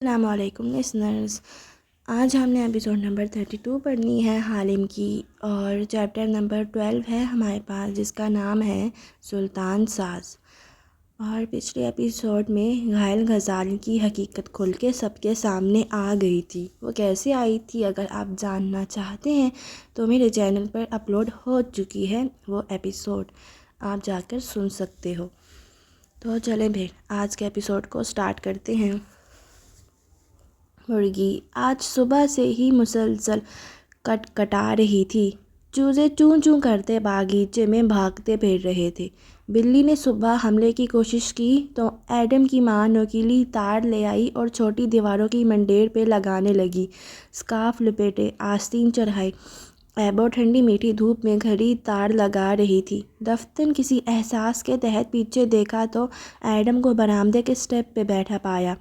السلام علیکم لسنرز۔ آج ہم نے ایپیسوڈ نمبر 32 پڑھنی ہے حالم کی، اور چیپٹر نمبر 12 ہے ہمارے پاس، جس کا نام ہے سلطان ساز۔ اور پچھلے ایپیسوڈ میں گھائل غزال کی حقیقت کھل کے سب کے سامنے آ گئی تھی۔ وہ کیسے آئی تھی اگر آپ جاننا چاہتے ہیں تو میرے چینل پر اپلوڈ ہو چکی ہے وہ ایپیسوڈ، آپ جا کر سن سکتے ہو۔ تو چلیں پھر آج کے ایپیسوڈ کو سٹارٹ کرتے ہیں۔ مرغی آج صبح سے ہی مسلسل کٹا رہی تھی۔ چوزے چوں چوں کرتے باغیچے میں بھاگتے پھر رہے تھے۔ بلی نے صبح حملے کی کوشش کی تو ایڈم کی ماں نوکیلی تار لے آئی اور چھوٹی دیواروں کی منڈیر پہ لگانے لگی۔ سکارف لپیٹے، آستین چڑھائے، ایبو ٹھنڈی میٹھی دھوپ میں گھڑی تار لگا رہی تھی۔ دفتن کسی احساس کے تحت پیچھے دیکھا تو ایڈم کو برآمدے کے سٹیپ پہ بیٹھا پایا۔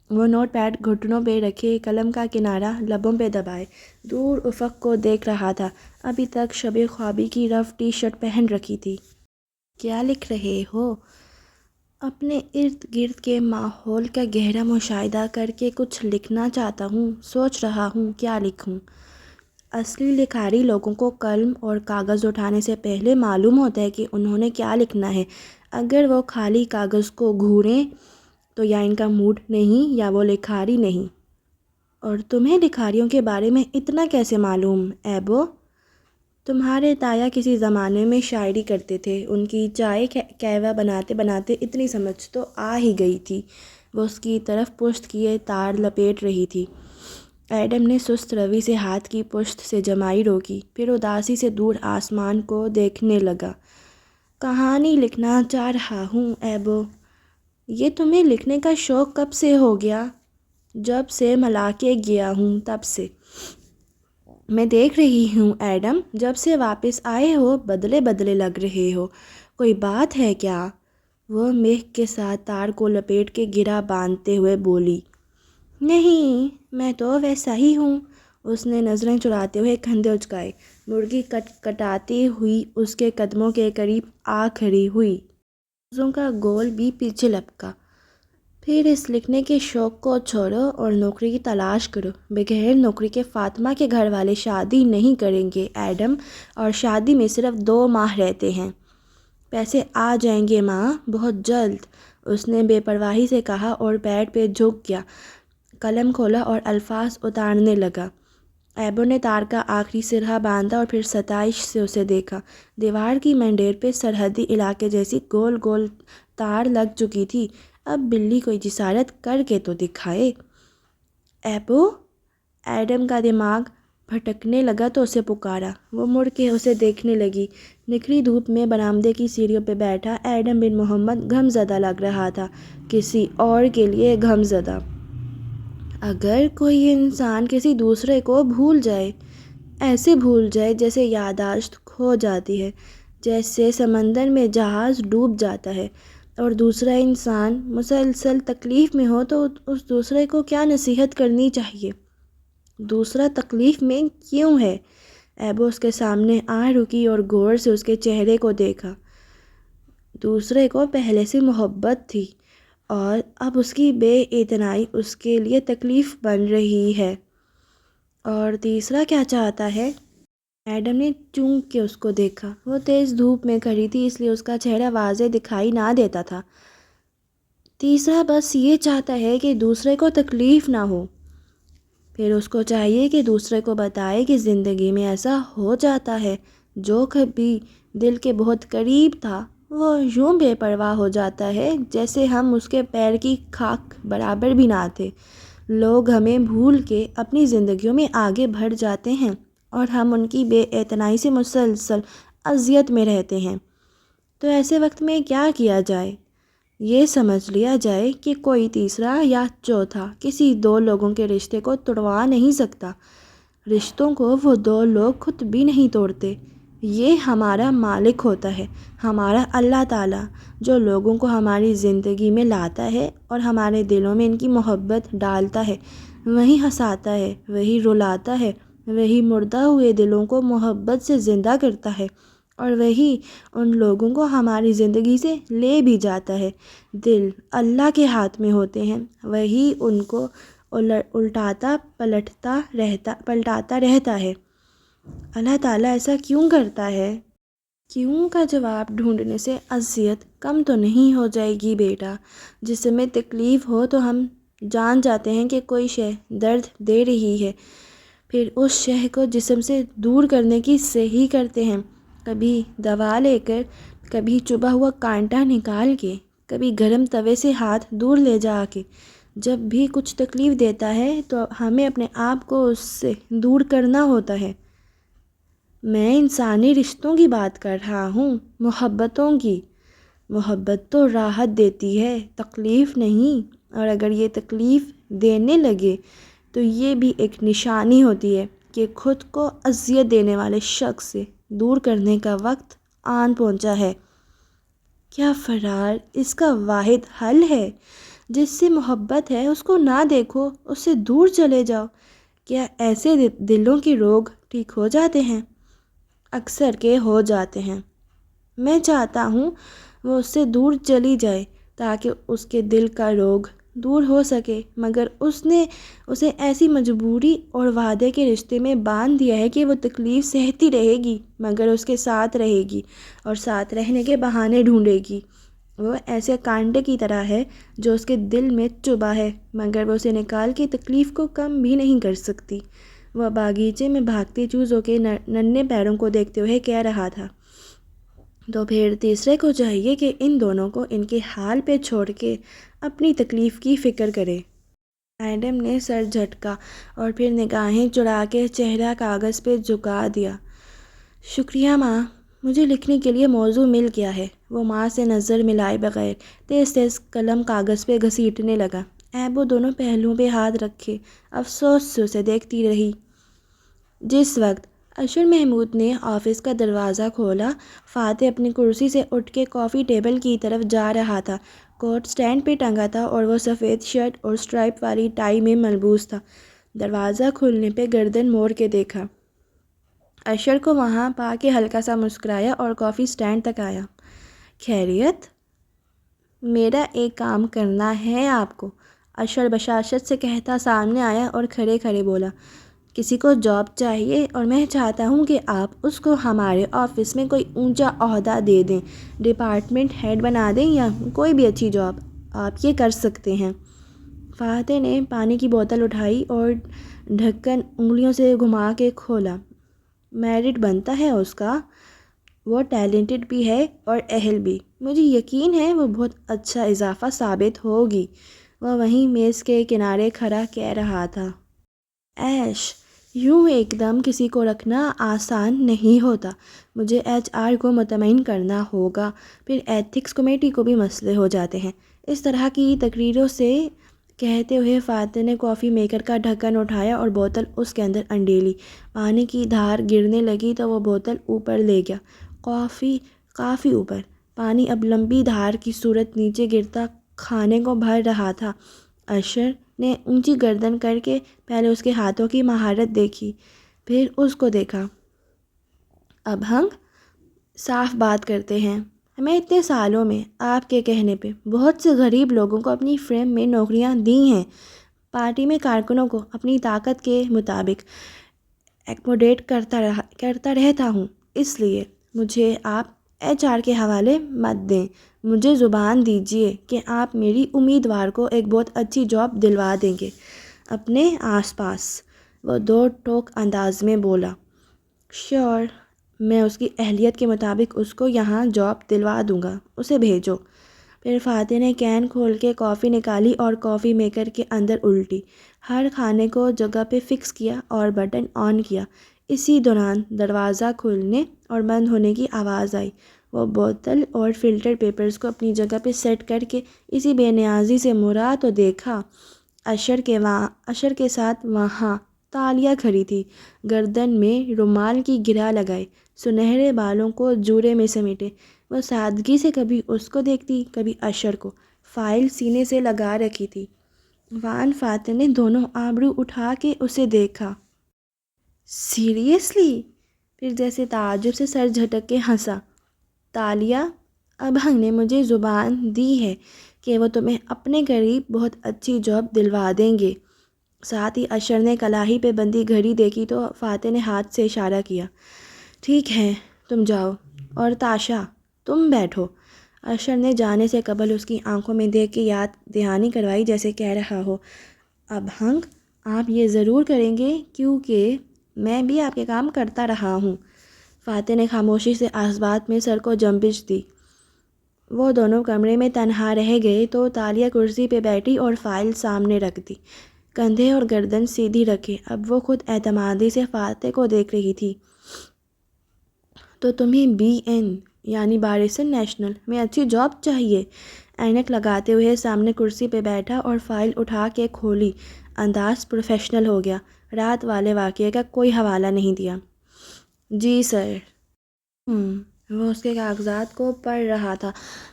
وہ نوٹ پیڈ گھٹنوں پہ رکھے، قلم کا کنارہ لبوں پہ دبائے دور افق کو دیکھ رہا تھا۔ ابھی تک شب خوابی کی رف ٹی شرٹ پہن رکھی تھی۔ کیا لکھ رہے ہو؟ اپنے ارد گرد کے ماحول کا گہرا مشاہدہ کر کے کچھ لکھنا چاہتا ہوں، سوچ رہا ہوں کیا لکھوں۔ اصلی لکھاری لوگوں کو قلم اور کاغذ اٹھانے سے پہلے معلوم ہوتا ہے کہ انہوں نے کیا لکھنا ہے۔ اگر وہ خالی کاغذ کو گھوریں تو یا ان کا موڈ نہیں یا وہ لکھاری نہیں۔ اور تمہیں لکھاریوں کے بارے میں اتنا کیسے معلوم ایبو؟ تمہارے تایا کسی زمانے میں شاعری کرتے تھے، ان کی چائے کہوہ بناتے بناتے اتنی سمجھ تو آ ہی گئی تھی۔ وہ اس کی طرف پشت کیے تار لپیٹ رہی تھی۔ ایڈم نے سست روی سے ہاتھ کی پشت سے جمائی روکی، پھر اداسی سے دور آسمان کو دیکھنے لگا۔ کہانی لکھنا چاہ رہا ہوں ایبو۔ یہ تمہیں لکھنے کا شوق کب سے ہو گیا؟ جب سے ملاقے گیا ہوں تب سے۔ میں دیکھ رہی ہوں ایڈم، جب سے واپس آئے ہو بدلے بدلے لگ رہے ہو، کوئی بات ہے کیا؟ وہ میخ کے ساتھ تار کو لپیٹ کے گرہ باندھتے ہوئے بولی۔ نہیں، میں تو ویسا ہی ہوں۔ اس نے نظریں چراتے ہوئے کندھے اچکائے۔ مرغی کٹاتی ہوئی اس کے قدموں کے قریب آ کھڑی ہوئی۔ چوزوں کا گول بھی پیچھے لپکا۔ پھر اس لکھنے کے شوق کو چھوڑو اور نوکری کی تلاش کرو۔ بغیر نوکری کے فاطمہ کے گھر والے شادی نہیں کریں گے ایڈم، اور شادی میں صرف 2 ماہ رہتے ہیں۔ پیسے آ جائیں گے ماں، بہت جلد، اس نے بے پرواہی سے کہا اور بیڈ پہ جھک گیا، قلم کھولا اور الفاظ اتارنے لگا۔ ایبو نے تار کا آخری سرا باندھا اور پھر ستائش سے اسے دیکھا۔ دیوار کی منڈیر پہ سرحدی علاقے جیسی گول گول تار لگ چکی تھی۔ اب بلی کوئی جسارت کر کے تو دکھائے۔ ایبو؟ ایڈم کا دماغ بھٹکنے لگا تو اسے پکارا۔ وہ مڑ کے اسے دیکھنے لگی۔ نکھری دھوپ میں برآمدے کی سیڑھیوں پہ بیٹھا ایڈم بن محمد غم زدہ لگ رہا تھا، کسی اور کے لیے غم زدہ۔ اگر کوئی انسان کسی دوسرے کو بھول جائے، ایسے بھول جائے جیسے یادداشت کھو جاتی ہے، جیسے سمندر میں جہاز ڈوب جاتا ہے، اور دوسرا انسان مسلسل تکلیف میں ہو تو اس دوسرے کو کیا نصیحت کرنی چاہیے؟ دوسرا تکلیف میں کیوں ہے؟ ایبو اس کے سامنے آ رکی اور غور سے اس کے چہرے کو دیکھا۔ دوسرے کو پہلے سے محبت تھی، اور اب اس کی بے اعتنائی اس کے لیے تکلیف بن رہی ہے۔ اور تیسرا کیا چاہتا ہے؟ ایڈم نے چونک کے اس کو دیکھا۔ وہ تیز دھوپ میں کھڑی تھی، اس لیے اس کا چہرہ واضح دکھائی نہ دیتا تھا۔ تیسرا بس یہ چاہتا ہے کہ دوسرے کو تکلیف نہ ہو۔ پھر اس کو چاہیے کہ دوسرے کو بتائے کہ زندگی میں ایسا ہو جاتا ہے، جو کبھی دل کے بہت قریب تھا وہ یوں بے پرواہ ہو جاتا ہے جیسے ہم اس کے پیر کی خاک برابر بھی نہ تھے۔ لوگ ہمیں بھول کے اپنی زندگیوں میں آگے بڑھ جاتے ہیں اور ہم ان کی بے اعتنائی سے مسلسل اذیت میں رہتے ہیں۔ تو ایسے وقت میں کیا کیا جائے؟ یہ سمجھ لیا جائے کہ کوئی تیسرا یا چوتھا کسی 2 لوگوں کے رشتے کو توڑوا نہیں سکتا۔ رشتوں کو وہ 2 لوگ خود بھی نہیں توڑتے۔ یہ ہمارا مالک ہوتا ہے، ہمارا اللہ تعالیٰ، جو لوگوں کو ہماری زندگی میں لاتا ہے اور ہمارے دلوں میں ان کی محبت ڈالتا ہے۔ وہی ہنساتا ہے، وہی رلاتا ہے، وہی مردہ ہوئے دلوں کو محبت سے زندہ کرتا ہے، اور وہی ان لوگوں کو ہماری زندگی سے لے بھی جاتا ہے۔ دل اللہ کے ہاتھ میں ہوتے ہیں، وہی ان کو الٹاتا پلٹاتا رہتا ہے۔ اللہ تعالیٰ ایسا کیوں کرتا ہے؟ کیوں کا جواب ڈھونڈنے سے اذیت کم تو نہیں ہو جائے گی بیٹا۔ جسم میں تکلیف ہو تو ہم جان جاتے ہیں کہ کوئی شے درد دے رہی ہے، پھر اس شے کو جسم سے دور کرنے کی صحیح کرتے ہیں، کبھی دوا لے کر، کبھی چبھا ہوا کانٹا نکال کے، کبھی گرم توے سے ہاتھ دور لے جا کے۔ جب بھی کچھ تکلیف دیتا ہے تو ہمیں اپنے آپ کو اس سے دور کرنا ہوتا ہے۔ میں انسانی رشتوں کی بات کر رہا ہوں، محبتوں کی۔ محبت تو راحت دیتی ہے، تکلیف نہیں، اور اگر یہ تکلیف دینے لگے تو یہ بھی ایک نشانی ہوتی ہے کہ خود کو اذیت دینے والے شخص سے دور کرنے کا وقت آن پہنچا ہے۔ کیا فرار اس کا واحد حل ہے؟ جس سے محبت ہے اس کو نہ دیکھو، اس سے دور چلے جاؤ۔ کیا ایسے دلوں کے روگ ٹھیک ہو جاتے ہیں؟ اکثر کے ہو جاتے ہیں۔ میں چاہتا ہوں وہ اس سے دور چلی جائے تاکہ اس کے دل کا روگ دور ہو سکے، مگر اس نے اسے ایسی مجبوری اور وعدے کے رشتے میں باندھ دیا ہے کہ وہ تکلیف سہتی رہے گی مگر اس کے ساتھ رہے گی اور ساتھ رہنے کے بہانے ڈھونڈے گی۔ وہ ایسے کانٹے کی طرح ہے جو اس کے دل میں چبھا ہے مگر وہ اسے نکال کے تکلیف کو کم بھی نہیں کر سکتی۔ وہ باغیچے میں بھاگتے چوزوں کے ننھے پیروں کو دیکھتے ہوئے کہہ رہا تھا، تو پھر تیسرے کو چاہیے کہ ان دونوں کو ان کے حال پہ چھوڑ کے اپنی تکلیف کی فکر کرے۔ ایڈم نے سر جھٹکا اور پھر نگاہیں چڑھا کے چہرہ کاغذ پہ جھکا دیا۔ شکریہ ماں، مجھے لکھنے کے لیے موضوع مل گیا ہے۔ وہ ماں سے نظر ملائے بغیر تیز تیز قلم کاغذ پہ گھسیٹنے لگا۔ ایبو دونوں پہلوؤں پہ ہاتھ رکھے افسوس سے اسے دیکھتی رہی۔ جس وقت اشر محمود نے آفس کا دروازہ کھولا، فاتح اپنی کرسی سے اٹھ کے کافی ٹیبل کی طرف جا رہا تھا۔ کوٹ سٹینڈ پہ ٹنگا تھا اور وہ سفید شرٹ اور اسٹرائپ والی ٹائی میں ملبوس تھا۔ دروازہ کھلنے پہ گردن موڑ کے دیکھا۔ اشر کو وہاں پا کے ہلکا سا مسکرایا اور کافی سٹینڈ تک آیا۔ خیریت؟ میرا ایک کام کرنا ہے آپ کو، اشر بشاشت سے کہتا سامنے آیا اور کھڑے کھڑے بولا۔ کسی کو جاب چاہیے اور میں چاہتا ہوں کہ آپ اس کو ہمارے آفس میں کوئی اونچا عہدہ دے دیں، ڈپارٹمنٹ ہیڈ بنا دیں یا کوئی بھی اچھی جاب، آپ یہ کر سکتے ہیں۔ فاتح نے پانی کی بوتل اٹھائی اور ڈھکن انگلیوں سے گھما کے کھولا۔ میرٹ بنتا ہے اس کا، وہ ٹیلنٹڈ بھی ہے اور اہل بھی، مجھے یقین ہے وہ بہت اچھا اضافہ ثابت ہوگی۔ وہ وہیں میز کے کنارے کھڑا کہہ رہا تھا۔ ایش، یوں ایک دم کسی کو رکھنا آسان نہیں ہوتا، مجھے ایچ آر کو مطمئن کرنا ہوگا، پھر ایتھکس کمیٹی کو بھی مسئلے ہو جاتے ہیں، اس طرح کی تقریروں سے۔ کہتے ہوئے فاتح نے کافی میکر کا ڈھکن اٹھایا اور بوتل اس کے اندر انڈیلی۔ پانی کی دھار گرنے لگی تو وہ بوتل اوپر لے گیا، کافی اوپر۔ پانی اب لمبی دھار کی صورت نیچے گرتا کھانے کو بھر رہا تھا۔ اشر نے اونچی گردن کر کے پہلے اس کے ہاتھوں کی مہارت دیکھی، پھر اس کو دیکھا۔ اب ہم صاف بات کرتے ہیں، میں اتنے سالوں میں آپ کے کہنے پہ بہت سے غریب لوگوں کو اپنی فرم میں نوکریاں دی ہیں، پارٹی میں کارکنوں کو اپنی طاقت کے مطابق ایکوموڈیٹ کرتا رہتا ہوں، اس لیے مجھے آپ ایچ آر کے حوالے مت دیں، مجھے زبان دیجیے کہ آپ میری امیدوار کو ایک بہت اچھی جاب دلوا دیں گے۔ اپنے آس پاس، وہ دو ٹوک انداز میں بولا۔ شیور، میں اس کی اہلیت کے مطابق اس کو یہاں جاب دلوا دوں گا، اسے بھیجو۔ پھر فاتح نے کین کھول کے کافی نکالی اور کافی میکر کے اندر الٹی، ہر کھانے کو جگہ پہ فکس کیا اور بٹن آن کیا۔ اسی دوران دروازہ کھلنے اور بند ہونے کی آواز آئی۔ وہ بوتل اور فلٹر پیپرز کو اپنی جگہ پہ سیٹ کر کے اسی بے نیازی سے مڑا تو دیکھا اشر کے ساتھ وہاں تالیہ کھڑی تھی، گردن میں رومال کی گرہ لگائے، سنہرے بالوں کو جوڑے میں سمیٹے۔ وہ سادگی سے کبھی اس کو دیکھتی، کبھی اشر کو، فائل سینے سے لگا رکھی تھی۔ فاتح نے دونوں آبرو اٹھا کے اسے دیکھا۔ سیریسلی؟ پھر جیسے تعجب سے سر جھٹک کے ہنسا۔ تالیہ، ابہنگ نے مجھے زبان دی ہے کہ وہ تمہیں اپنے قریب بہت اچھی جاب دلوا دیں گے۔ ساتھ ہی اشر نے کلاہی پہ بندی گھڑی دیکھی تو فاتح نے ہاتھ سے اشارہ کیا۔ ٹھیک ہے تم جاؤ، اور تاشا تم بیٹھو۔ اشر نے جانے سے قبل اس کی آنکھوں میں دیکھ کے یاد دہانی کروائی، جیسے کہہ رہا ہو اب ہنگ آپ یہ ضرور کریں گے کیونکہ میں بھی آپ کے کام کرتا رہا ہوں۔ فاتح نے خاموشی سے اسبات میں سر کو جنبش دی۔ وہ دونوں کمرے میں تنہا رہ گئے تو تالیہ کرسی پہ بیٹھی اور فائل سامنے رکھ دی، کندھے اور گردن سیدھی رکھے۔ اب وہ خود اعتمادی سے فاتح کو دیکھ رہی تھی۔ تو تمہیں BN یعنی بارسن نیشنل میں اچھی جاب چاہیے؟ اینک لگاتے ہوئے سامنے کرسی پہ بیٹھا اور فائل اٹھا کے کھولی۔ انداز پروفیشنل ہو گیا۔ رات والے واقعے کا کوئی حوالہ نہیں دیا۔ جی سر۔ وہ اس کے کاغذات کو پڑھ رہا تھا۔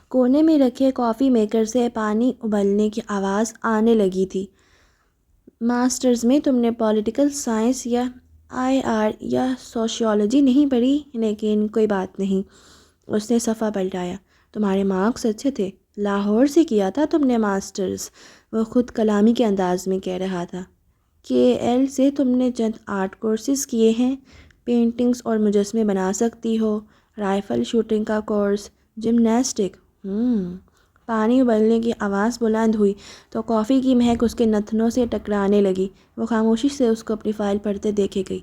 کونے میں رکھے کافی میکر سے پانی ابلنے کی آواز آنے لگی تھی۔ ماسٹرز میں تم نے پولیٹیکل سائنس یا IR یا سوشیولوجی نہیں پڑھی، لیکن کوئی بات نہیں۔ اس نے صفحہ پلٹایا۔ تمہارے مارکس اچھے تھے۔ لاہور سے کیا تھا تم نے ماسٹرز؟ وہ خود کلامی کے انداز میں کہہ رہا تھا۔ KL سے تم نے چند آرٹ کورسز کیے ہیں، پینٹنگز اور مجسمے بنا سکتی ہو، رائفل شوٹنگ کا کورس، جمناسٹک۔ پانی ابلنے کی آواز بلند ہوئی تو کافی کی مہک اس کے نتنوں سے ٹکرانے لگی۔ وہ خاموشی سے اس کو اپنی فائل پڑھتے دیکھے گئی۔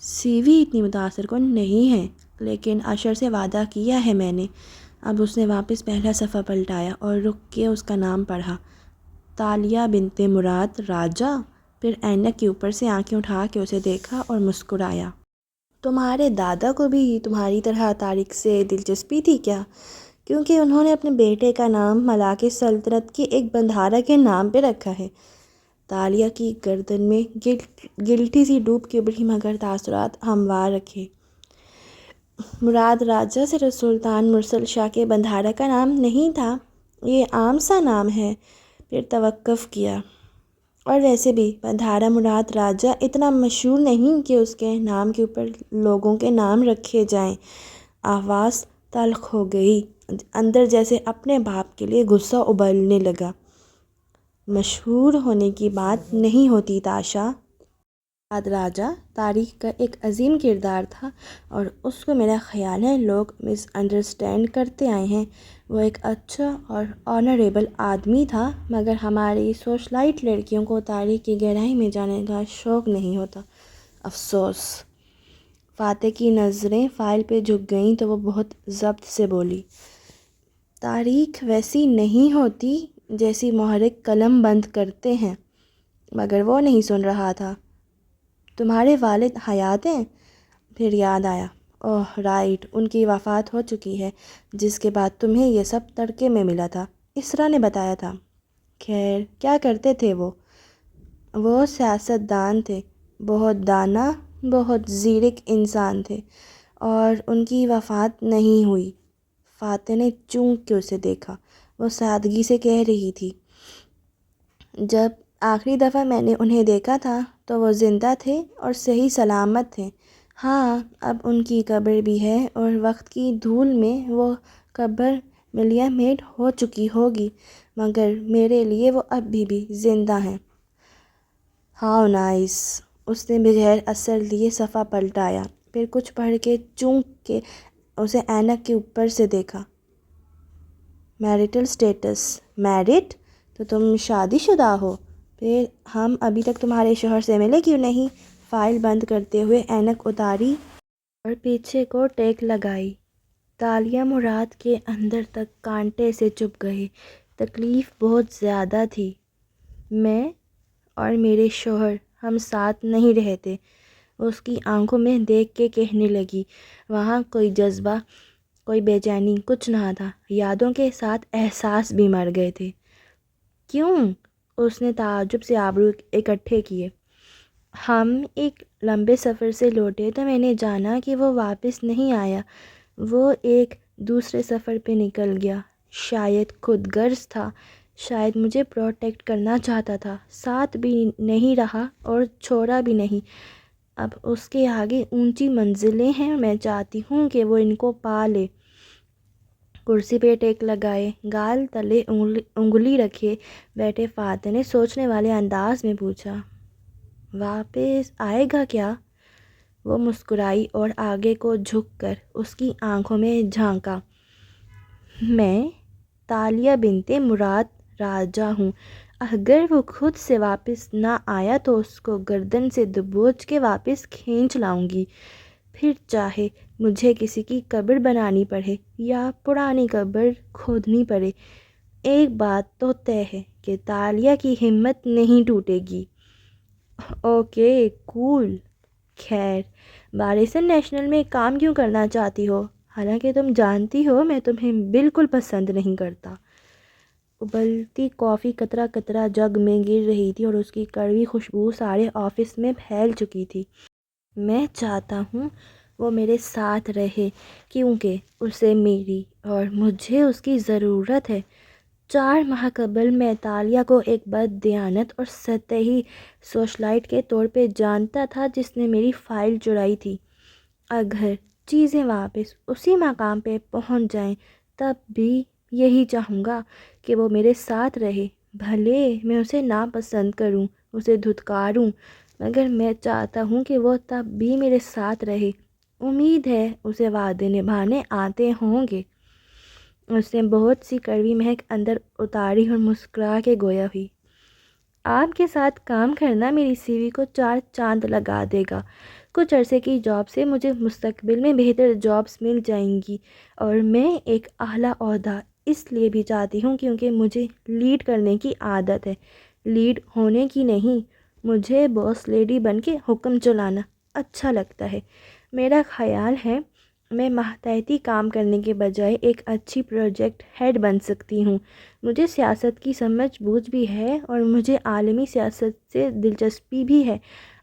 CV اتنی متاثر کن نہیں ہے، لیکن اشر سے وعدہ کیا ہے میں نے۔ اب اس نے واپس پہلا صفحہ پلٹایا اور رک کے اس کا نام پڑھا۔ تالیہ بنت مراد راجہ۔ پھر اینک کے اوپر سے آنکھیں اٹھا کے اسے دیکھا اور مسکرایا۔ تمہارے دادا کو بھی تمہاری طرح تاریخ سے دلچسپی تھی کیا؟ کیونکہ انہوں نے اپنے بیٹے کا نام ملاک سلطنت کے ایک بندھارا کے نام پہ رکھا ہے۔ تالیہ کی گردن میں گلٹی سی ڈوب کے ابھری مگر تاثرات ہموار رکھے۔ مراد راجہ صرف سلطان مرسل شاہ کے بندھارا کا نام نہیں تھا، یہ عام سا نام ہے۔ پھر توقف کیا۔ اور ویسے بھی بندھارا مراد راجہ اتنا مشہور نہیں کہ اس کے نام کے اوپر لوگوں کے نام رکھے جائیں۔ آواز تلخ ہو گئی، اندر جیسے اپنے باپ کے لیے غصہ ابلنے لگا۔ مشہور ہونے کی بات نہیں ہوتی تاشا۔ مراد راجہ تاریخ کا ایک عظیم کردار تھا اور اس کو میرا خیال ہے لوگ مس انڈرسٹینڈ کرتے آئے ہیں۔ وہ ایک اچھا اور آنریبل آدمی تھا، مگر ہماری سوشلائٹ لڑکیوں کو تاریخ کی گہرائی میں جانے کا شوق نہیں ہوتا۔ افسوس۔ فاتح کی نظریں فائل پہ جھک گئیں تو وہ بہت ضبط سے بولی۔ تاریخ ویسی نہیں ہوتی جیسی محرک قلم بند کرتے ہیں۔ مگر وہ نہیں سن رہا تھا۔ تمہارے والد حیات ہیں؟ پھر یاد آیا، اوہ رائٹ، ان کی وفات ہو چکی ہے، جس کے بعد تمہیں یہ سب تڑکے میں ملا تھا، اسرا نے بتایا تھا۔ خیر کیا کرتے تھے وہ؟ وہ سیاست دان تھے، بہت دانا، بہت زیرک انسان تھے، اور ان کی وفات نہیں ہوئی۔ فاتح نے چونک کے اسے دیکھا۔ وہ سادگی سے کہہ رہی تھی، جب آخری دفعہ میں نے انہیں دیکھا تھا تو وہ زندہ تھے اور صحیح سلامت تھے۔ ہاں اب ان کی قبر بھی ہے اور وقت کی دھول میں وہ قبر ملیا میٹ ہو چکی ہوگی، مگر میرے لیے وہ اب بھی زندہ ہیں۔ How nice. اس نے بغیر اثر لیے صفحہ پلٹایا، پھر کچھ پڑھ کے چونک کے اسے اینک کے اوپر سے دیکھا۔ Marital status? میرٹ؟ تو تم شادی شدہ ہو؟ پھر ہم ابھی تک تمہارے شوہر سے ملے کیوں نہیں؟ فائل بند کرتے ہوئے اینک اتاری اور پیچھے کو ٹیک لگائی۔ تالیہ مراد کے اندر تک کانٹے سے چبھ گئے۔ تکلیف بہت زیادہ تھی۔ میں اور میرے شوہر ہم ساتھ نہیں رہتے، اس کی آنکھوں میں دیکھ کے کہنے لگی۔ وہاں کوئی جذبہ، کوئی بے چینی کچھ نہ تھا، یادوں کے ساتھ احساس بھی مر گئے تھے۔ کیوں؟ اس نے تعجب سے ابرو اکٹھے کیے۔ ہم ایک لمبے سفر سے لوٹے تو میں نے جانا کہ وہ واپس نہیں آیا، وہ ایک دوسرے سفر پہ نکل گیا۔ شاید خود غرض تھا، شاید مجھے پروٹیکٹ کرنا چاہتا تھا، ساتھ بھی نہیں رہا اور چھوڑا بھی نہیں۔ اب اس کے آگے اونچی منزلیں ہیں، میں چاہتی ہوں کہ وہ ان کو پا لے۔ کرسی پہ ٹیک لگائے گال تلے انگلی رکھے بیٹھے فاتح نے سوچنے والے انداز میں پوچھا، واپس آئے گا کیا؟ وہ مسکرائی اور آگے کو جھک کر اس کی آنکھوں میں جھانکا۔ میں تالیہ بنت مراد راجہ ہوں، اگر وہ خود سے واپس نہ آیا تو اس کو گردن سے دبوچ کے واپس کھینچ لاؤں گی، پھر چاہے مجھے کسی کی قبر بنانی پڑے یا پرانی قبر کھودنی پڑے، ایک بات تو طے ہے کہ تالیہ کی ہمت نہیں ٹوٹے گی۔ اوکے کول۔ خیر، بارسن نیشنل میں کام کیوں کرنا چاہتی ہو؟ حالانکہ تم جانتی ہو میں تمہیں بالکل پسند نہیں کرتا۔ ابلتی کافی قطرہ قطرہ جگ میں گر رہی تھی اور اس کی کڑوی خوشبو سارے آفس میں پھیل چکی تھی۔ میں چاہتا ہوں وہ میرے ساتھ رہے کیونکہ اسے میری اور مجھے اس کی ضرورت ہے۔ 4 ماہ قبل میں تالیہ کو ایک بددیانت اور سطحی سوشلائٹ کے طور پہ جانتا تھا جس نے میری فائل چرائی تھی۔ اگر چیزیں واپس اسی مقام پہ پہنچ جائیں تب بھی یہی چاہوں گا کہ وہ میرے ساتھ رہے، بھلے میں اسے ناپسند کروں، اسے دھتکاروں، مگر میں چاہتا ہوں کہ وہ تب بھی میرے ساتھ رہے۔ امید ہے اسے وعدے نبھانے آتے ہوں گے۔ اس نے بہت سی کڑوی مہک اندر اتاری اور مسکرا کے گویا ہوئی، آپ کے ساتھ کام کرنا میری سی وی کو 4 چاند لگا دے گا۔ کچھ عرصے کی جاب سے مجھے مستقبل میں بہتر جابس مل جائیں گی اور میں ایک اعلیٰ عہدہ اس لیے بھی چاہتی ہوں کیونکہ مجھے لیڈ کرنے کی عادت ہے، لیڈ ہونے کی نہیں۔ مجھے باس لیڈی بن کے حکم چلانا اچھا لگتا ہے۔ میرا خیال ہے میں ماتحتی کام کرنے کے بجائے ایک اچھی پروجیکٹ ہیڈ بن سکتی ہوں۔ مجھے سیاست کی سمجھ بوجھ بھی ہے اور مجھے عالمی سیاست سے دلچسپی بھی ہے۔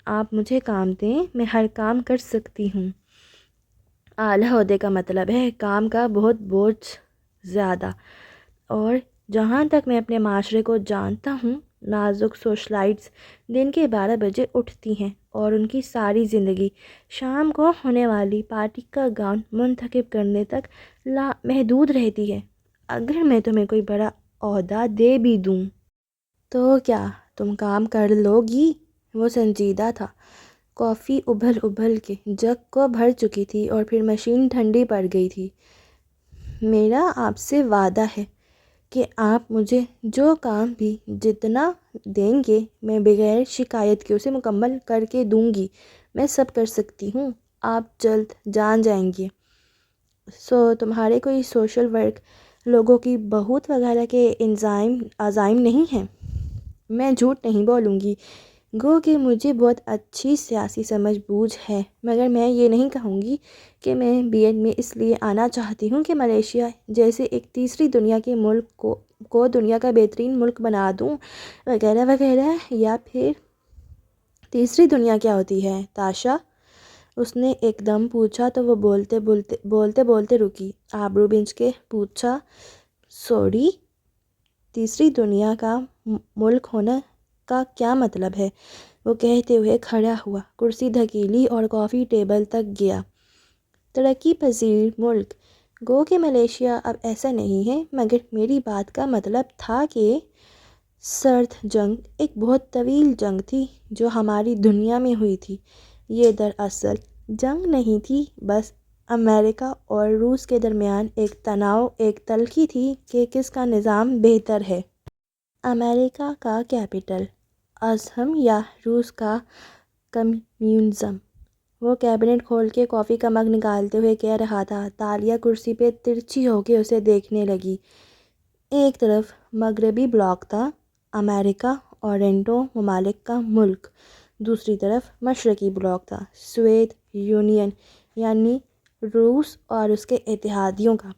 آپ مجھے کام دیں، میں ہر کام کر سکتی ہوں۔ اعلیٰ عہدے کا مطلب ہے کام کا بہت بوجھ زیادہ، اور جہاں تک میں اپنے معاشرے کو جانتا ہوں، نازک سوشلائٹس دن کے 12 بجے اٹھتی ہیں اور ان کی ساری زندگی شام کو ہونے والی پارٹی کا گاؤن منتخب کرنے تک محدود رہتی ہے۔ اگر میں تمہیں کوئی بڑا عہدہ دے بھی دوں تو کیا تم کام کر لو گی؟ وہ سنجیدہ تھا۔ کافی ابل ابل کے جگ کو بھر چکی تھی اور پھر مشین ٹھنڈی پڑ گئی تھی۔ میرا آپ سے وعدہ ہے کہ آپ مجھے جو کام بھی جتنا دیں گے میں بغیر شکایت کے اسے مکمل کر کے دوں گی۔ میں سب کر سکتی ہوں، آپ جلد جان جائیں گے۔ تمہارے کوئی سوشل ورک، لوگوں کی بہت وغیرہ کے عزائم نہیں ہیں؟ میں جھوٹ نہیں بولوں گی، گو کہ مجھے بہت اچھی سیاسی سمجھ بوجھ ہے، مگر میں یہ نہیں کہوں گی کہ میں بی ایڈ میں اس لیے آنا چاہتی ہوں کہ ملیشیا جیسے ایک تیسری دنیا کے ملک کو دنیا کا بہترین ملک بنا دوں وغیرہ وغیرہ۔ یا پھر تیسری دنیا کیا ہوتی ہے تاشا؟ اس نے ایک دم پوچھا تو وہ بولتے بولتے رکی، آبرو بنچ کے پوچھا، سوری، تیسری دنیا کا ملک ہونا کا کیا مطلب ہے؟ وہ کہتے ہوئے کھڑا ہوا، کرسی دھکیلی اور کافی ٹیبل تک گیا۔ ترقی پذیر ملک، گو کہ ملیشیا اب ایسا نہیں ہے، مگر میری بات کا مطلب تھا کہ سرد جنگ ایک بہت طویل جنگ تھی جو ہماری دنیا میں ہوئی تھی۔ یہ دراصل جنگ نہیں تھی، بس امریکہ اور روس کے درمیان ایک تناؤ، ایک تلخی تھی کہ کس کا نظام بہتر ہے، امریکہ کا کیپٹل ازم یا روس کا کمیونزم۔ وہ کیبنٹ کھول کے کافی کا مگ نکالتے ہوئے کہہ رہا تھا۔ تالیہ کرسی پہ ترچھی ہو کے اسے دیکھنے لگی۔ ایک طرف مغربی بلاک تھا، امریکہ اور اینٹو ممالک کا ملک، دوسری طرف مشرقی بلاک تھا، سوویت یونین یعنی روس اور اس کے اتحادیوں کا۔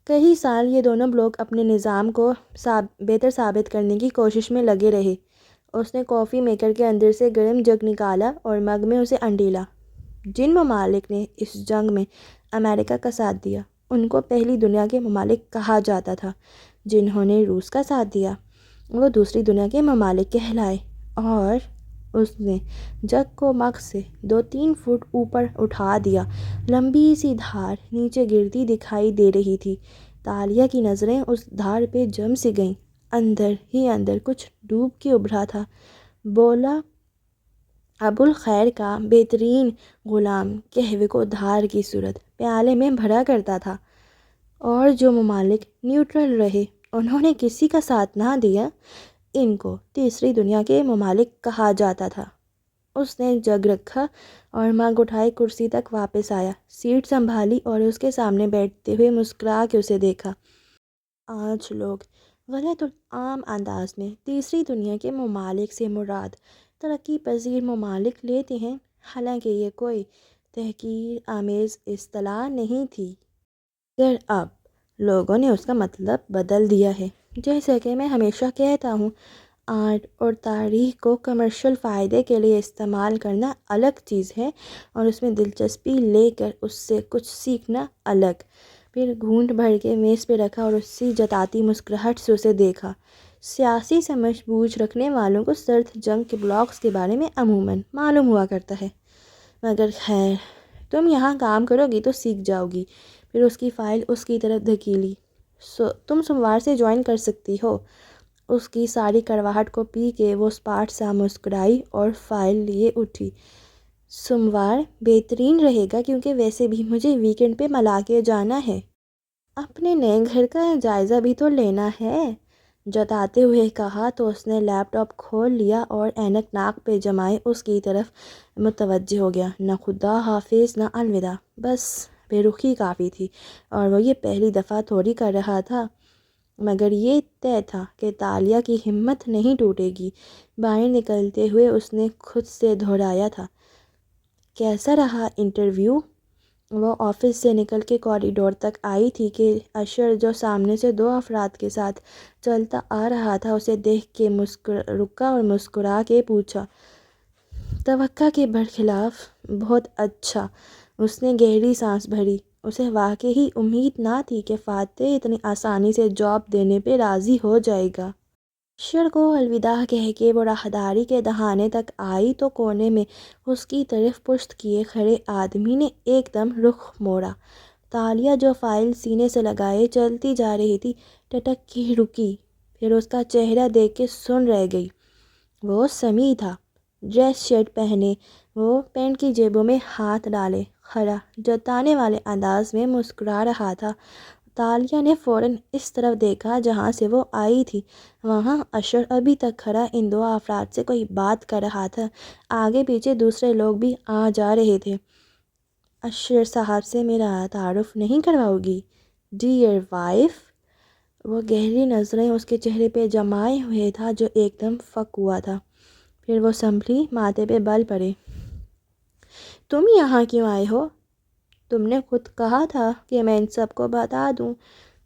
کئی سال یہ دونوں بلاک اپنے نظام کو بہتر ثابت کرنے کی کوشش میں لگے رہے۔ اس نے کافی میکر کے اندر سے گرم جگ نکالا اور مگ میں اسے انڈیلا۔ جن ممالک نے اس جنگ میں امریکہ کا ساتھ دیا ان کو پہلی دنیا کے ممالک کہا جاتا تھا، جنہوں نے روس کا ساتھ دیا وہ دوسری دنیا کے ممالک کہلائے۔ اور اس نے جگ کو مگ سے 2-3 فٹ اوپر اٹھا دیا، لمبی سی دھار نیچے گرتی دکھائی دے رہی تھی۔ تالیہ کی نظریں اس دھار پہ جم سی گئیں۔ اندر ہی اندر کچھ ڈوب کے ابھرا تھا۔ بولا، ابو الخیر کا بہترین غلام قہوے کو دھار کی صورت پیالے میں بھرا کرتا تھا، اور جو ممالک نیوٹرل رہے انہوں نے کسی کا ساتھ نہ دیا۔ ان کو تیسری دنیا کے ممالک کہا جاتا تھا۔ اس نے جگ رکھا اور مگ اٹھائی کرسی تک واپس آیا، سیٹ سنبھالی اور اس کے سامنے بیٹھتے ہوئے مسکرا کے اسے دیکھا۔ آج لوگ غلط عام انداز میں تیسری دنیا کے ممالک سے مراد ترقی پذیر ممالک لیتے ہیں، حالانکہ یہ کوئی تحقیر آمیز اصطلاح نہیں تھی، مگر اب لوگوں نے اس کا مطلب بدل دیا ہے۔ جیسا کہ میں ہمیشہ کہتا ہوں، آرٹ اور تاریخ کو کمرشل فائدے کے لیے استعمال کرنا الگ چیز ہے، اور اس میں دلچسپی لے کر اس سے کچھ سیکھنا الگ۔ پھر گھونٹ بھر کے میز پہ رکھا اور اسی جتاتی مسکراہٹ سے اسے دیکھا۔ سیاسی سمجھ بوجھ رکھنے والوں کو سرد جنگ کے بلاکس کے بارے میں عموماً معلوم ہوا کرتا ہے، مگر خیر، تم یہاں کام کرو گی تو سیکھ جاؤ گی۔ پھر اس کی فائل اس کی طرف دھکیلی۔ تم سوموار سے جوائن کر سکتی ہو۔ اس کی ساری کڑواہٹ کو پی کے وہ اسپاٹ سا مسکرائی اور فائل لیے اٹھی۔ سوموار بہترین رہے گا، کیونکہ ویسے بھی مجھے ویکینڈ پہ ملاقے جانا ہے۔ اپنے نئے گھر کا جائزہ بھی تو لینا ہے، جتاتے ہوئے کہا تو اس نے لیپ ٹاپ کھول لیا اور اینک ناک پہ جمائے اس کی طرف متوجہ ہو گیا۔ نہ خدا حافظ نہ الوداع، بس بے رخی کافی تھی، اور وہ یہ پہلی دفعہ تھوڑی کر رہا تھا، مگر یہ طے تھا کہ تالیہ کی ہمت نہیں ٹوٹے گی۔ باہر نکلتے ہوئے اس نے خود سے دہرایا تھا، کیسا رہا انٹرویو؟ وہ آفس سے نکل کے کوریڈور تک آئی تھی کہ اشر، جو سامنے سے دو افراد کے ساتھ چلتا آ رہا تھا، اسے دیکھ کے رکا اور مسکرا کے پوچھا، توقع کے برخلاف بہت اچھا۔ اس نے گہری سانس بھری۔ اسے واقعی امید نہ تھی کہ فاتح اتنی آسانی سے جاب دینے پہ راضی ہو جائے گا۔ اشر کو الوداع کہہ کے وہ راہداری کے دہانے تک آئی تو کونے میں اس کی طرف پشت کیے کھڑے آدمی نے ایک دم رخ موڑا۔ تالیہ، جو فائل سینے سے لگائے چلتی جا رہی تھی، ٹٹک کے رکی، پھر اس کا چہرہ دیکھ کے سن رہ گئی۔ وہ سمیع تھا، ڈریس شرٹ پہنے، وہ پینٹ کی جیبوں میں ہاتھ ڈالے کھڑا جتانے والے انداز میں مسکرا رہا تھا۔ تالیہ نے فوراً اس طرف دیکھا جہاں سے وہ آئی تھی۔ وہاں اشر ابھی تک کھڑا ان دو افراد سے کوئی بات کر رہا تھا۔ آگے پیچھے دوسرے لوگ بھی آ جا رہے تھے۔ اشر صاحب سے میرا تعارف نہیں کرواؤ گی؟ Dear wife. وہ گہری نظریں اس کے چہرے پہ جمائے ہوئے تھا جو ایک دم فک ہوا تھا۔ پھر وہ سنبھلی، ماتھے پہ بل پڑے۔ تم یہاں کیوں آئے ہو؟ تم نے خود کہا تھا کہ میں ان سب کو بتا دوں۔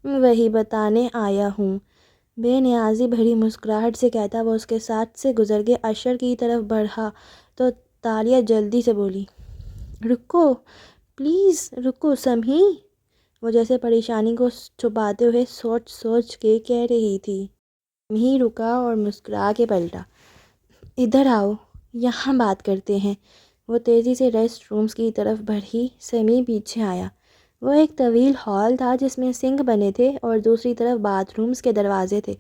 وہی بتانے آیا ہوں، بے نیازی بھری مسکراہٹ سے کہتا وہ اس کے ساتھ سے گزر کے اشر کی طرف بڑھا تو تالیہ جلدی سے بولی، رکو پلیز، رکو سمیع۔ وہ جیسے پریشانی کو چھپاتے ہوئے سوچ سوچ کے کہہ رہی تھی۔ سمیع رکا اور مسکرا کے پلٹا، ادھر آؤ، یہاں بات کرتے ہیں۔ وہ تیزی سے ریسٹ رومز کی طرف بڑھی۔ سمیع پیچھے آیا۔ وہ ایک طویل ہال تھا جس میں سنک بنے تھے اور دوسری طرف باتھ رومز کے دروازے تھے۔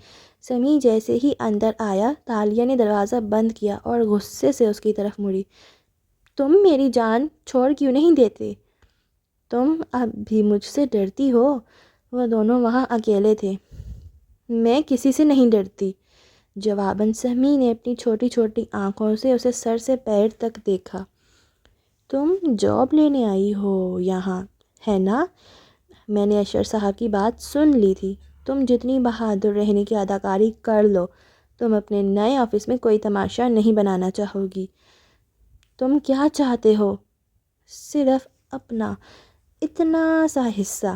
سمیع جیسے ہی اندر آیا، تالیہ نے دروازہ بند کیا اور غصے سے اس کی طرف مڑی، تم میری جان چھوڑ کیوں نہیں دیتے؟ تم اب بھی مجھ سے ڈرتی ہو؟ وہ دونوں وہاں اکیلے تھے۔ میں کسی سے نہیں ڈرتی، جواباً سمیع نے اپنی چھوٹی چھوٹی آنکھوں سے اسے سر سے پیر تک دیکھا۔ تم جاب لینے آئی ہو یہاں، ہے نا؟ میں نے اشر صاحب کی بات سن لی تھی۔ تم جتنی بہادر رہنے کی اداکاری کر لو، تم اپنے نئے آفس میں کوئی تماشا نہیں بنانا چاہو گی۔ تم کیا چاہتے ہو؟ صرف اپنا اتنا سا حصہ،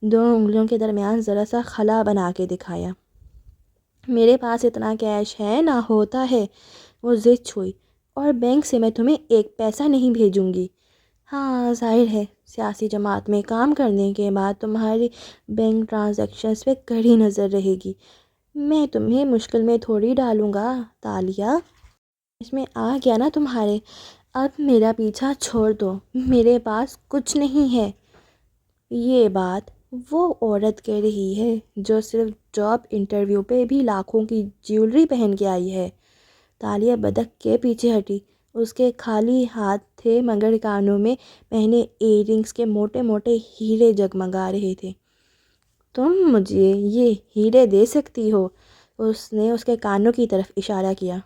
دو انگلیوں کے درمیان ذرا سا خلا بنا کے دکھایا۔ میرے پاس اتنا کیش ہے نہ ہوتا ہے، وہ ضد چھوئی، اور بینک سے میں تمہیں ایک پیسہ نہیں بھیجوں گی۔ ہاں، ظاہر ہے، سیاسی جماعت میں کام کرنے کے بعد تمہاری بینک ٹرانزیکشنز پہ کڑی نظر رہے گی۔ میں تمہیں مشکل میں تھوڑی ڈالوں گا تالیہ۔ اس میں آ گیا نا تمہارے؟ اب میرا پیچھا چھوڑ دو، میرے پاس کچھ نہیں ہے۔ یہ بات وہ عورت کہہ رہی ہے جو صرف جاب انٹرویو پہ بھی لاکھوں کی جیولری پہن کے آئی ہے۔ تالیہ بدک کے پیچھے ہٹی۔ اس کے خالی ہاتھ تھے مگر کانوں میں پہنے ایئر رنگز کے موٹے موٹے ہیرے جگمگا رہے تھے۔ تم مجھے یہ ہیرے دے سکتی ہو؟ اس نے اس کے کانوں کی طرف اشارہ کیا۔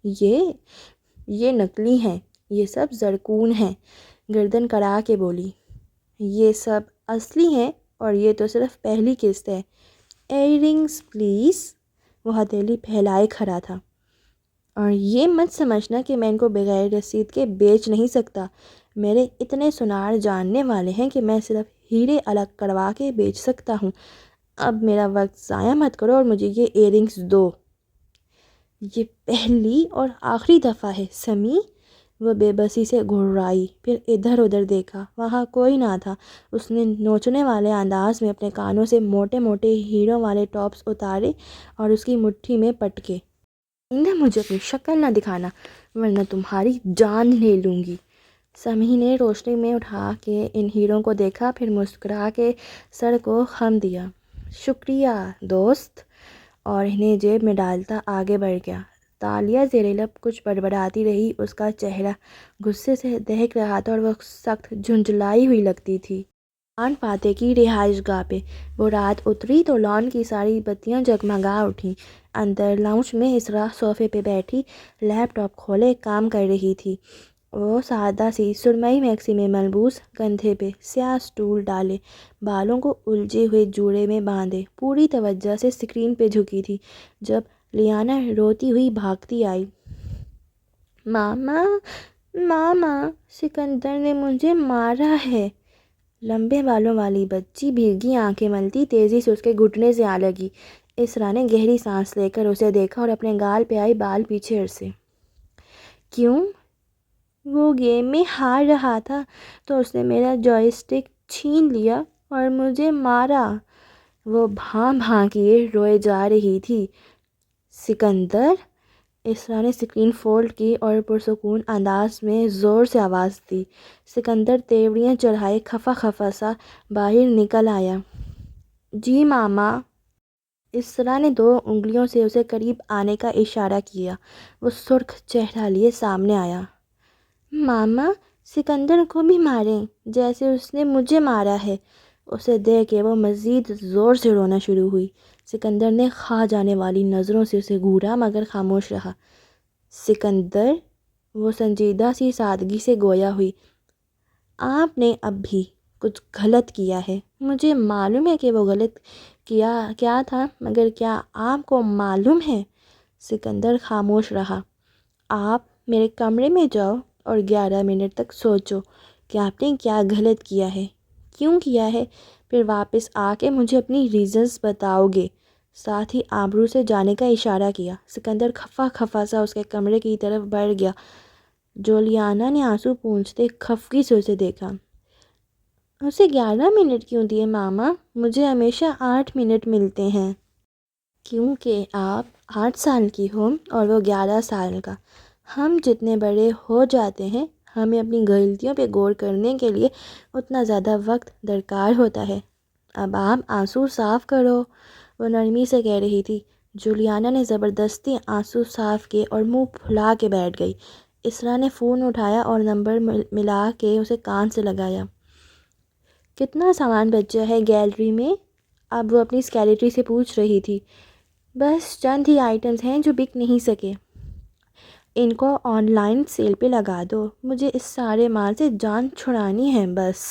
یہ نقلی ہیں، یہ سب زرکون ہیں، گردن کڑا کے بولی۔ یہ سب اصلی ہیں اور یہ تو صرف پہلی قسط ہے۔ Earrings please. وہ ہتھیلی پھیلائے کھڑا تھا۔ اور یہ مت سمجھنا کہ میں ان کو بغیر رسید کے بیچ نہیں سکتا۔ میرے اتنے سنار جاننے والے ہیں کہ میں صرف ہیرے الگ کروا کے بیچ سکتا ہوں۔ اب میرا وقت ضائع مت کرو اور مجھے یہ ایئر رنگز دو۔ یہ پہلی اور آخری دفعہ ہے سمی۔ وہ بے بسی سے گھبرائی، پھر ادھر ادھر دیکھا، وہاں کوئی نہ تھا۔ اس نے نوچنے والے انداز میں اپنے کانوں سے موٹے موٹے ہیروں والے ٹاپس اتارے اور اس کی مٹھی میں پٹکے۔ آئندہ مجھے اپنی شکل نہ دکھانا ورنہ تمہاری جان لے لوں گی۔ سمی نے روشنی میں اٹھا کے ان ہیروں کو دیکھا، پھر مسکرا کے سر کو خم دیا۔ شکریہ دوست، اور انہیں جیب میں ڈالتا آگے بڑھ گیا۔ تالیہ زیر لب کچھ بڑبڑاتی رہی۔ اس کا چہرہ غصے سے دہک رہا تھا اور وہ سخت جھنجھلائی ہوئی لگتی تھی۔ خان فاتح کی رہائش گاہ پہ وہ رات اتری تو لان کی ساری بتیاں جگمگا اٹھیں۔ اندر لاؤنج میں اسرا صوفے پہ بیٹھی لیپ ٹاپ کھولے کام کر رہی تھی۔ وہ سادہ سی سرمئی میکسی میں ملبوس، کندھے پہ سیاہ اسٹول ڈالے، بالوں کو الجھے ہوئے جوڑے میں باندھے، پوری توجہ سے اسکرین پہ جھکی تھی جب لیانا روتی ہوئی بھاگتی آئی۔ ماما ماما، سکندر نے مجھے مارا ہے۔ لمبے بالوں والی بچی بھیگی آنکھیں ملتی تیزی سے اس کے گھٹنے سے آ لگی۔ اسرا نے گہری سانس لے کر اسے دیکھا اور اپنے گال پہ آئی بال پیچھے ہرسے۔ کیوں؟ وہ گیم میں ہار رہا تھا تو اس نے میرا جوئی اسٹک چھین لیا اور مجھے مارا۔ وہ بھاں بھاں کیے روئے جا رہی تھی۔ سکندر؟ اسرا نے اسکرین فولڈ کی اور پرسکون انداز میں زور سے آواز دی۔ سکندر تیوریاں چڑھائے خفا خفا سا باہر نکل آیا۔ جی ماما۔ اسرا نے 2 انگلیوں سے اسے قریب آنے کا اشارہ کیا۔ وہ سرخ چہرہ لیے سامنے آیا۔ ماما، سکندر کو بھی ماریں جیسے اس نے مجھے مارا ہے۔ اسے دیکھ کے وہ مزید زور سے رونا شروع ہوئی۔ سکندر نے کھا جانے والی نظروں سے اسے گھورا مگر خاموش رہا۔ سکندر، وہ سنجیدہ سی سادگی سے گویا ہوئی، آپ نے اب بھی کچھ غلط کیا ہے۔ مجھے معلوم ہے کہ وہ غلط کیا تھا مگر کیا آپ کو معلوم ہے؟ سکندر خاموش رہا۔ آپ میرے کمرے میں جاؤ اور 11 منٹ تک سوچو کہ آپ نے کیا غلط کیا ہے، کیوں کیا ہے، پھر واپس آ کے مجھے اپنی ریزنز بتاؤ گے۔ ساتھ ہی آبرو سے جانے کا اشارہ کیا۔ سکندر خفا خفا سا اس کے کمرے کی طرف بڑھ گیا۔ جولیانا نے آنسو پونچھتے خفگی سے اسے دیکھا۔ اسے 11 منٹ کیوں دیے ماما؟ مجھے ہمیشہ 8 منٹ ملتے ہیں۔ کیونکہ آپ 8 سال کی ہو اور وہ 11 سال کا۔ ہم جتنے بڑے ہو جاتے ہیں ہمیں اپنی غلطیوں پہ غور کرنے کے لیے اتنا زیادہ وقت درکار ہوتا ہے۔ اب آپ آنسو صاف کرو، وہ نرمی سے کہہ رہی تھی۔ جولیانا نے زبردستی آنسو صاف کیے اور منہ پھلا کے بیٹھ گئی۔ اسرا نے فون اٹھایا اور نمبر ملا کے اسے کان سے لگایا۔ کتنا سامان بچا ہے گیلری میں؟ اب وہ اپنی سیکریٹری سے پوچھ رہی تھی۔ بس چند ہی آئٹمز ہیں جو بک نہیں سکے۔ ان کو آن لائن سیل پہ لگا دو، مجھے اس سارے مال سے جان چھڑانی ہے بس۔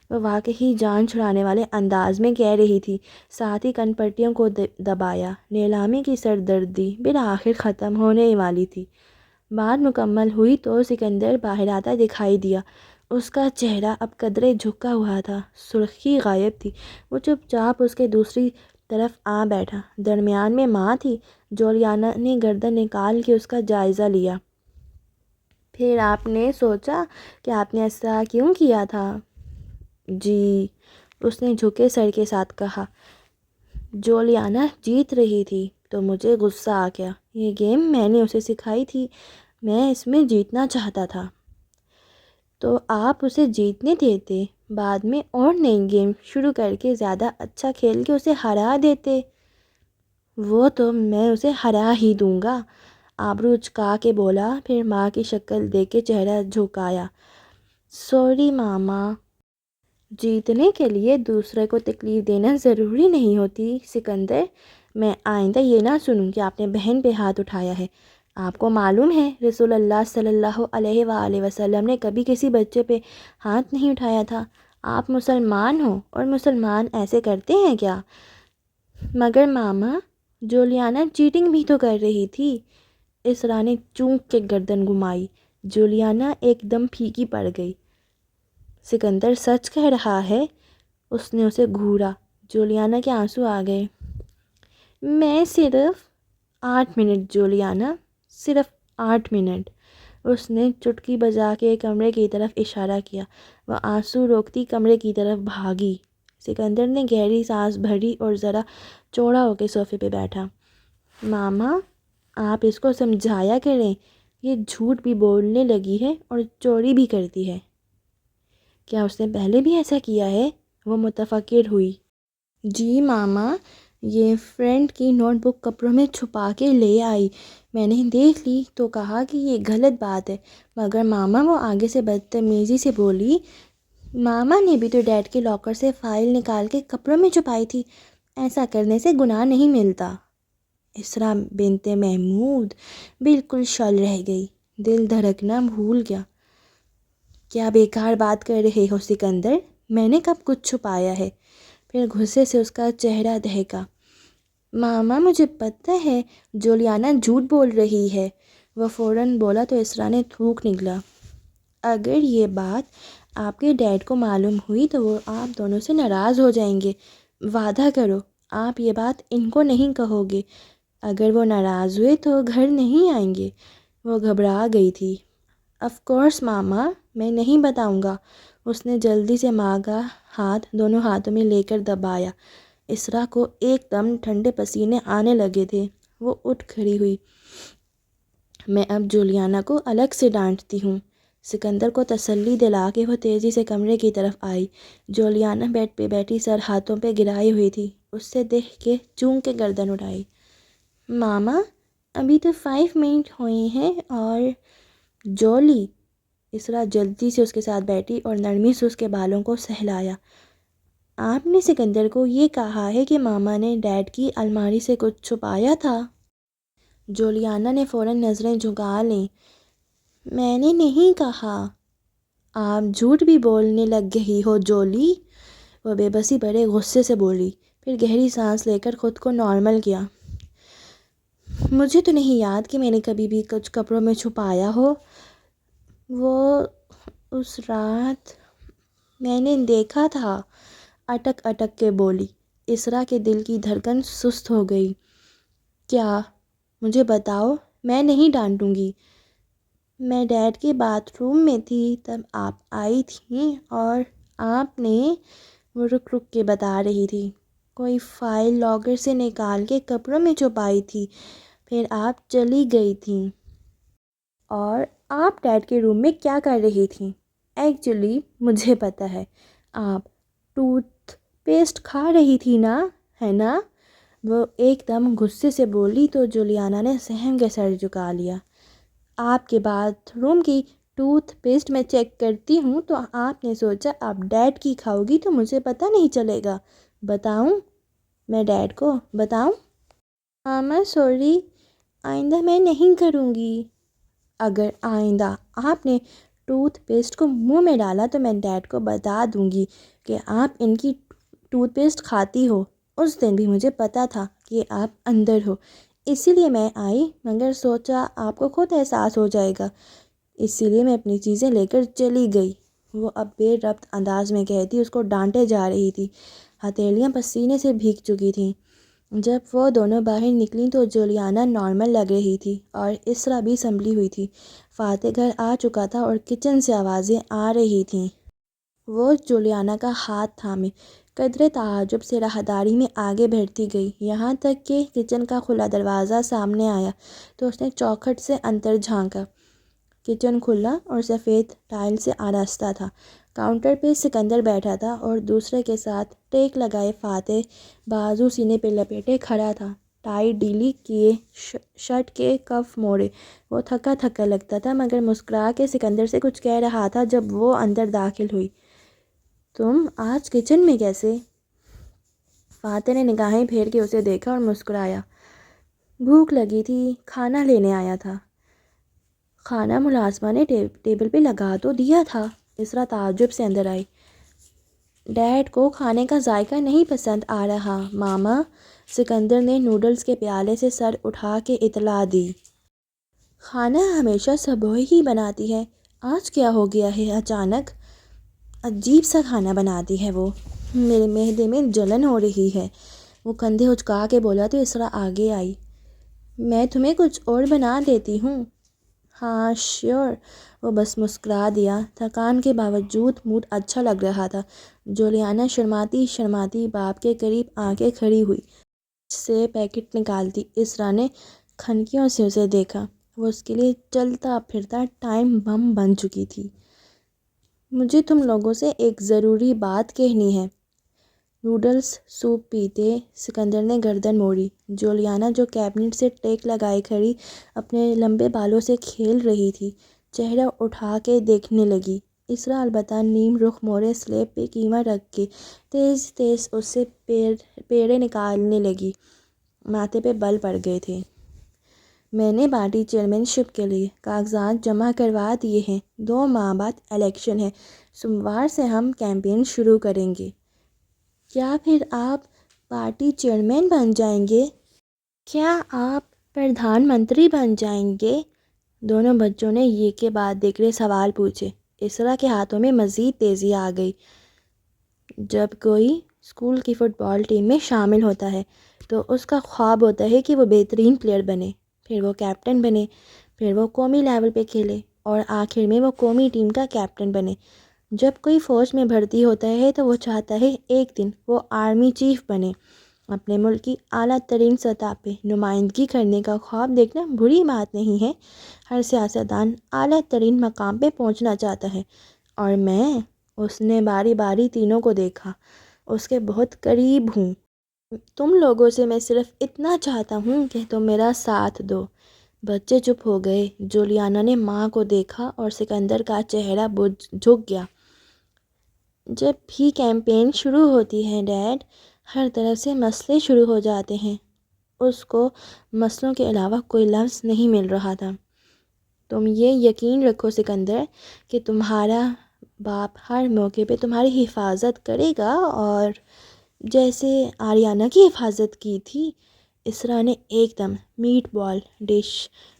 وہ واقعی جان چھڑانے والے انداز میں کہہ رہی تھی، ساتھ ہی کن پٹیوں کو دبایا۔ نیلامی کی سردردی بالآخر ختم ہونے ہی والی تھی۔ بات مکمل ہوئی تو سکندر باہر آتا دکھائی دیا۔ اس کا چہرہ اب قدرے جھکا ہوا تھا، سرخی غائب تھی۔ وہ چپ چاپ اس کے دوسری طرف آ بیٹھا۔ درمیان میں ماں تھی۔ جولیانا نے گردن نکال کے اس کا جائزہ لیا۔ پھر آپ نے سوچا کہ آپ نے ایسا کیوں کیا تھا؟ جی، اس نے جھکے سر کے ساتھ کہا۔ جولیانا جیت رہی تھی تو مجھے غصہ آ گیا۔ یہ گیم میں نے اسے سکھائی تھی، میں اس میں جیتنا چاہتا تھا۔ تو آپ اسے جیتنے دیتے، بعد میں اور نئی گیم شروع کر کے زیادہ اچھا کھیل کے اسے ہرا دیتے۔ وہ تو میں اسے ہرا ہی دوں گا، آبرو اچکا کے بولا، پھر ماں کی شکل دیکھ کے چہرہ جھکایا۔ سوری ماما۔ جیتنے کے لیے دوسرے کو تکلیف دینا ضروری نہیں ہوتی سکندر۔ میں آئندہ یہ نہ سنوں کہ آپ نے بہن پہ ہاتھ اٹھایا ہے۔ آپ کو معلوم ہے رسول اللہ صلی اللہ علیہ وآلہ وسلم نے کبھی کسی بچے پہ ہاتھ نہیں اٹھایا تھا۔ آپ مسلمان ہو اور مسلمان ایسے کرتے ہیں کیا؟ مگر ماما، جولیانا چیٹنگ بھی تو کر رہی تھی۔ اسرا نے چونک کے گردن گھمائی۔ جولیانا ایک دم پھیکی پڑ گئی۔ سکندر سچ کہہ رہا ہے؟ اس نے اسے گھورا۔ جولیانا کے آنسو آ گئے۔ میں صرف 8 منٹ جولیانا، صرف 8 منٹ۔ اس نے چٹکی بجا کے کمرے کی طرف اشارہ کیا۔ وہ آنسو روکتی کمرے کی طرف بھاگی۔ سکندر نے گہری سانس بھری اور ذرا چوڑا ہو کے صوفے پہ بیٹھا۔ ماما، آپ اس کو سمجھایا کریں، یہ جھوٹ بھی بولنے لگی ہے اور چوری بھی کرتی ہے۔ کیا اس نے پہلے بھی ایسا کیا ہے؟ وہ متفکر ہوئی۔ جی ماما، یہ فرینڈ کی نوٹ بک کپڑوں میں چھپا کے لے آئی، میں نے دیکھ لی تو کہا کہ یہ غلط بات ہے، مگر ماما وہ آگے سے بدتمیزی سے بولی، ماما نے بھی تو ڈیڈ کے لاکر سے فائل نکال کے کپڑوں میں چھپائی تھی، ایسا کرنے سے گناہ نہیں ملتا۔ اسرا بنت محمود بالکل شل رہ گئی، دل دھڑکنا بھول گیا۔ کیا بیکار بات کر رہے ہو سکندر، میں نے کب کچھ چھپایا ہے؟ پھر غصے سے اس کا چہرہ دہکا۔ ماما مجھے پتہ ہے جولیانا جھوٹ بول رہی ہے، وہ فوراً بولا تو اسرا نے تھوک نکلا۔ اگر یہ بات آپ کے ڈیڈ کو معلوم ہوئی تو وہ آپ دونوں سے ناراض ہو جائیں گے، وعدہ کرو آپ یہ بات ان کو نہیں کہو گے۔ اگر وہ ناراض ہوئے تو گھر نہیں آئیں گے۔ وہ گھبرا گئی تھی۔ آف کورس ماما، میں نہیں بتاؤں گا۔ اس نے جلدی سے ماں کا ہاتھ دونوں ہاتھوں میں لے کر دبایا۔ اسرا کو ایک دم ٹھنڈے پسینے آنے لگے تھے۔ وہ اٹھ کھڑی ہوئی۔ میں اب جولیانا کو الگ سے ڈانٹتی ہوں۔ سکندر کو تسلی دلا کے وہ تیزی سے کمرے کی طرف آئی۔ جولیانا بیڈ پہ بیٹھی سر ہاتھوں پہ گرائی ہوئی تھی۔ اس سے دیکھ کے چونک کے گردن اٹھائی۔ ماما، ابھی تو 5 منٹ ہوئے ہیں اور جولی۔ اسرا جلدی سے اس کے ساتھ بیٹھی اور نرمی سے اس کے بالوں کو سہلایا۔ آپ نے سکندر کو یہ کہا ہے کہ ماما نے ڈیڈ کی الماری سے کچھ چھپایا تھا؟ جولیانا نے فوراً نظریں جھکا لیں۔ میں نے نہیں کہا۔ آپ جھوٹ بھی بولنے لگ گئی ہو جولی، وہ بے بسی بڑے غصے سے بولی، پھر گہری سانس لے کر خود کو نارمل کیا۔ مجھے تو نہیں یاد کہ میں نے کبھی بھی کچھ کپڑوں میں چھپایا ہو۔ وہ اس رات میں نے دیکھا تھا، اٹک اٹک کے بولی۔ اسرا کے دل کی دھڑکن سست ہو گئی۔ کیا؟ مجھے بتاؤ، میں نہیں ڈانٹوں گی۔ میں ڈیڈ کے باتھ روم میں تھی تب آپ آئی تھیں اور آپ نے، وہ رک رک کے بتا رہی تھی، کوئی فائل لاکر سے نکال کے کپڑوں میں چھپائی تھی، پھر آپ چلی گئی تھیں۔ اور آپ ڈیڈ کے روم میں کیا کر رہی تھیں؟ ایکچولی مجھے پتہ ہے، آپ ٹوتھ پیسٹ کھا رہی تھی نا، ہے نا؟ وہ ایک دم غصے سے بولی تو جولیانا نے سہم کے سر جھکا لیا۔ آپ کے باتھ روم کی ٹوتھ پیسٹ میں چیک کرتی ہوں تو آپ نے سوچا آپ ڈیڈ کی کھاؤ گی تو مجھے پتہ نہیں چلے گا۔ بتاؤں؟ میں ڈیڈ کو بتاؤں؟ ماما سوری، آئندہ میں نہیں کروں گی۔ اگر آئندہ آپ نے ٹوتھ پیسٹ کو منہ میں ڈالا تو میں ڈیڈ کو بتا دوں گی کہ آپ ان کی ٹوتھ پیسٹ کھاتی ہو۔ اس دن بھی مجھے پتہ تھا کہ آپ اندر ہو، اسی لیے میں آئی، مگر سوچا آپ کو خود احساس ہو جائے گا، اسی لیے میں اپنی چیزیں لے کر چلی گئی۔ وہ اب بے ربط انداز میں کہتی اس کو ڈانٹے جا رہی تھی۔ ہتھیلیاں پسینے سے بھیگ چکی تھیں۔ جب وہ دونوں باہر نکلیں تو جولیانا نارمل لگ رہی تھی اور اسرا بھی سنبھلی ہوئی تھی۔ فاتح گھر آ چکا تھا اور کچن سے آوازیں آ رہی تھیں۔ وہ جولیانا کا ہاتھ تھامے قدرے تعجب سے راہداری میں آگے بڑھتی گئی، یہاں تک کہ کچن کا کھلا دروازہ سامنے آیا تو اس نے چوکھٹ سے اندر جھانکا۔ کچن کھلا اور سفید ٹائل سے آراستہ تھا۔ کاؤنٹر پہ سکندر بیٹھا تھا اور دوسرے کے ساتھ ٹیک لگائے فاتح بازو سینے پہ لپیٹے کھڑا تھا، ٹائی ڈھیلی کیے، شرٹ کے کف موڑے۔ وہ تھکا تھکا لگتا تھا مگر مسکرا کے سکندر سے کچھ کہہ رہا تھا جب وہ اندر داخل ہوئی۔ تم آج کچن میں کیسے؟ فاتح نے نگاہیں پھیر کے اسے دیکھا اور مسکرایا۔ بھوک لگی تھی، کھانا لینے آیا تھا۔ کھانا ملازمہ نے ٹیبل پہ لگا تو دیا تھا۔ اسرا تعجب سے اندر آئی۔ ڈیڈ کو کھانے کا ذائقہ نہیں پسند آ رہا ماما، سکندر نے نوڈلز کے پیالے سے سر اٹھا کے اطلاع دی۔ کھانا ہمیشہ صبح ہی بناتی ہے، آج کیا ہو گیا ہے اچانک؟ عجیب سا کھانا بناتی ہے وہ، میرے معدے میں جلن ہو رہی ہے۔ وہ کندھے اچکا کے بولا تو اسرا آگے آئی۔ میں تمہیں کچھ اور بنا دیتی ہوں۔ ہاں شیور۔ وہ بس مسکرا دیا۔ تھکان کے باوجود موڈ اچھا لگ رہا تھا۔ جولیانا شرماتی شرماتی باپ کے قریب آ کے کھڑی ہوئی، سے پیکٹ نکالتی۔ اسرا نے کھنکیوں سے اسے دیکھا۔ وہ اس کے لیے چلتا پھرتا ٹائم بم بن چکی تھی۔ مجھے تم لوگوں سے ایک ضروری بات کہنی ہے۔ نوڈلز سوپ پیتے سکندر نے گردن موڑی۔ جولیانا جو کیبنٹ سے ٹیک لگائے کھڑی اپنے لمبے بالوں سے کھیل رہی تھی، چہرہ اٹھا کے دیکھنے لگی۔ اسرا البتہ نیم رخ موڑے سلیب پہ قیمہ رکھ کے تیز تیز اس سے پیڑے نکالنے لگی۔ ماتھے پہ بل پڑ گئے تھے۔ میں نے پارٹی چیئرمین شپ کے لیے کاغذات جمع کروا دیے ہیں۔ 2 ماہ بعد الیکشن ہے، سوموار سے ہم کیمپین شروع کریں گے۔ کیا پھر آپ پارٹی چیئرمین بن جائیں گے؟ کیا آپ پردھان منتری بن جائیں گے؟ دونوں بچوں نے یہ کے بعد دیگرے سوال پوچھے۔ اسرا کے ہاتھوں میں مزید تیزی آ گئی۔ جب کوئی اسکول کی فٹ بال ٹیم میں شامل ہوتا ہے تو اس کا خواب ہوتا ہے کہ وہ بہترین پلیئر بنے، پھر وہ کیپٹن بنے، پھر وہ قومی لیول پہ کھیلے اور آخر میں وہ قومی ٹیم کا کیپٹن بنے۔ جب کوئی فوج میں بھرتی ہوتا ہے تو وہ چاہتا ہے ایک دن وہ آرمی چیف بنے۔ اپنے ملک کی اعلیٰ ترین سطح پہ نمائندگی کرنے کا خواب دیکھنا بری بات نہیں ہے۔ ہر سیاستدان اعلیٰ ترین مقام پہ پہنچنا چاہتا ہے، اور میں، اس نے باری باری تینوں کو دیکھا، اس کے بہت قریب ہوں۔ تم لوگوں سے میں صرف اتنا چاہتا ہوں کہ تم میرا ساتھ دو۔ بچے چپ ہو گئے۔ جولیانا نے ماں کو دیکھا اور سکندر کا چہرہ جھک گیا۔ جب بھی کیمپین شروع ہوتی ہے ڈیڈ، ہر طرف سے مسئلے شروع ہو جاتے ہیں۔ اس کو مسئلوں کے علاوہ کوئی لفظ نہیں مل رہا تھا۔ تم یہ یقین رکھو سکندر کہ تمہارا باپ ہر موقع پہ تمہاری حفاظت کرے گا، اور جیسے آریانہ کی حفاظت کی تھی۔ اسرا نے ایک دم میٹ بال ڈش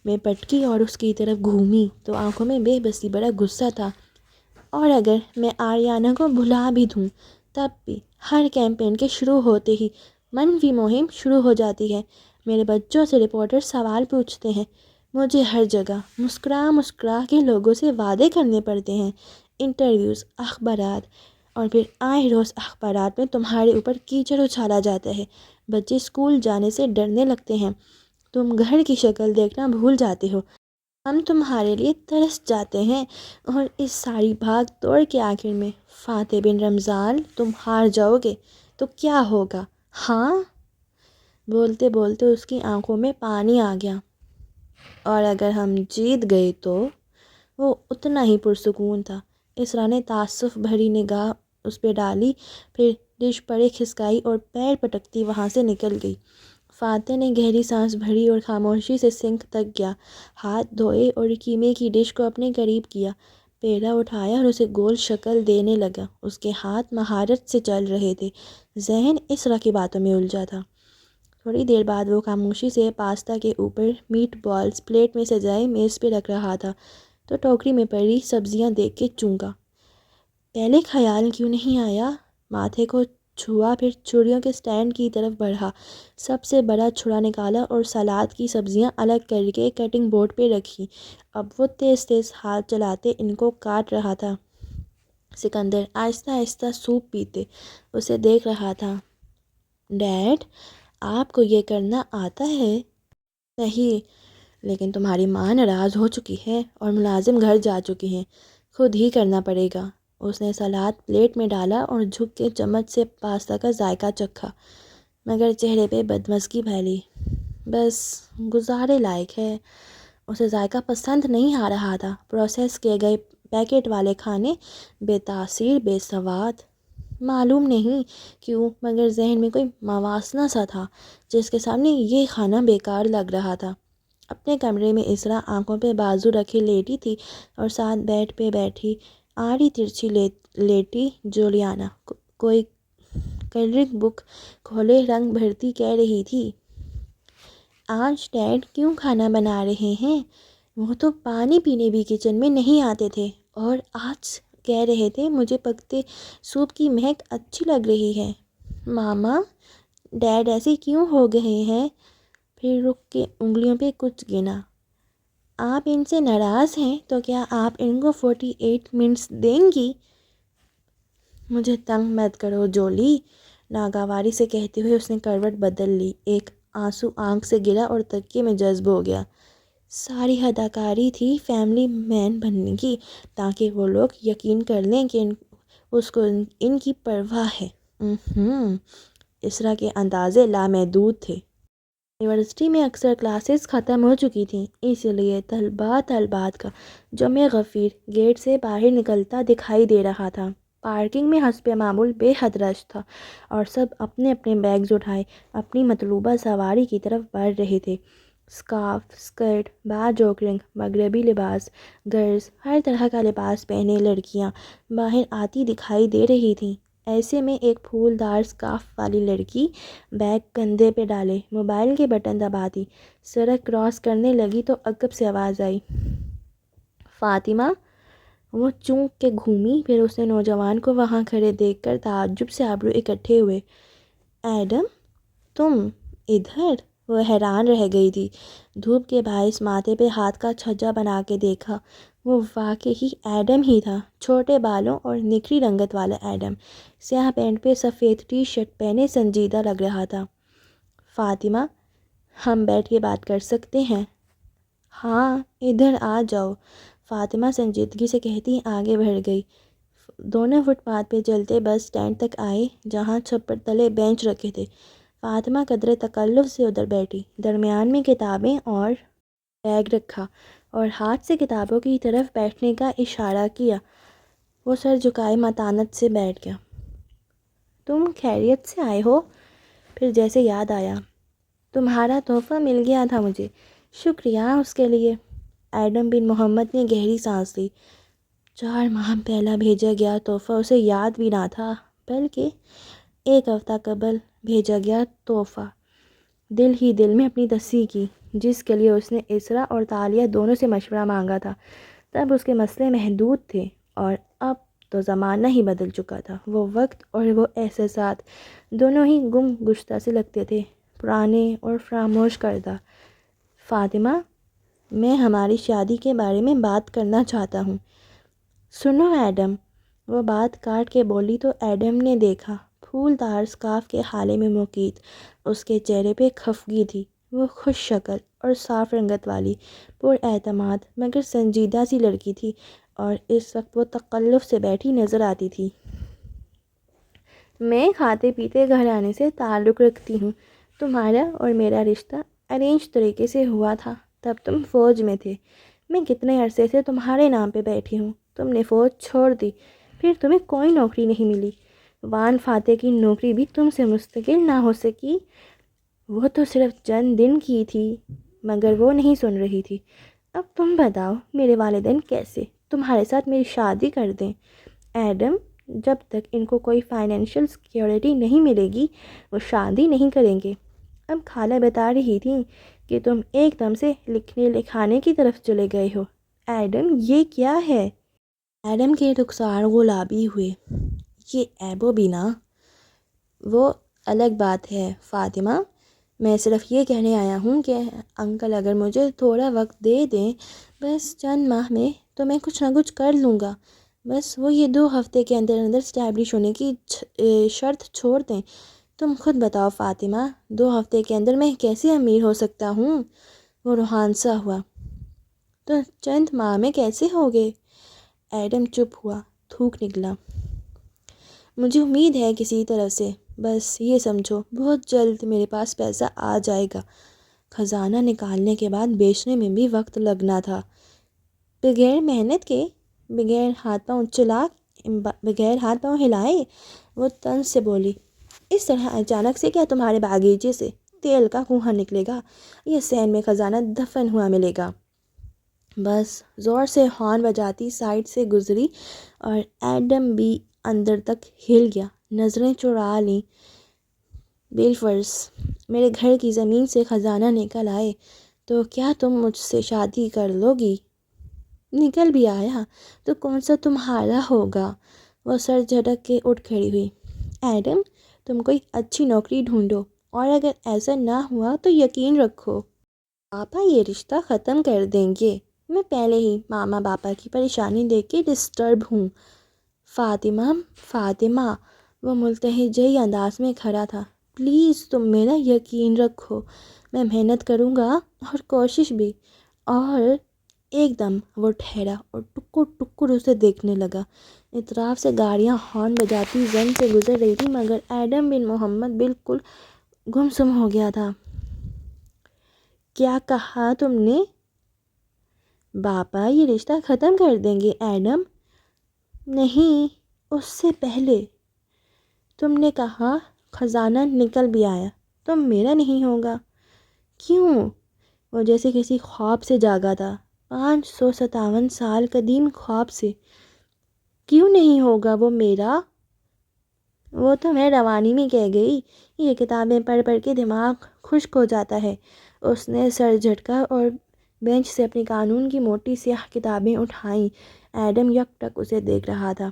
میں پٹکی اور اس کی طرف گھومی تو آنکھوں میں بے بسی بڑا غصہ تھا۔ اور اگر میں آریانہ کو بھلا بھی دوں تب بھی ہر کیمپین کے شروع ہوتے ہی منفی مہم شروع ہو جاتی ہے۔ میرے بچوں سے رپورٹر سوال پوچھتے ہیں، مجھے ہر جگہ مسکرا مسکرا کے لوگوں سے وعدے کرنے پڑتے ہیں، انٹرویوز، اخبارات، اور پھر آئے روز اخبارات میں تمہارے اوپر کیچڑ اچھالا جاتا ہے۔ بچے اسکول جانے سے ڈرنے لگتے ہیں، تم گھر کی شکل دیکھنا بھول جاتے ہو، ہم تمہارے لیے ترس جاتے ہیں، اور اس ساری بھاگ دوڑ کے آخر میں فاتح بن رمضان تم ہار جاؤ گے تو کیا ہوگا؟ ہاں؟ بولتے بولتے اس کی آنکھوں میں پانی آ گیا۔ اور اگر ہم جیت گئے تو؟ وہ اتنا ہی پرسکون تھا۔ اسرا نے تعصب بھری نگاہ اس پہ ڈالی، پھر ڈش پڑے کھسکائی اور پیر پٹکتی وہاں سے نکل گئی۔ فاتح نے گہری سانس بھری اور خاموشی سے سنک تک گیا، ہاتھ دھوئے اور قیمے کی ڈش کو اپنے قریب کیا، پیڑا اٹھایا اور اسے گول شکل دینے لگا۔ اس کے ہاتھ مہارت سے چل رہے تھے، ذہن اسرا کی باتوں میں الجھا تھا۔ تھوڑی دیر بعد وہ خاموشی سے پاستا کے اوپر میٹ بالز پلیٹ میں سجائے میز پہ رکھ رہا تھا تو ٹوکری میں پڑی سبزیاں دیکھ کے چونکا۔ پہلے خیال کیوں نہیں آیا؟ ماتھے کو چھوا، پھر چھریوں کے سٹینڈ کی طرف بڑھا، سب سے بڑا چھڑا نکالا اور سلاد کی سبزیاں الگ کر کے کٹنگ بورڈ پہ رکھی۔ اب وہ تیز تیز ہاتھ چلاتے ان کو کاٹ رہا تھا۔ سکندر آہستہ آہستہ سوپ پیتے اسے دیکھ رہا تھا۔ ڈیڈ، آپ کو یہ کرنا آتا ہے؟ صحیح، لیکن تمہاری ماں ناراض ہو چکی ہے اور ملازم گھر جا چکی ہیں، خود ہی کرنا پڑے گا۔ اس نے سلاد پلیٹ میں ڈالا اور جھک کے چمچ سے پاستا کا ذائقہ چکھا، مگر چہرے پہ بدمزگی پھیلی۔ بس گزارے لائق ہے۔ اسے ذائقہ پسند نہیں آ رہا تھا۔ پروسیس کیے گئے پیکٹ والے کھانے بے تاثیر، بے سواد۔ معلوم نہیں کیوں مگر ذہن میں کوئی موازنہ سا تھا جس کے سامنے یہ کھانا بیکار لگ رہا تھا۔ اپنے کمرے میں اسرا آنکھوں پہ بازو رکھے لیٹی تھی اور ساتھ بیڈ پہ بیٹھی آڑی ترچھی لیٹی جولیانا کوئی کلرک بک کھولے رنگ بھرتی کہہ رہی تھی، آج ڈیڈ کیوں کھانا بنا رہے ہیں؟ وہ تو پانی پینے بھی کچن میں نہیں آتے تھے اور آج کہہ رہے تھے مجھے پکتے سوپ کی مہک اچھی لگ رہی ہے۔ ماما، ڈیڈ ایسے کیوں ہو گئے ہیں؟ پھر رک کے انگلیوں پہ کچھ گنا۔ آپ ان سے ناراض ہیں تو کیا آپ ان کو 48 منٹس دیں گی؟ مجھے تنگ مت کرو جولی، ناگواری سے کہتے ہوئے اس نے کروٹ بدل لی۔ ایک آنسو آنکھ سے گرا اور تکیے میں جذب ہو گیا۔ ساری اداکاری تھی فیملی مین بننے کی تاکہ وہ لوگ یقین کر لیں کہ اس کو ان کی پرواہ ہے۔ اسرا کے اندازے لامحدود تھے۔ یونیورسٹی میں اکثر کلاسز ختم ہو چکی تھیں، اس لیے طلباء کا جمع غفیر گیٹ سے باہر نکلتا دکھائی دے رہا تھا۔ پارکنگ میں حسب معمول بے حد رش تھا اور سب اپنے اپنے بیگز اٹھائے اپنی مطلوبہ سواری کی طرف بڑھ رہے تھے۔ اسکارف، اسکرٹ، باجوکرنگ، مغربی لباس، گرلز ہر طرح کا لباس پہنے لڑکیاں باہر آتی دکھائی دے رہی تھیں۔ ایسے میں ایک پھولدار اسکارف والی لڑکی بیگ کندھے پہ ڈالے موبائل کے بٹن دباتی سڑک کراس کرنے لگی تو عقب سے آواز آئی، فاطمہ! وہ چونک کے گھومی، پھر اس نے نوجوان کو وہاں کھڑے دیکھ کر تعجب سے ابرو اکٹھے ہوئے۔ ایڈم، تم ادھر؟ وہ حیران رہ گئی تھی۔ دھوپ کے باعث ماتھے پہ ہاتھ کا چھجا بنا کے دیکھا، وہ واقعی ایڈم ہی تھا، چھوٹے بالوں اور نکھری رنگت والا ایڈم، سیاہ پینٹ پہ سفید ٹی شرٹ پہنے سنجیدہ لگ رہا تھا۔ فاطمہ، ہم بیٹھ کے بات کر سکتے ہیں؟ ہاں، ادھر آ جاؤ، فاطمہ سنجیدگی سے کہتی آگے بڑھ گئی۔ دونوں فٹ پاتھ پہ چلتے بس اسٹینڈ تک آئے جہاں چھپر تلے بینچ رکھے تھے۔ فاطمہ قدرے تکلف سے ادھر بیٹھی، درمیان میں کتابیں اور بیگ رکھا اور ہاتھ سے کتابوں کی طرف بیٹھنے کا اشارہ کیا۔ وہ سر جھکائے متانت سے بیٹھ گیا۔ تم خیریت سے آئے ہو؟ پھر جیسے یاد آیا، تمہارا تحفہ مل گیا تھا مجھے، شکریہ اس کے لیے۔ ایڈم بن محمد نے گہری سانس لی۔ 4 ماہ پہلا بھیجا گیا تحفہ اسے یاد بھی نہ تھا، بلکہ 1 ہفتہ قبل بھیجا گیا تحفہ دل ہی دل میں اپنی تصحیح کی، جس کے لیے اس نے اسرا اور تالیہ دونوں سے مشورہ مانگا تھا۔ تب اس کے مسئلے محدود تھے اور اب تو زمانہ ہی بدل چکا تھا۔ وہ وقت اور وہ احساسات دونوں ہی گم گشتہ سے لگتے تھے، پرانے اور فراموش کردہ۔ فاطمہ، میں ہماری شادی کے بارے میں بات کرنا چاہتا ہوں۔ سنو ایڈم، وہ بات کاٹ کے بولی تو ایڈم نے دیکھا پھولدار اسکارف کے حالے میں مقید اس کے چہرے پہ خفگی تھی۔ وہ خوش شکل اور صاف رنگت والی پر اعتماد مگر سنجیدہ سی لڑکی تھی اور اس وقت وہ تکلف سے بیٹھی نظر آتی تھی۔ میں کھاتے پیتے گھرانے سے تعلق رکھتی ہوں۔ تمہارا اور میرا رشتہ ارینج طریقے سے ہوا تھا، تب تم فوج میں تھے۔ میں کتنے عرصے سے تمہارے نام پہ بیٹھی ہوں، تم نے فوج چھوڑ دی، پھر تمہیں کوئی نوکری نہیں ملی۔ وان فاتح کی نوکری بھی تم سے مستقل نہ ہو سکی، وہ تو صرف چند دن کی تھی، مگر وہ نہیں سن رہی تھی۔ اب تم بتاؤ میرے والدین کیسے تمہارے ساتھ میری شادی کر دیں؟ ایڈم، جب تک ان کو کوئی فائنینشیل سیکیورٹی نہیں ملے گی وہ شادی نہیں کریں گے۔ اب خالہ بتا رہی تھیں کہ تم ایک دم سے لکھنے لکھانے کی طرف چلے گئے ہو۔ ایڈم، یہ کیا ہے؟ ایڈم کے رخسار گلابی ہوئے۔ یہ ایبو بینا، وہ الگ بات ہے فاطمہ، میں صرف یہ کہنے آیا ہوں کہ انکل اگر مجھے تھوڑا وقت دے دیں، بس چند ماہ میں، تو میں کچھ نہ کچھ کر لوں گا۔ بس وہ یہ 2 ہفتے کے اندر اندر اسٹیبلش ہونے کی شرط چھوڑ دیں۔ تم خود بتاؤ فاطمہ، 2 ہفتے کے اندر میں کیسے امیر ہو سکتا ہوں؟ وہ روحان سا ہوا۔ تو چند ماہ میں کیسے ہو گئے؟ ایڈم چپ ہوا، تھوک نکلا۔ مجھے امید ہے کسی طرح سے، بس یہ سمجھو بہت جلد میرے پاس پیسہ آ جائے گا۔ خزانہ نکالنے کے بعد بیچنے میں بھی وقت لگنا تھا، بغیر محنت کے، بغیر ہاتھ پاؤں ہلائے۔ وہ طنز سے بولی، اس طرح اچانک سے کیا تمہارے باغیچے سے تیل کا کنواں نکلے گا یا سین میں خزانہ دفن ہوا ملے گا؟ بس زور سے ہارن بجاتی سائڈ سے گزری اور ایڈم بھی اندر تک ہل گیا۔ نظریں چرا لیں۔ بالفرض میرے گھر کی زمین سے خزانہ نکل آئے تو کیا تم مجھ سے شادی کر لو گی؟ نکل بھی آیا تو کون سا تمہارا ہوگا؟ وہ سر جھٹک کے اٹھ کھڑی ہوئی۔ ایڈم، تم کوئی اچھی نوکری ڈھونڈو، اور اگر ایسا نہ ہوا تو یقین رکھو پاپا یہ رشتہ ختم کر دیں گے۔ میں پہلے ہی ماما باپا کی پریشانی دیکھ کے ڈسٹرب ہوں۔ فاطمہ، وہ ملتہجئی انداز میں کھڑا تھا، پلیز تم میرا یقین رکھو، میں محنت کروں گا اور کوشش بھی۔ اور ایک دم وہ ٹھہرا اور ٹکر ٹکر اسے دیکھنے لگا۔ اطراف سے گاڑیاں ہارن بجاتی زن سے گزر رہی تھی، مگر ایڈم بن محمد بالکل گمسم ہو گیا تھا۔ کیا کہا تم نے؟ باپا یہ رشتہ ختم کر دیں گے ایڈم؟ نہیں، اس سے پہلے۔ تم نے کہا خزانہ نکل بھی آیا تو میرا نہیں ہوگا۔ کیوں؟ وہ جیسے کسی خواب سے جاگا تھا، 557 سال قدیم خواب سے۔ کیوں نہیں ہوگا وہ میرا؟ وہ تو میں روانی میں کہہ گئی، یہ کتابیں پڑھ پڑھ کے دماغ خشک ہو جاتا ہے۔ اس نے سر جھٹکا اور بینچ سے اپنی قانون کی موٹی سیاہ کتابیں اٹھائیں۔ ایڈم یک ٹک اسے دیکھ رہا تھا۔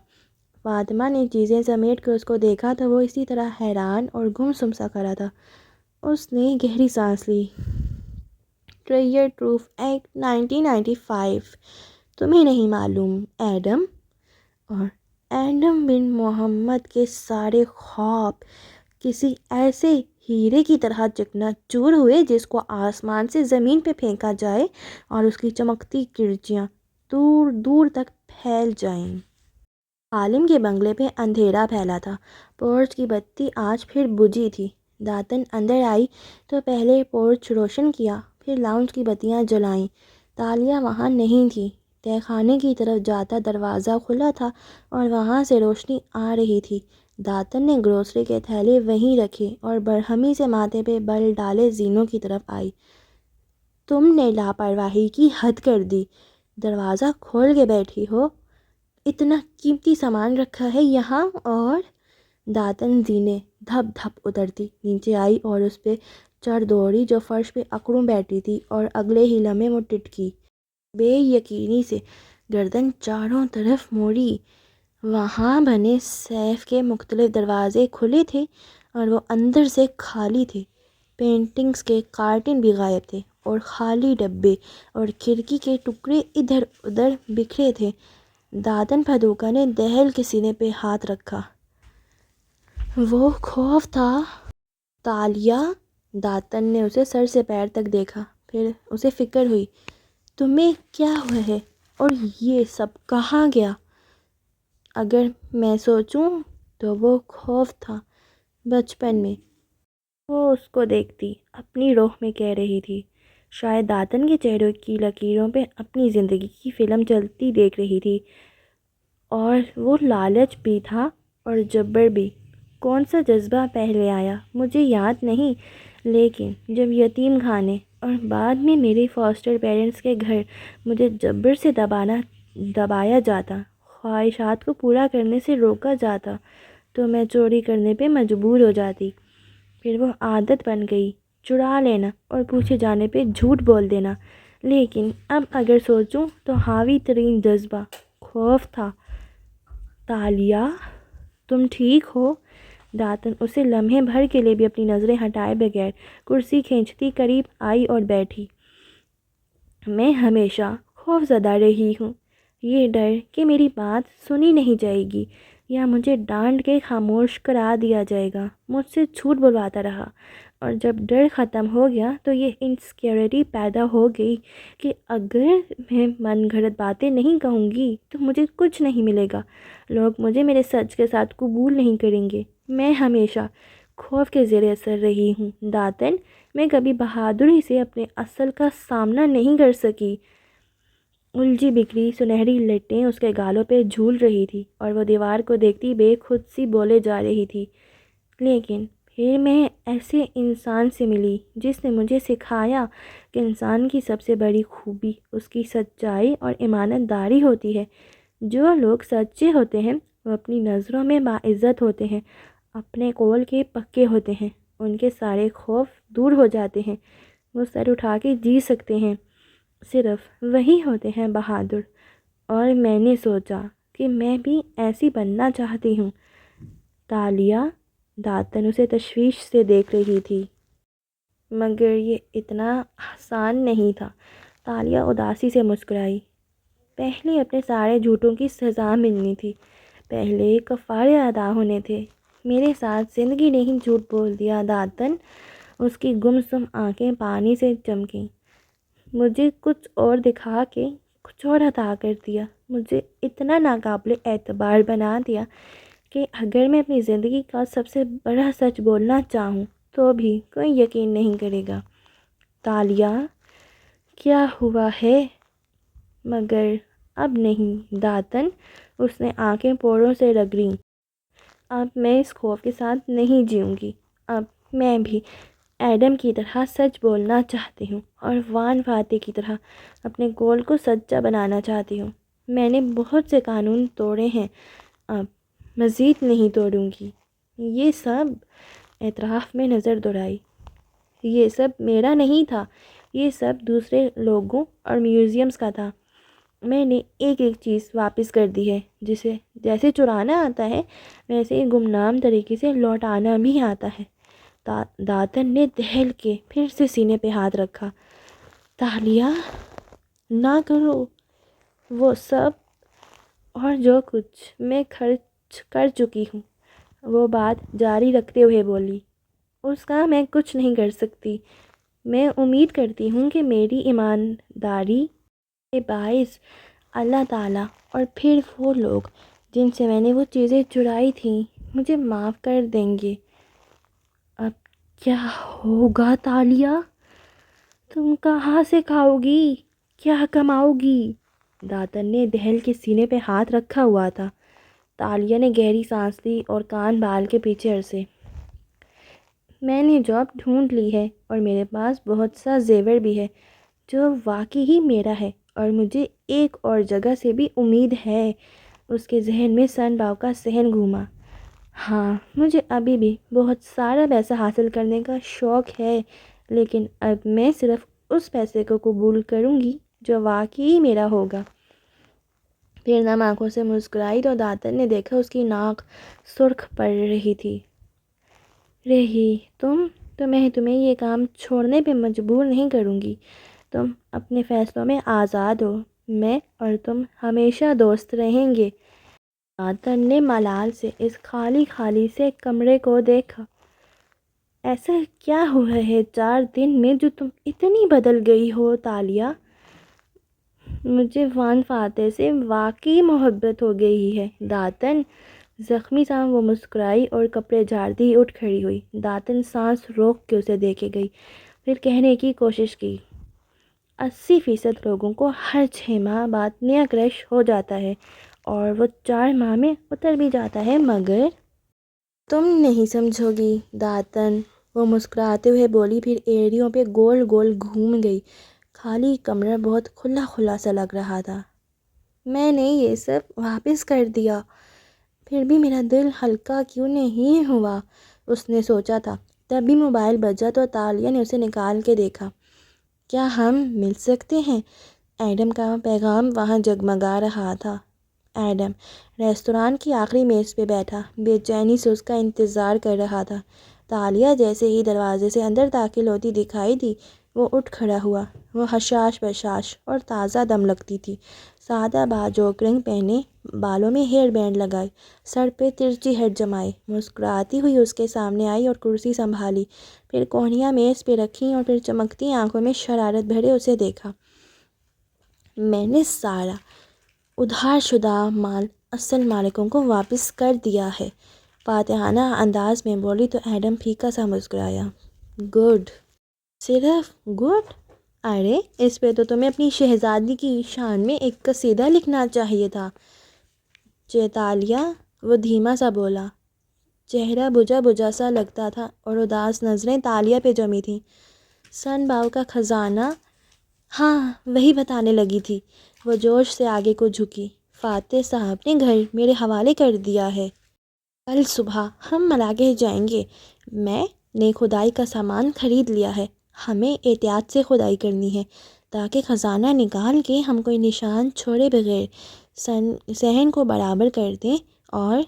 فاطمہ نے چیزیں سمیٹ کے اس کو دیکھا تو وہ اسی طرح حیران اور گمسم سا کھڑا تھا۔ اس نے گہری سانس لی۔ ٹریئر ٹروف ایکٹ 1995 تمہیں نہیں معلوم ایڈم؟ اور ایڈم بن محمد کے سارے خواب کسی ایسے ہیرے کی طرح چکنا چور ہوئے جس کو آسمان سے زمین پہ پھینکا جائے اور اس کی چمکتی کرچیاں دور دور تک پھیل جائیں۔ عالم کے بنگلے پہ اندھیرا پھیلا تھا۔ پورچ کی بتی آج پھر بجھی تھی۔ داتن اندر آئی تو پہلے پورچ روشن کیا، پھر لاؤنج کی بتیاں جلائیں۔ تالیہ وہاں نہیں تھی۔ تہہ خانے کی طرف جاتا دروازہ کھلا تھا اور وہاں سے روشنی آ رہی تھی۔ داتن نے گروسری کے تھیلے وہیں رکھے اور برہمی سے ماتھے پہ بل ڈالے زینوں کی طرف آئی۔ تم نے لاپرواہی کی حد کر دی، دروازہ کھول کے بیٹھی ہو۔ اتنا قیمتی سامان رکھا ہے یہاں اور… داتن زینے دھپ دھپ اترتی نیچے آئی اور اس پہ چڑھ دوڑی جو فرش پہ اکڑوں بیٹھی تھی، اور اگلے ہی لمحے وہ ٹٹکی، بے یقینی سے گردن چاروں طرف موڑی۔ وہاں بنے سیف کے مختلف دروازے کھلے تھے اور وہ اندر سے خالی تھے۔ پینٹنگز کے کارٹن بھی غائب تھے اور خالی ڈبے اور کھڑکی کے ٹکڑے ادھر ادھر بکھرے تھے۔ داتن پھدوکا نے دہل کے سینے پہ ہاتھ رکھا۔ وہ خوف تھا۔ تالیہ، داتن نے اسے سر سے پیر تک دیکھا، پھر اسے فکر ہوئی، تمہیں کیا ہوا ہے اور یہ سب کہاں گیا؟ اگر میں سوچوں تو وہ خوف تھا بچپن میں۔ وہ اس کو دیکھتی اپنی روح میں کہہ رہی تھی، شاید داتن کے چہرے کی لکیروں پہ اپنی زندگی کی فلم چلتی دیکھ رہی تھی۔ اور وہ لالچ بھی تھا اور جبر بھی۔ کون سا جذبہ پہلے آیا مجھے یاد نہیں، لیکن جب یتیم خانے اور بعد میں میرے فاسٹر پیرنٹس کے گھر مجھے جبر سے دبایا جاتا، خواہشات کو پورا کرنے سے روکا جاتا، تو میں چوری کرنے پہ مجبور ہو جاتی۔ پھر وہ عادت بن گئی، چرا لینا اور پوچھے جانے پہ جھوٹ بول دینا۔ لیکن اب اگر سوچوں تو حاوی ترین جذبہ خوف تھا۔ تالیہ، تم ٹھیک ہو؟ داتن اسے لمحے بھر کے لیے بھی اپنی نظریں ہٹائے بغیر کرسی کھینچتی قریب آئی اور بیٹھی۔ میں ہمیشہ خوف زدہ رہی ہوں، یہ ڈر کہ میری بات سنی نہیں جائے گی یا مجھے ڈانٹ کے خاموش کرا دیا جائے گا مجھ سے جھوٹ بلواتا رہا۔ اور جب ڈر ختم ہو گیا تو یہ انسیکیورٹی پیدا ہو گئی کہ اگر میں من گھڑت باتیں نہیں کہوں گی تو مجھے کچھ نہیں ملے گا، لوگ مجھے میرے سچ کے ساتھ قبول نہیں کریں گے۔ میں ہمیشہ خوف کے زیر اثر رہی ہوں داتن، میں کبھی بہادری سے اپنے اصل کا سامنا نہیں کر سکی۔ الجھی بکھری سنہری لٹیں اس کے گالوں پہ جھول رہی تھی اور وہ دیوار کو دیکھتی بے خود سی بولے جا رہی تھی، لیکن پھر میں ایسے انسان سے ملی جس نے مجھے سکھایا کہ انسان کی سب سے بڑی خوبی اس کی سچائی اور ایمانت داری ہوتی ہے۔ جو لوگ سچے ہوتے ہیں وہ اپنی نظروں میں باعزت ہوتے ہیں، اپنے قول کے پکے ہوتے ہیں، ان کے سارے خوف دور ہو جاتے ہیں، وہ سر اٹھا کے جی سکتے ہیں۔ صرف وہی ہوتے ہیں بہادر۔ اور میں نے سوچا کہ میں بھی ایسی بننا چاہتی ہوں۔ تالیہ داتن اسے تشویش سے دیکھ رہی تھی۔ مگر یہ اتنا آسان نہیں تھا۔ تالیہ اداسی سے مسکرائی۔ پہلے اپنے سارے جھوٹوں کی سزا ملنی تھی، پہلے کفارے ادا ہونے تھے۔ میرے ساتھ زندگی نے ہی جھوٹ بول دیا داتن۔ اس کی گمسم آنکھیں پانی سے چمکیں۔ مجھے کچھ اور دکھا کے کچھ اور عطا کر دیا، مجھے اتنا ناقابل اعتبار بنا دیا کہ اگر میں اپنی زندگی کا سب سے بڑا سچ بولنا چاہوں تو بھی کوئی یقین نہیں کرے گا۔ تالیہ کیا ہوا ہے؟ مگر اب نہیں داتن، اس نے آنکھیں پوروں سے رگڑیں۔ اب میں اس خوف کے ساتھ نہیں جیوں گی۔ اب میں بھی ایڈم کی طرح سچ بولنا چاہتی ہوں اور وان فاتح کی طرح اپنے قول کو سچا بنانا چاہتی ہوں۔ میں نے بہت سے قانون توڑے ہیں، اب مزید نہیں توڑوں گی۔ یہ سب اعتراف میں نظر دوڑائی۔ یہ سب میرا نہیں تھا، یہ سب دوسرے لوگوں اور میوزیمز کا تھا۔ میں نے ایک ایک چیز واپس کر دی ہے، جسے جیسے چرانا آتا ہے ویسے ہی گمنام طریقے سے لوٹانا بھی آتا ہے۔ داتن نے دہل کے پھر سے سینے پہ ہاتھ رکھا۔ تالیہ نہ کرو، وہ سب اور جو کچھ میں خرچ کر چکی ہوں۔ وہ بات جاری رکھتے ہوئے بولی، اس کا میں کچھ نہیں کر سکتی۔ میں امید کرتی ہوں کہ میری ایمانداری کے باعث اللہ تعالیٰ اور پھر وہ لوگ جن سے میں نے وہ چیزیں چرائی تھیں مجھے معاف کر دیں گے۔ اب کیا ہوگا تالیہ؟ تم کہاں سے کھاؤ گی؟ کیا کماؤ گی؟ داتن نے دہل کے سینے پہ ہاتھ رکھا ہوا تھا۔ تالیہ نے گہری سانس لی اور کان بال کے پیچھے عرصے۔ میں نے جاب ڈھونڈ لی ہے اور میرے پاس بہت سا زیور بھی ہے جو واقعی ہی میرا ہے، اور مجھے ایک اور جگہ سے بھی امید ہے۔ اس کے ذہن میں سن باؤ کا صحن گھوما۔ ہاں، مجھے ابھی بھی بہت سارا پیسہ حاصل کرنے کا شوق ہے، لیکن اب میں صرف اس پیسے کو قبول کروں گی جو واقعی میرا ہوگا۔ پھر نم آنکھوں سے مسکرائی تو داتن نے دیکھا اس کی ناک سرخ پڑ رہی تھی۔ رہی تو میں تمہیں یہ کام چھوڑنے پہ مجبور نہیں کروں گی۔ تم اپنے فیصلوں میں آزاد ہو، میں اور تم ہمیشہ دوست رہیں گے۔ داتن نے ملال سے اس خالی سے کمرے کو دیکھا۔ ایسا کیا ہوا ہے 4 دن میں جو تم اتنی بدل گئی ہو تالیہ؟ مجھے وان فاتح سے واقعی محبت ہو گئی ہے داتن۔ زخمی سا وہ مسکرائی اور کپڑے جھاڑتی اٹھ کھڑی ہوئی۔ داتن سانس روک کے اسے دیکھے گئی، پھر کہنے کی کوشش کی، 80% لوگوں کو ہر 6 ماہ بعد نیا کرش ہو جاتا ہے اور وہ 4 ماہ میں اتر بھی جاتا ہے، مگر تم نہیں سمجھو گی داتن، وہ مسکراتے ہوئے بولی، پھر ایڑیوں پہ گول گول گھوم گئی۔ خالی کمرہ بہت کھلا سا لگ رہا تھا۔ میں نے یہ سب واپس کر دیا، پھر بھی میرا دل ہلکا کیوں نہیں ہوا، اس نے سوچا تھا۔ تبھی موبائل بجا تو تالیہ نے اسے نکال کے دیکھا۔ کیا ہم مل سکتے ہیں؟ ایڈم کا پیغام وہاں جگمگا رہا تھا۔ ایڈم ریستوران کی آخری میز پہ بیٹھا بے چینی سے اس کا انتظار کر رہا تھا۔ تالیہ جیسے ہی دروازے سے اندر داخل ہوتی دکھائی دی وہ اٹھ کھڑا ہوا۔ وہ حشاش بشاش اور تازہ دم لگتی تھی۔ سادہ باجوک رنگ پہنے، بالوں میں ہیئر بینڈ لگائے، سر پہ ترچی ہیڈ جمائے، مسکراتی ہوئی اس کے سامنے آئی اور کرسی سنبھالی، پھر کوہنیاں میز پہ رکھیں اور پھر چمکتی آنکھوں میں شرارت بھرے اسے دیکھا۔ میں نے سارا ادھار شدہ مال اصل مالکوں کو واپس کر دیا ہے، فاتحانہ انداز میں بولی تو ایڈم پھیکا سا مسکرایا۔ گڈ۔ صرف گڈ؟ ارے اس پہ تو تمہیں اپنی شہزادی کی شان میں ایک قصیدہ لکھنا چاہیے تھا۔ چیتالیہ، وہ دھیما سا بولا۔ چہرہ بجھا بجھا سا لگتا تھا اور اداس نظریں تالیہ پہ جمی تھیں۔ سن باؤ کا خزانہ؟ ہاں، وہی بتانے لگی تھی۔ وہ جوش سے آگے کو جھکی۔ فاتح صاحب نے گھر میرے حوالے کر دیا ہے۔ کل صبح ہم مراکش جائیں گے۔ میں نے کھدائی کا سامان خرید لیا ہے۔ ہمیں احتیاط سے کھدائی کرنی ہے تاکہ خزانہ نکال کے ہم کوئی نشان چھوڑے بغیر صحن کو برابر کر دیں۔ اور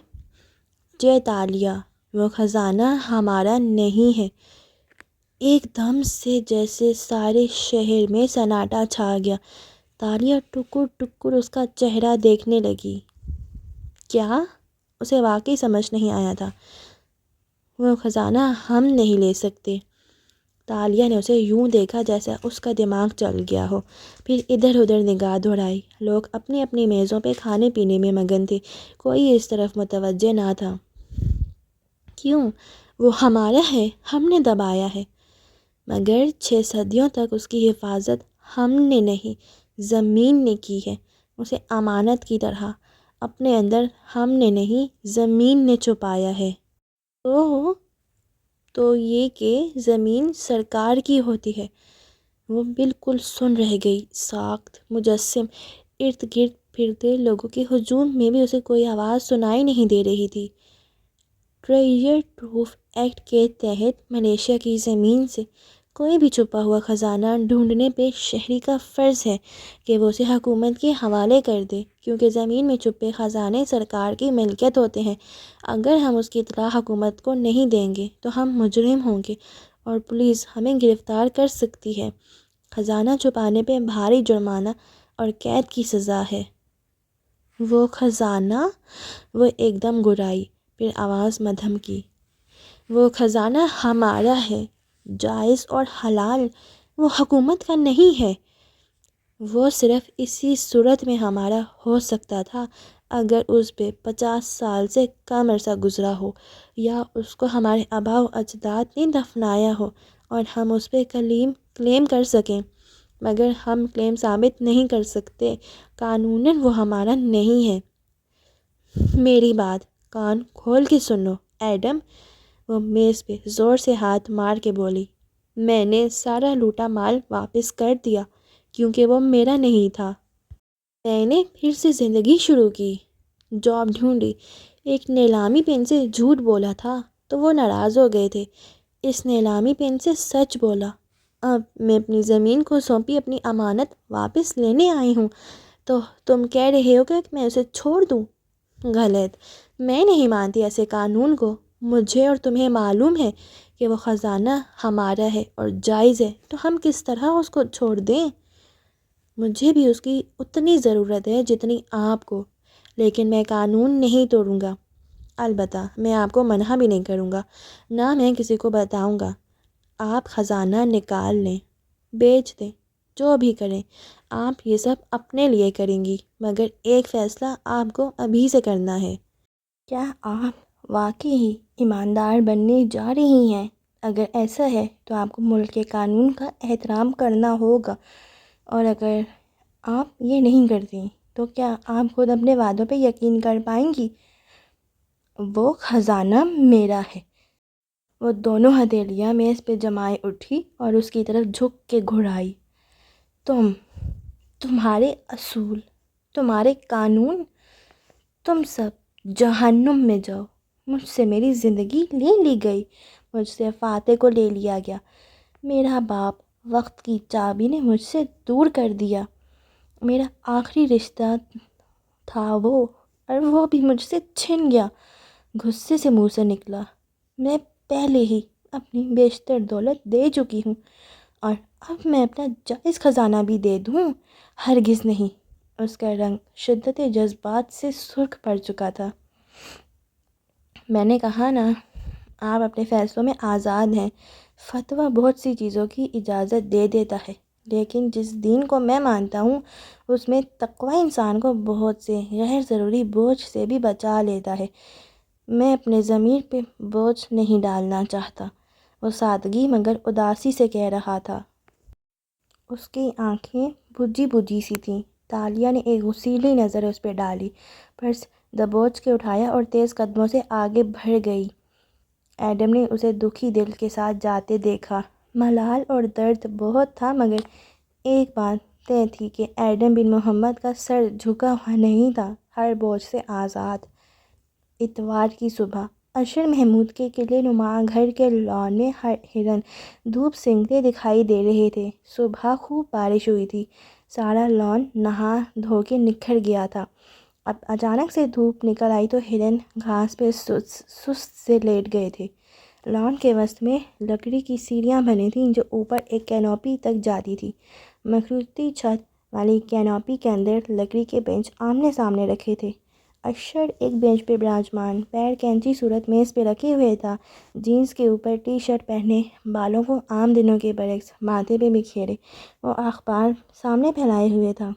چیتالیہ، وہ خزانہ ہمارا نہیں ہے۔ ایک دم سے جیسے سارے شہر میں سناٹا چھا گیا۔ تالیہ ٹکر ٹکر اس کا چہرہ دیکھنے لگی۔ کیا؟ اسے واقعی سمجھ نہیں آیا تھا۔ وہ خزانہ ہم نہیں لے سکتے۔ تالیہ نے اسے یوں دیکھا جیسا اس کا دماغ چل گیا ہو، پھر ادھر ادھر نگاہ دوڑائی۔ لوگ اپنی اپنی میزوں پہ کھانے پینے میں مگن تھے، کوئی اس طرف متوجہ نہ تھا۔ کیوں؟ وہ ہمارا ہے، ہم نے دبایا ہے، مگر 6 صدیوں تک اس کی حفاظت ہم نے نہیں، زمین نے کی ہے، اسے امانت کی طرح اپنے اندر ہم نے نہیں، زمین نے چھپایا ہے۔ تو یہ کہ زمین سرکار کی ہوتی ہے۔ وہ بالکل سن رہ گئی، ساکت مجسم۔ ارد گرد پھرتے لوگوں کے ہجوم میں بھی اسے کوئی آواز سنائی نہیں دے رہی تھی۔ ٹریجر ٹروف ایکٹ کے تحت ملیشیا کی زمین سے کوئی بھی چھپا ہوا خزانہ ڈھونڈنے پہ شہری کا فرض ہے کہ وہ اسے حکومت کے حوالے کر دے، کیونکہ زمین میں چھپے خزانے سرکار کی ملکیت ہوتے ہیں۔ اگر ہم اس کی اطلاع حکومت کو نہیں دیں گے تو ہم مجرم ہوں گے اور پولیس ہمیں گرفتار کر سکتی ہے۔ خزانہ چھپانے پہ بھاری جرمانہ اور قید کی سزا ہے۔ وہ خزانہ؟ وہ ایک دم گرائی، پھر آواز مدھم کی۔ وہ خزانہ ہمارا ہے، جائز اور حلال، وہ حکومت کا نہیں ہے۔ وہ صرف اسی صورت میں ہمارا ہو سکتا تھا اگر اس پہ 50 سال سے کم عرصہ گزرا ہو، یا اس کو ہمارے آباء و اجداد نے دفنایا ہو اور ہم اس پہ کلیم کر سکیں، مگر ہم کلیم ثابت نہیں کر سکتے۔ قانوناً وہ ہمارا نہیں ہے۔ میری بات کان کھول کے سنو ایڈم، وہ میز پہ زور سے ہاتھ مار کے بولی۔ میں نے سارا لوٹا مال واپس کر دیا کیونکہ وہ میرا نہیں تھا۔ میں نے پھر سے زندگی شروع کی، جاب ڈھونڈی، ایک نیلامی پہ ان سے جھوٹ بولا تھا تو وہ ناراض ہو گئے تھے، اس نیلامی پہ ان سے سچ بولا۔ اب میں اپنی زمین کو سونپی اپنی امانت واپس لینے آئی ہوں، تو تم کہہ رہے ہو کہ میں اسے چھوڑ دوں؟ غلط، میں نہیں مانتی ایسے قانون کو۔ مجھے اور تمہیں معلوم ہے کہ وہ خزانہ ہمارا ہے اور جائز ہے، تو ہم کس طرح اس کو چھوڑ دیں؟ مجھے بھی اس کی اتنی ضرورت ہے جتنی آپ کو، لیکن میں قانون نہیں توڑوں گا۔ البتہ میں آپ کو منع بھی نہیں کروں گا، نہ میں کسی کو بتاؤں گا۔ آپ خزانہ نکال لیں، بیچ دیں، جو بھی کریں، آپ یہ سب اپنے لیے کریں گی، مگر ایک فیصلہ آپ کو ابھی سے کرنا ہے۔ کیا آپ واقعی ہی ایماندار بننے جا رہی ہیں؟ اگر ایسا ہے تو آپ کو ملک کے قانون کا احترام کرنا ہوگا، اور اگر آپ یہ نہیں کرتی تو کیا آپ خود اپنے وعدوں پہ یقین کر پائیں گی؟ وہ خزانہ میرا ہے۔ وہ دونوں ہتھیلیاں میز پہ جمائے اٹھی اور اس کی طرف جھک کے گھرائی۔ تمہارے اصول، تمہارے قانون، تم سب جہنم میں جاؤ۔ مجھ سے میری زندگی لے لی گئی، مجھ سے فاتح کو لے لیا گیا، میرا باپ وقت کی چابی نے مجھ سے دور کر دیا، میرا آخری رشتہ تھا وہ، اور وہ بھی مجھ سے چھن گیا۔ غصے سے منہ سے نکلا، میں پہلے ہی اپنی بیشتر دولت دے چکی ہوں، اور اب میں اپنا جائز خزانہ بھی دے دوں؟ ہرگز نہیں۔ اس کا رنگ شدت جذبات سے سرخ پڑ چکا تھا۔ میں نے کہا نا، آپ اپنے فیصلوں میں آزاد ہیں۔ فتویٰ بہت سی چیزوں کی اجازت دے دیتا ہے، لیکن جس دین کو میں مانتا ہوں اس میں تقوی انسان کو بہت سے غیر ضروری بوجھ سے بھی بچا لیتا ہے۔ میں اپنے ضمیر پہ بوجھ نہیں ڈالنا چاہتا۔ وہ سادگی مگر اداسی سے کہہ رہا تھا۔ اس کی آنکھیں بجھی بجھی سی تھیں۔ تالیہ نے ایک غصیلی نظر اس پہ ڈالی، پرس دبوچ کے اٹھایا اور تیز قدموں سے آگے بڑھ گئی۔ ایڈم نے اسے دکھی دل کے ساتھ جاتے دیکھا۔ ملال اور درد بہت تھا، مگر ایک بات طے تھی کہ ایڈم بن محمد کا سر جھکا ہوا نہیں تھا، ہر بوجھ سے آزاد۔ اتوار کی صبح اشر محمود کے قلعے نما گھر کے لان میں ہرن دھوپ سینکتے دکھائی دے رہے تھے۔ صبح خوب بارش ہوئی تھی، سارا لان نہا دھو کے نکھر گیا تھا۔ اب اچانک سے دھوپ نکل آئی تو ہرن گھاس پہ سست سے لیٹ گئے تھے۔ لان کے وسط میں لکڑی کی سیڑھیاں بنی تھیں جو اوپر ایک کینوپی تک جاتی تھی۔ مخروطی چھت والی کینوپی کے اندر لکڑی کے بینچ آمنے سامنے رکھے تھے۔ اشر ایک بینچ پہ براجمان، پیر کینچی صورت میز پہ رکھے ہوئے تھا، جینس کے اوپر ٹی شرٹ پہنے، بالوں کو عام دنوں کے برعکس ماتھے پہ بکھیرے وہ اخبار سامنے پھیلائے ہوئے تھا۔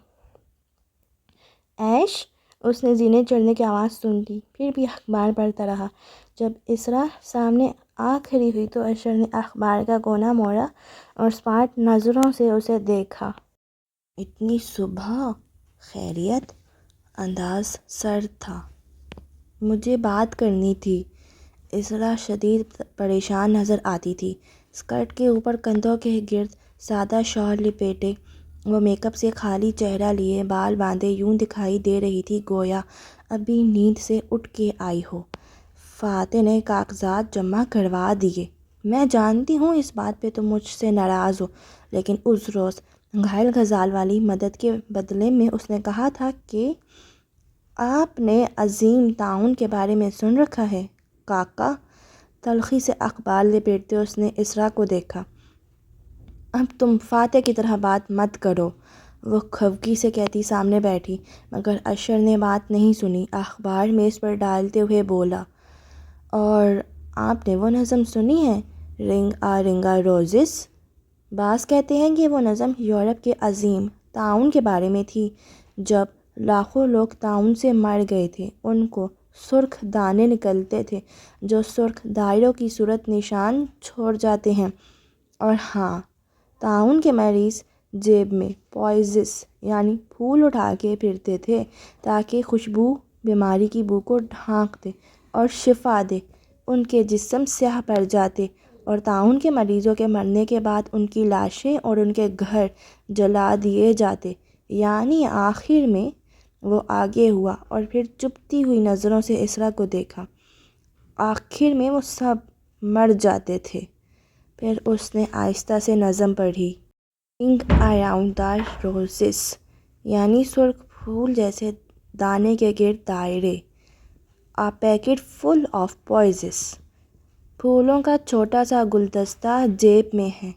ایش، اس نے زینے چڑھنے کی آواز سن لی، پھر بھی اخبار پڑھتا رہا۔ جب اسرا سامنے آ کھڑی ہوئی تو اشر نے اخبار کا کونا موڑا اور اسمارٹ نظروں سے اسے دیکھا۔ اتنی صبح؟ خیریت؟ انداز سرد تھا۔ مجھے بات کرنی تھی۔ اسرا شدید پریشان نظر آتی تھی۔ اسکرٹ کے اوپر کندھوں کے گرد سادہ شال لپیٹے وہ میک اپ سے خالی چہرہ لیے بال باندھے یوں دکھائی دے رہی تھی گویا ابھی نیند سے اٹھ کے آئی ہو۔ فاتح نے کاغذات جمع کروا دیے۔ میں جانتی ہوں اس بات پہ تم مجھ سے ناراض ہو، لیکن اس روز گھائل غزال والی مدد کے بدلے میں اس نے کہا تھا کہ آپ نے عظیم تعاون کے بارے میں سن رکھا ہے کاکا۔ تلخی سے اخبار لپیٹتے اس نے اسرا کو دیکھا۔ اب تم فاتح کی طرح بات مت کرو، وہ خفگی سے کہتی سامنے بیٹھی، مگر اشر نے بات نہیں سنی۔ اخبار میز پر ڈالتے ہوئے بولا، اور آپ نے وہ نظم سنی ہے رنگ آ رنگا روزز؟ بعض کہتے ہیں کہ وہ نظم یورپ کے عظیم تعاون کے بارے میں تھی، جب لاکھوں لوگ تعاون سے مر گئے تھے۔ ان کو سرخ دانے نکلتے تھے جو سرخ دائروں کی صورت نشان چھوڑ جاتے ہیں، اور ہاں، تعاون کے مریض جیب میں پوائزس یعنی پھول اٹھا کے پھرتے تھے تاکہ خوشبو بیماری کی بو کو ڈھانک دے اور شفا دے۔ ان کے جسم سیاہ پڑ جاتے اور تعاون کے مریضوں کے مرنے کے بعد ان کی لاشیں اور ان کے گھر جلا دیے جاتے۔ یعنی آخر میں وہ آگے ہوا اور پھر چپتی ہوئی نظروں سے اسرا کو دیکھا۔ آخر میں وہ سب مر جاتے تھے۔ پھر اس نے آہستہ سے نظم پڑھی، رنگ اراؤنڈ دا روزز یعنی سرخ پھول جیسے دانے کے گرد دائرے، آ پیکٹ فل آف پوائزز، پھولوں کا چھوٹا سا گلدستہ جیب میں ہے،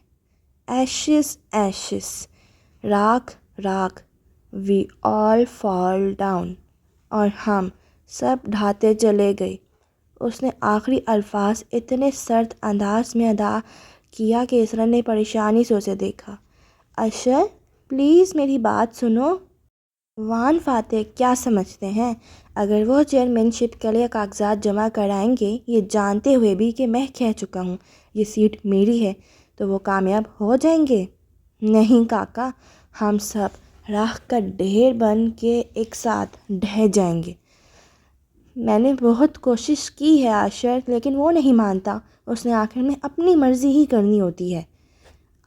ایشز ایشز، راکھ راکھ، وی آل فال ڈاؤن، اور ہم سب ڈھاتے چلے گئے۔ اس نے آخری الفاظ اتنے سرد انداز میں ادا کیا کہ اسرا نے پریشانی سے اسے دیکھا۔ اشر، پلیز میری بات سنو۔ وان فاتح کیا سمجھتے ہیں؟ اگر وہ چیئرمین شپ کے لیے کاغذات جمع کرائیں گے یہ جانتے ہوئے بھی کہ میں کہہ چکا ہوں یہ سیٹ میری ہے، تو وہ کامیاب ہو جائیں گے؟ نہیں کاکا، ہم سب راکھ کا ڈھیر بن کے ایک ساتھ ڈھہ جائیں گے۔ میں نے بہت کوشش کی ہے اشر، لیکن وہ نہیں مانتا۔ اس نے آخر میں اپنی مرضی ہی کرنی ہوتی ہے۔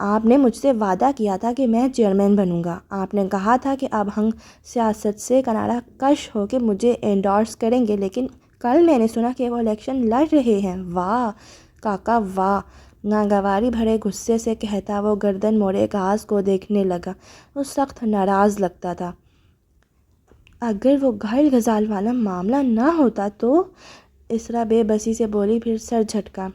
آپ نے مجھ سے وعدہ کیا تھا کہ میں چیئرمین بنوں گا۔ آپ نے کہا تھا کہ اب ہم سیاست سے کنارہ کش ہو کے مجھے انڈورس کریں گے، لیکن کل میں نے سنا کہ وہ الیکشن لڑ رہے ہیں۔ واہ کاکا واہ، ناگواری بھرے غصے سے کہتا وہ گردن موڑے گھاس کو دیکھنے لگا۔ وہ سخت ناراض لگتا تھا۔ اگر وہ گھائل غزال والا معاملہ نہ ہوتا تو؟ اسرا بے بسی سے بولی، پھر سر جھٹکا۔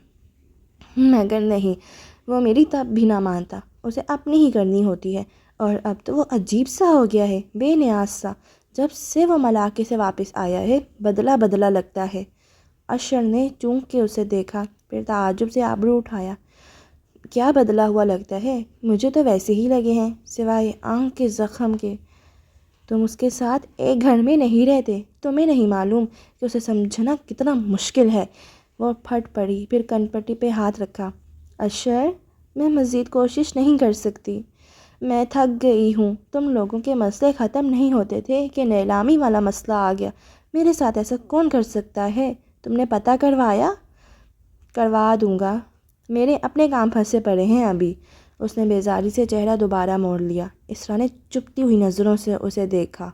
مگر نہیں، وہ میری تب بھی نہ مانتا۔ اسے اپنی ہی کرنی ہوتی ہے، اور اب تو وہ عجیب سا ہو گیا ہے، بے نیاز سا۔ جب سے وہ ملاقے سے واپس آیا ہے بدلا بدلا لگتا ہے۔ اشر نے چونک کے اسے دیکھا، پھر تعجب سے آبرو اٹھایا۔ کیا بدلا ہوا لگتا ہے؟ مجھے تو ویسے ہی لگے ہیں، سوائے آنکھ کے زخم کے۔ تم اس کے ساتھ ایک گھر میں نہیں رہتے، تمہیں نہیں معلوم کہ اسے سمجھنا کتنا مشکل ہے۔ وہ پھٹ پڑی، پھر کن پٹی پہ ہاتھ رکھا۔ اشر، میں مزید کوشش نہیں کر سکتی، میں تھک گئی ہوں۔ تم لوگوں کے مسئلے ختم نہیں ہوتے تھے کہ نیلامی والا مسئلہ آ گیا۔ میرے ساتھ ایسا کون کر سکتا ہے؟ تم نے پتہ کروایا؟ کروا دوں گا، میرے اپنے کام پھنسے پڑے ہیں ابھی۔ اس نے بیزاری سے چہرہ دوبارہ موڑ لیا۔ اسرا نے چپتی ہوئی نظروں سے اسے دیکھا۔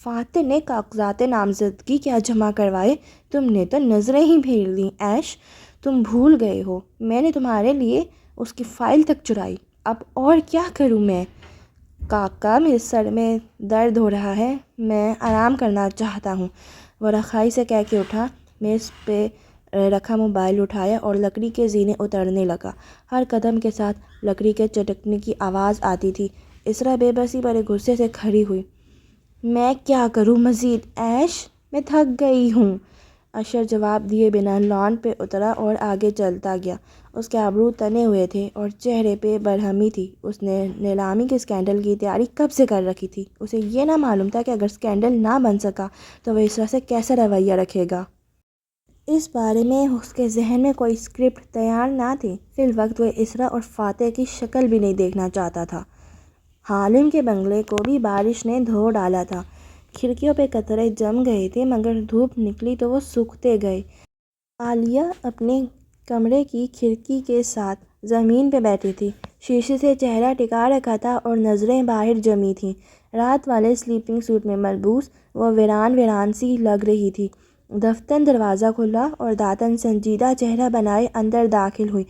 فاتح نے کاغذات نامزدگی کیا جمع کروائے؟ تم نے تو نظریں ہی پھیر لیں ایش، تم بھول گئے ہو میں نے تمہارے لیے اس کی فائل تک چرائی۔ اب اور کیا کروں میں؟ کاکا، میرے سر میں درد ہو رہا ہے، میں آرام کرنا چاہتا ہوں۔ وہ رخائی سے کہہ کے اٹھا، میز پہ رکھا موبائل اٹھایا اور لکڑی کے زینے اترنے لگا۔ ہر قدم کے ساتھ لکڑی کے چٹکنے کی آواز آتی تھی۔ اسرا بے بسی بڑے غصے سے کھڑی ہوئی۔ میں کیا کروں مزید ایش، میں تھک گئی ہوں۔ اشر جواب دیے بنا لان پہ اترا اور آگے چلتا گیا۔ اس کے ابرو تنے ہوئے تھے اور چہرے پہ برہمی تھی۔ اس نے نیلامی کے اسکینڈل کی تیاری کب سے کر رکھی تھی۔ اسے یہ نہ معلوم تھا کہ اگر اسکینڈل نہ بن سکا تو وہ اسرا سے کیسا رویہ رکھے گا۔ اس بارے میں اس کے ذہن میں کوئی اسکرپٹ تیار نہ تھی۔ فی الوقت وہ اسرا اور فاتح کی شکل بھی نہیں دیکھنا چاہتا تھا۔ حالم کے بنگلے کو بھی بارش نے دھو ڈالا تھا۔ کھڑکیوں پہ قطرے جم گئے تھے، مگر دھوپ نکلی تو وہ سوکھتے گئے۔ عالیہ اپنے کمرے کی کھڑکی کے ساتھ زمین پہ بیٹھی تھی، شیشے سے چہرہ ٹکا رکھا تھا اور نظریں باہر جمی تھیں۔ رات والے سلیپنگ سوٹ میں ملبوس وہ ویران ویران سی لگ رہی تھی۔ دفتر دروازہ کھلا اور داتن سنجیدہ چہرہ بنائے اندر داخل ہوئی۔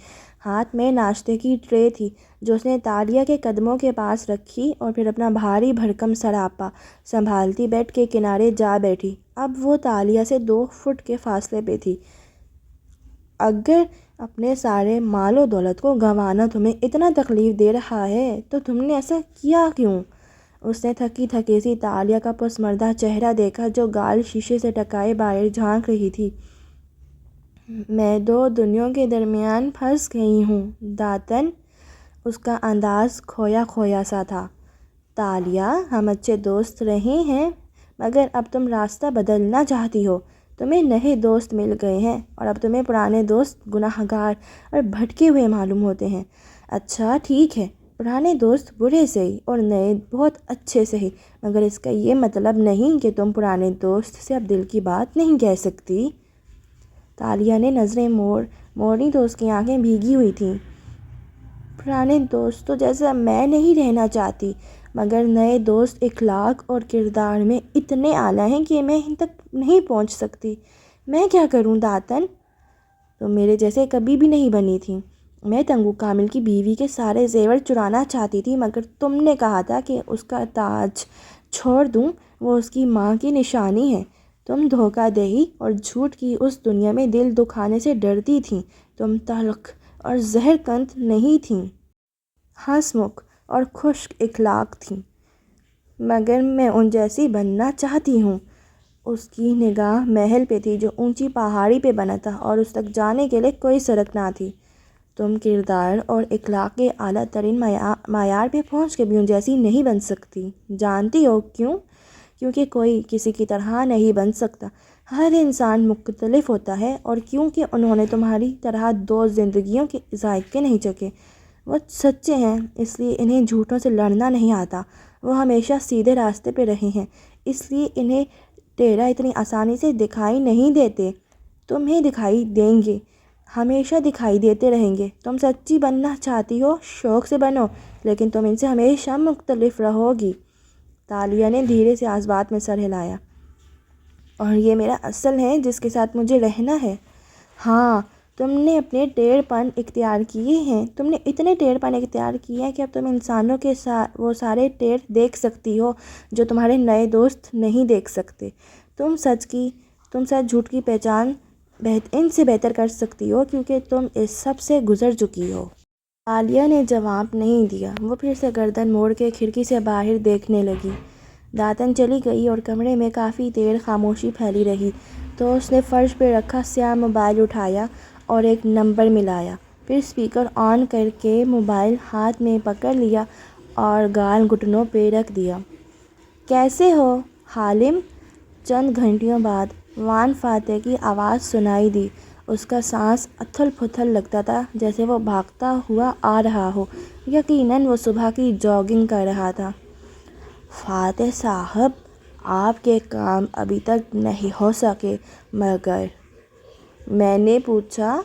ہاتھ میں ناشتے کی ٹرے تھی جو اس نے عالیہ کے قدموں کے پاس رکھی اور پھر اپنا بھاری بھرکم سراپا سنبھالتی بیڈ کے کنارے جا بیٹھی۔ اب وہ عالیہ سے 2 فٹ کے فاصلے پہ تھی۔ اگر اپنے سارے مال و دولت کو گنوانا تمہیں اتنا تکلیف دے رہا ہے تو تم نے ایسا کیا کیوں؟ اس نے تھکی تھکی سی عالیہ کا پسماردہ چہرہ دیکھا جو گال شیشے سے ٹکائے باہر جھانک رہی تھی۔ میں 2 دنیوں کے درمیان پھنس گئی ہوں داتن۔ اس کا انداز کھویا کھویا سا تھا۔ عالیہ، ہم اچھے دوست رہے ہیں، مگر اب تم راستہ بدلنا چاہتی ہو۔ تمہیں نئے دوست مل گئے ہیں اور اب تمہیں پرانے دوست گناہ گار اور بھٹکے ہوئے معلوم ہوتے ہیں۔ اچھا ٹھیک ہے، پرانے دوست برے صحیح اور نئے بہت اچھے صحیح، مگر اس کا یہ مطلب نہیں کہ تم پرانے دوست سے اب دل کی بات نہیں کہہ سکتی۔ عالیہ نے نظریں موڑی تو اس کی آنکھیں بھیگی ہوئی تھیں۔ پرانے دوستوں جیسا میں نہیں رہنا چاہتی، مگر نئے دوست اخلاق اور کردار میں اتنے اعلیٰ ہیں کہ میں ان تک نہیں پہنچ سکتی۔ میں کیا کروں داتن؟ تم میرے جیسے کبھی بھی نہیں بنی تھی۔ میں تنگو کامل کی بیوی کے سارے زیور چرانا چاہتی تھی، مگر تم نے کہا تھا کہ اس کا تاج چھوڑ دوں، وہ اس کی ماں کی نشانی ہے۔ تم دھوکہ دہی اور جھوٹ کی اس دنیا میں دل دکھانے سے ڈرتی تھیں۔ تم تلخ اور زہر کنت نہیں تھیں، ہنسمکھ اور خشک اخلاق تھیں، مگر میں ان جیسی بننا چاہتی ہوں۔ اس کی نگاہ محل پہ تھی جو اونچی پہاڑی پہ بنا تھا اور اس تک جانے کے لیے کوئی سڑک نہ تھی۔ تم کردار اور اخلاق کے اعلیٰ ترین معیار پہ پہنچ کے بھی ان جیسی نہیں بن سکتی۔ جانتی ہو کیوں؟ کیونکہ کوئی کسی کی طرح نہیں بن سکتا۔ ہر انسان مختلف ہوتا ہے، اور کیونکہ انہوں نے تمہاری طرح 2 زندگیوں کے ذائقے نہیں چکھے۔ وہ سچے ہیں، اس لیے انہیں جھوٹوں سے لڑنا نہیں آتا۔ وہ ہمیشہ سیدھے راستے پہ رہے ہیں، اس لیے انہیں ٹیڑھا اتنی آسانی سے دکھائی نہیں دیتے۔ تمہیں دکھائی دیں گے، ہمیشہ دکھائی دیتے رہیں گے۔ تم سچی بننا چاہتی ہو، شوق سے بنو، لیکن تم ان سے ہمیشہ مختلف رہو گی۔ عالیہ نے دھیرے سے آسبات میں سر ہلایا۔ اور یہ میرا اصل ہے جس کے ساتھ مجھے رہنا ہے۔ ہاں، تم نے اپنے ٹیڑھ پن اختیار کیے ہیں، تم نے اتنے ٹیڑھ پن اختیار کیے ہیں کہ اب تم انسانوں کے وہ سارے ٹیڑھ دیکھ سکتی ہو جو تمہارے نئے دوست نہیں دیکھ سکتے۔ تم سچ جھوٹ کی پہچان ان سے بہتر کر سکتی ہو، کیونکہ تم اس سب سے گزر چکی ہو۔ عالیہ نے جواب نہیں دیا۔ وہ پھر سے گردن موڑ کے کھڑکی سے باہر دیکھنے لگی۔ داتن چلی گئی اور کمرے میں کافی دیر خاموشی پھیلی رہی تو اس نے فرش پہ رکھا سیاہ موبائل اٹھایا اور ایک نمبر ملایا۔ پھر اسپیکر آن کر کے موبائل ہاتھ میں پکڑ لیا اور گال گھٹنوں پہ رکھ دیا۔ کیسے ہو حالم؟ چند گھنٹیوں بعد وان فاتح کی آواز سنائی دی۔ اس کا سانس اتھل پھتل لگتا تھا جیسے وہ بھاگتا ہوا آ رہا ہو۔ یقیناً وہ صبح کی جاگنگ کر رہا تھا۔ فاتح صاحب، آپ کے کام ابھی تک نہیں ہو سکے مگر… میں نے پوچھا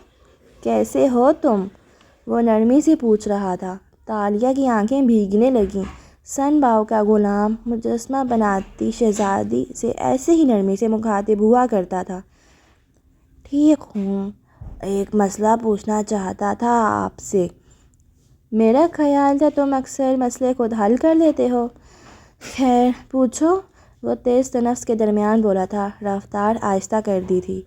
کیسے ہو تم؟ وہ نرمی سے پوچھ رہا تھا۔ تالیہ کی آنکھیں بھیگنے لگیں۔ سن باؤ کا غلام مجسمہ بناتی شہزادی سے ایسے ہی نرمی سے مخاطب ہوا کرتا تھا۔ ٹھیک ہوں، ایک مسئلہ پوچھنا چاہتا تھا آپ سے۔ میرا خیال تھا تم اکثر مسئلے خود حل کر لیتے ہو۔ خیر پوچھو، وہ تیز تنفس کے درمیان بولا تھا، رفتار آہستہ کر دی تھی۔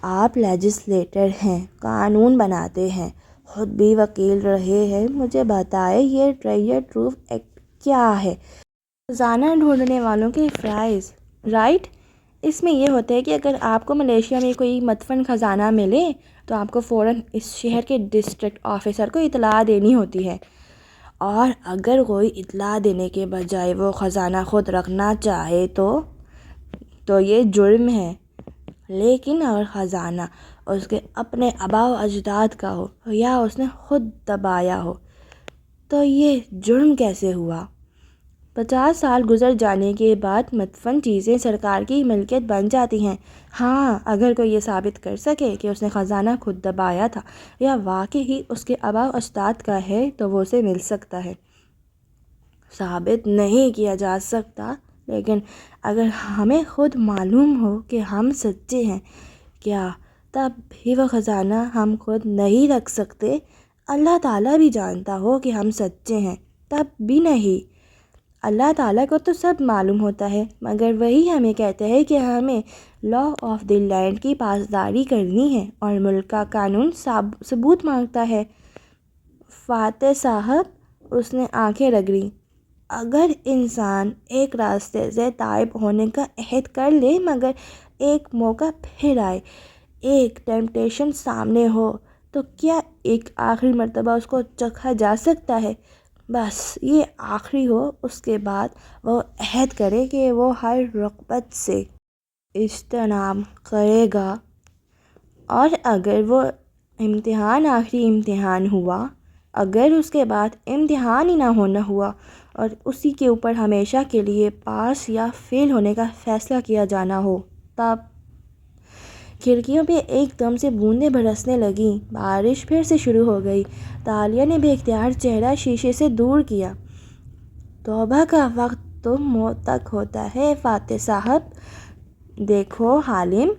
آپ لیجسلیٹر ہیں، قانون بناتے ہیں، خود بھی وکیل رہے ہیں، مجھے بتائیں یہ ٹریجر ٹروف ایکٹ کیا ہے؟ خزانہ ڈھونڈنے والوں کے فرائض، رائٹ؟ اس میں یہ ہوتا ہے کہ اگر آپ کو ملیشیا میں کوئی مدفن خزانہ ملے تو آپ کو فوراً اس شہر کے ڈسٹرکٹ آفیسر کو اطلاع دینی ہوتی ہے، اور اگر کوئی اطلاع دینے کے بجائے وہ خزانہ خود رکھنا چاہے تو یہ جرم ہے۔ لیکن اگر خزانہ اس کے اپنے آباء و اجداد کا ہو یا اس نے خود دبایا ہو تو یہ جرم کیسے ہوا؟ 50 سال گزر جانے کے بعد مدفن چیزیں سرکار کی ملکیت بن جاتی ہیں۔ ہاں، اگر کوئی یہ ثابت کر سکے کہ اس نے خزانہ خود دبایا تھا یا واقعی اس کے آباء و اجداد کا ہے تو وہ اسے مل سکتا ہے۔ ثابت نہیں کیا جا سکتا، لیکن اگر ہمیں خود معلوم ہو کہ ہم سچے ہیں، کیا تب بھی وہ خزانہ ہم خود نہیں رکھ سکتے؟ اللہ تعالیٰ بھی جانتا ہو کہ ہم سچے ہیں، تب بھی نہیں۔ اللہ تعالیٰ کو تو سب معلوم ہوتا ہے، مگر وہی ہمیں کہتا ہے کہ ہمیں لا آف دی لینڈ کی پاسداری کرنی ہے اور ملک کا قانون ثبوت مانگتا ہے۔ فاتح صاحب، اس نے آنکھیں رگڑیں، اگر انسان ایک راستے سے تائب ہونے کا عہد کر لے مگر ایک موقع پھر آئے، ایک ٹیمپٹیشن سامنے ہو تو کیا ایک آخری مرتبہ اس کو چکھا جا سکتا ہے؟ بس یہ آخری ہو، اس کے بعد وہ عہد کرے کہ وہ ہر رغبت سے اجتناب کرے گا، اور اگر وہ امتحان آخری امتحان ہوا، اگر اس کے بعد امتحان ہی نہ ہونا ہوا اور اسی کے اوپر ہمیشہ کے لیے پاس یا فیل ہونے کا فیصلہ کیا جانا ہو، تب… کھڑکیوں پہ ایک دم سے بوندیں برسنے لگیں۔ بارش پھر سے شروع ہو گئی۔ تالیہ نے بے اختیار چہرہ شیشے سے دور کیا۔ توبہ کا وقت تو موت تک ہوتا ہے فاتح صاحب۔ دیکھو حالم،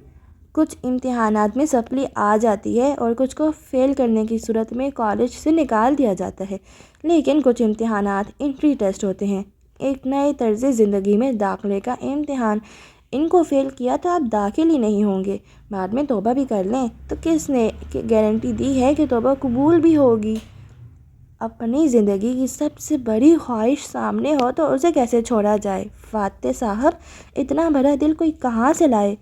کچھ امتحانات میں سپلی آ جاتی ہے اور کچھ کو فیل کرنے کی صورت میں کالج سے نکال دیا جاتا ہے، لیکن کچھ امتحانات انٹری ٹیسٹ ہوتے ہیں، ایک نئے طرز زندگی میں داخلے کا امتحان۔ ان کو فیل کیا تو آپ داخل ہی نہیں ہوں گے، بعد میں توبہ بھی کر لیں تو کس نے گارنٹی دی ہے کہ توبہ قبول بھی ہوگی؟ اپنی زندگی کی سب سے بڑی خواہش سامنے ہو تو اسے کیسے چھوڑا جائے؟ فاتح صاحب، اتنا بڑا دل کوئی کہاں سے لائے؟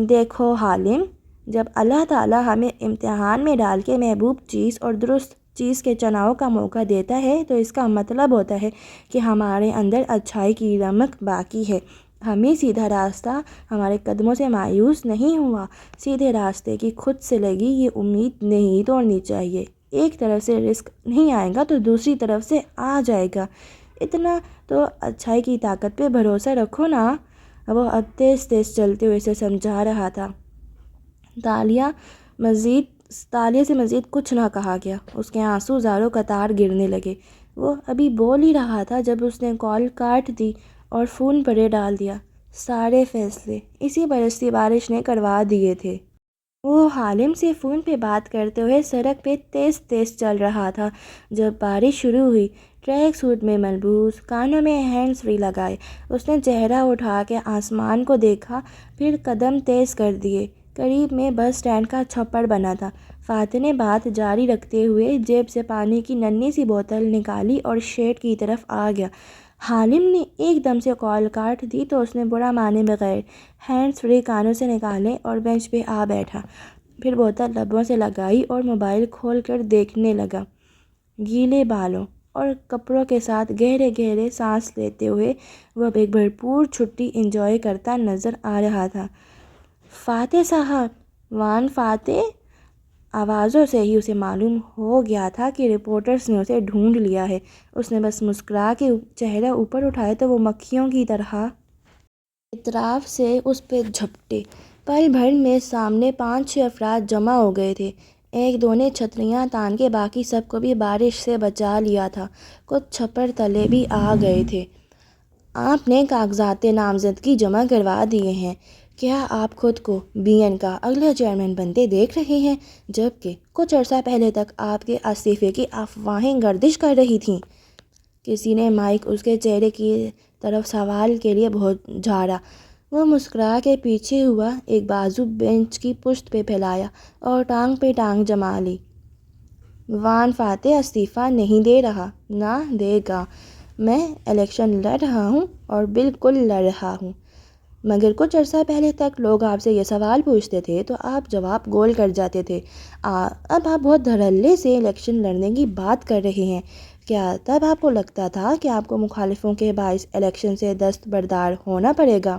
دیکھو حالم، جب اللہ تعالیٰ ہمیں امتحان میں ڈال کے محبوب چیز اور درست چیز کے چناؤ کا موقع دیتا ہے تو اس کا مطلب ہوتا ہے کہ ہمارے اندر اچھائی کی رمق باقی ہے۔ ہمیں سیدھا راستہ ہمارے قدموں سے مایوس نہیں ہوا۔ سیدھے راستے کی خود سے لگی یہ امید نہیں توڑنی چاہیے۔ ایک طرف سے رزق نہیں آئے گا تو دوسری طرف سے آ جائے گا، اتنا تو اچھائی کی طاقت پہ بھروسہ رکھو نا۔ وہ اب تیز تیز چلتے ہوئے اسے سمجھا رہا تھا۔ تالیہ سے مزید کچھ نہ کہا گیا۔ اس کے آنسو زاروں قطار گرنے لگے۔ وہ ابھی بول ہی رہا تھا جب اس نے کال کاٹ دی اور فون پرے ڈال دیا۔ سارے فیصلے اسی برستی بارش نے کروا دیے تھے۔ وہ حالم سے فون پہ بات کرتے ہوئے سڑک پہ تیز تیز چل رہا تھا جب بارش شروع ہوئی۔ ٹریک سوٹ میں ملبوس، کانوں میں ہینڈز فری لگائے، اس نے چہرہ اٹھا کے آسمان کو دیکھا، پھر قدم تیز کر دیے۔ قریب میں بس اسٹینڈ کا چھپڑ بنا تھا۔ فاتح نے بات جاری رکھتے ہوئے جیب سے پانی کی ننھی سی بوتل نکالی اور شیڈ کی طرف آ گیا۔ حالم نے ایک دم سے کال کاٹ دی تو اس نے برا مانے بغیر ہینڈز فری کانوں سے نکالے اور بینچ پہ آ بیٹھا۔ پھر بوتل لبوں سے لگائی اور موبائل کھول کر دیکھنے لگا۔ گیلے بالوں اور کپڑوں کے ساتھ گہرے گہرے سانس لیتے ہوئے وہ اب ایک بھرپور چھٹی انجوائے کرتا نظر آ رہا تھا۔ فاتح صاحب، وان فاتح! آوازوں سے ہی اسے معلوم ہو گیا تھا کہ رپورٹرز نے اسے ڈھونڈ لیا ہے۔ اس نے بس مسکرا کے چہرہ اوپر اٹھایا تو وہ مکھیوں کی طرح اطراف سے اس پہ جھپٹے۔ پل بھر میں سامنے 5-6 افراد جمع ہو گئے تھے۔ ایک دو نے چھتریاں تان کے باقی سب کو بھی بارش سے بچا لیا تھا۔ کچھ چھپر تلے بھی آ گئے تھے۔ آپ نے کاغذات نامزدگی جمع کروا دیے ہیں۔ کیا آپ خود کو بی این کا اگلا چیئرمین بنتے دیکھ رہے ہیں؟ جبکہ کچھ عرصہ پہلے تک آپ کے استعفے کی افواہیں گردش کر رہی تھیں۔ کسی نے مائک اس کے چہرے کی طرف سوال کے لیے بہت جھاڑا۔ وہ مسکرا کے پیچھے ہوا، ایک بازو بینچ کی پشت پہ پھیلایا اور ٹانگ پہ ٹانگ جما لی۔ وان فاتح استعفیٰ نہیں دے رہا، نہ دے گا۔ میں الیکشن لڑ رہا ہوں اور بالکل لڑ رہا ہوں۔ مگر کچھ عرصہ پہلے تک لوگ آپ سے یہ سوال پوچھتے تھے تو آپ جواب گول کر جاتے تھے۔ اب آپ بہت دھڑلے سے الیکشن لڑنے کی بات کر رہے ہیں۔ کیا تب آپ کو لگتا تھا کہ آپ کو مخالفوں کے باعث الیکشن سے دستبردار ہونا پڑے گا؟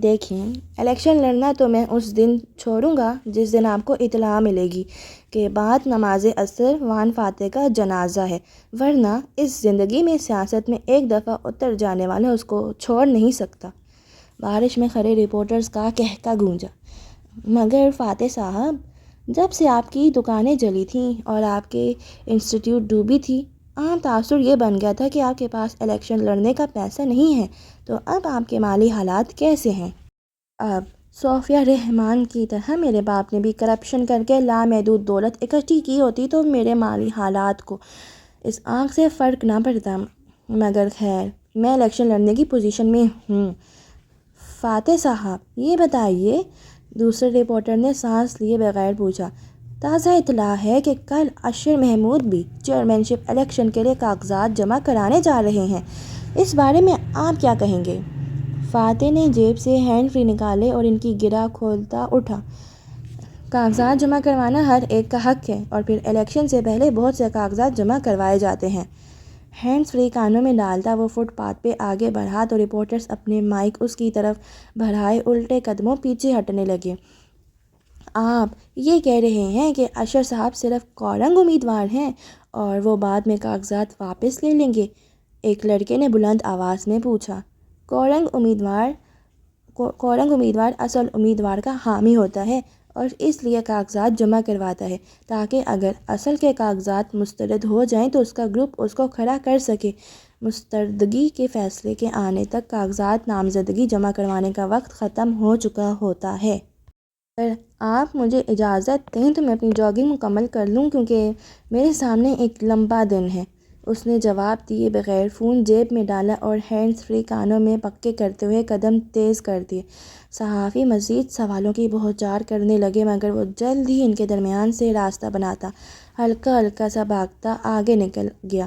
دیکھیں، الیکشن لڑنا تو میں اس دن چھوڑوں گا جس دن آپ کو اطلاع ملے گی کہ بعد نماز عصر وان فاتح کا جنازہ ہے، ورنہ اس زندگی میں سیاست میں ایک دفعہ اتر جانے والا اس کو چھوڑ نہیں سکتا۔ بارش میں کھڑے رپورٹرز کا کہکا گونجا۔ مگر فاتح صاحب، جب سے آپ کی دکانیں جلی تھیں اور آپ کے انسٹیٹیوٹ ڈوبی تھی، عام تاثر یہ بن گیا تھا کہ آپ کے پاس الیکشن لڑنے کا پیسہ نہیں ہے۔ تو اب آپ کے مالی حالات کیسے ہیں؟ اب صوفیہ رحمان کی طرح میرے باپ نے بھی کرپشن کر کے لامحدود دولت اکٹھی کی ہوتی تو میرے مالی حالات کو اس آنکھ سے فرق نہ پڑتا۔ مگر خیر، میں الیکشن لڑنے کی پوزیشن میں ہوں۔ فاتح صاحب، یہ بتائیے، دوسرے رپورٹر نے سانس لیے بغیر پوچھا، تازہ اطلاع ہے کہ کل اشر محمود بھی چیئرمین شپ الیکشن کے لیے کاغذات جمع کرانے جا رہے ہیں۔ اس بارے میں آپ کیا کہیں گے؟ فاتح نے جیب سے ہینڈ فری نکالے اور ان کی گرہ کھولتا اٹھا۔ کاغذات جمع کروانا ہر ایک کا حق ہے، اور پھر الیکشن سے پہلے بہت سے کاغذات جمع کروائے جاتے ہیں۔ ہینڈز فری کانوں میں ڈالتا وہ فٹ پاتھ پہ آگے بڑھا تو رپورٹرز اپنے مائک اس کی طرف بڑھائے الٹے قدموں پیچھے ہٹنے لگے۔ آپ یہ کہہ رہے ہیں کہ اشر صاحب صرف کورنگ امیدوار ہیں اور وہ بعد میں کاغذات واپس لے لیں گے؟ ایک لڑکے نے بلند آواز میں پوچھا۔ کورنگ امیدوار اصل امیدوار کا حامی ہوتا ہے اور اس لیے کاغذات جمع کرواتا ہے تاکہ اگر اصل کے کاغذات مسترد ہو جائیں تو اس کا گروپ اس کو کھڑا کر سکے۔ مستردگی کے فیصلے کے آنے تک کاغذات نامزدگی جمع کروانے کا وقت ختم ہو چکا ہوتا ہے۔ اگر آپ مجھے اجازت دیں تو میں اپنی جاگنگ مکمل کر لوں کیونکہ میرے سامنے ایک لمبا دن ہے۔ اس نے جواب دیے بغیر فون جیب میں ڈالا اور ہینڈز فری کانوں میں پکے کرتے ہوئے قدم تیز کر دیے۔ صحافی مزید سوالوں کی بہچار کرنے لگے مگر وہ جلد ہی ان کے درمیان سے راستہ بناتا ہلکا ہلکا سا بھاگتا آگے نکل گیا،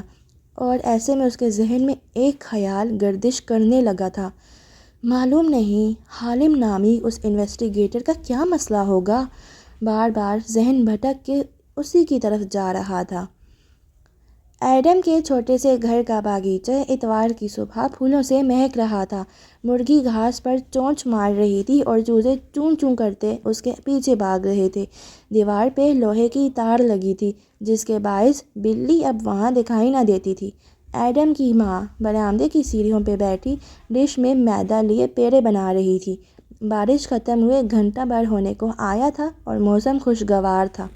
اور ایسے میں اس کے ذہن میں ایک خیال گردش کرنے لگا تھا، معلوم نہیں حالم نامی اس انویسٹیگیٹر کا کیا مسئلہ ہوگا۔ بار بار ذہن بھٹک کے اسی کی طرف جا رہا تھا۔ ایڈم کے چھوٹے سے گھر کا باغیچہ اتوار کی صبح پھولوں سے مہک رہا تھا۔ مرغی گھاس پر چونچ مار رہی تھی اور چوزے چون چون کرتے اس کے پیچھے بھاگ رہے تھے۔ دیوار پہ لوہے کی تار لگی تھی جس کے باعث بلی اب وہاں دکھائی نہ دیتی تھی۔ ایڈم کی ماں برآمدے کی سیڑھیوں پہ بیٹھی ڈش میں میدا لیے پیڑے بنا رہی تھی۔ بارش ختم ہوئے گھنٹہ بھر ہونے کو آیا تھا اور موسم خوشگوار تھا۔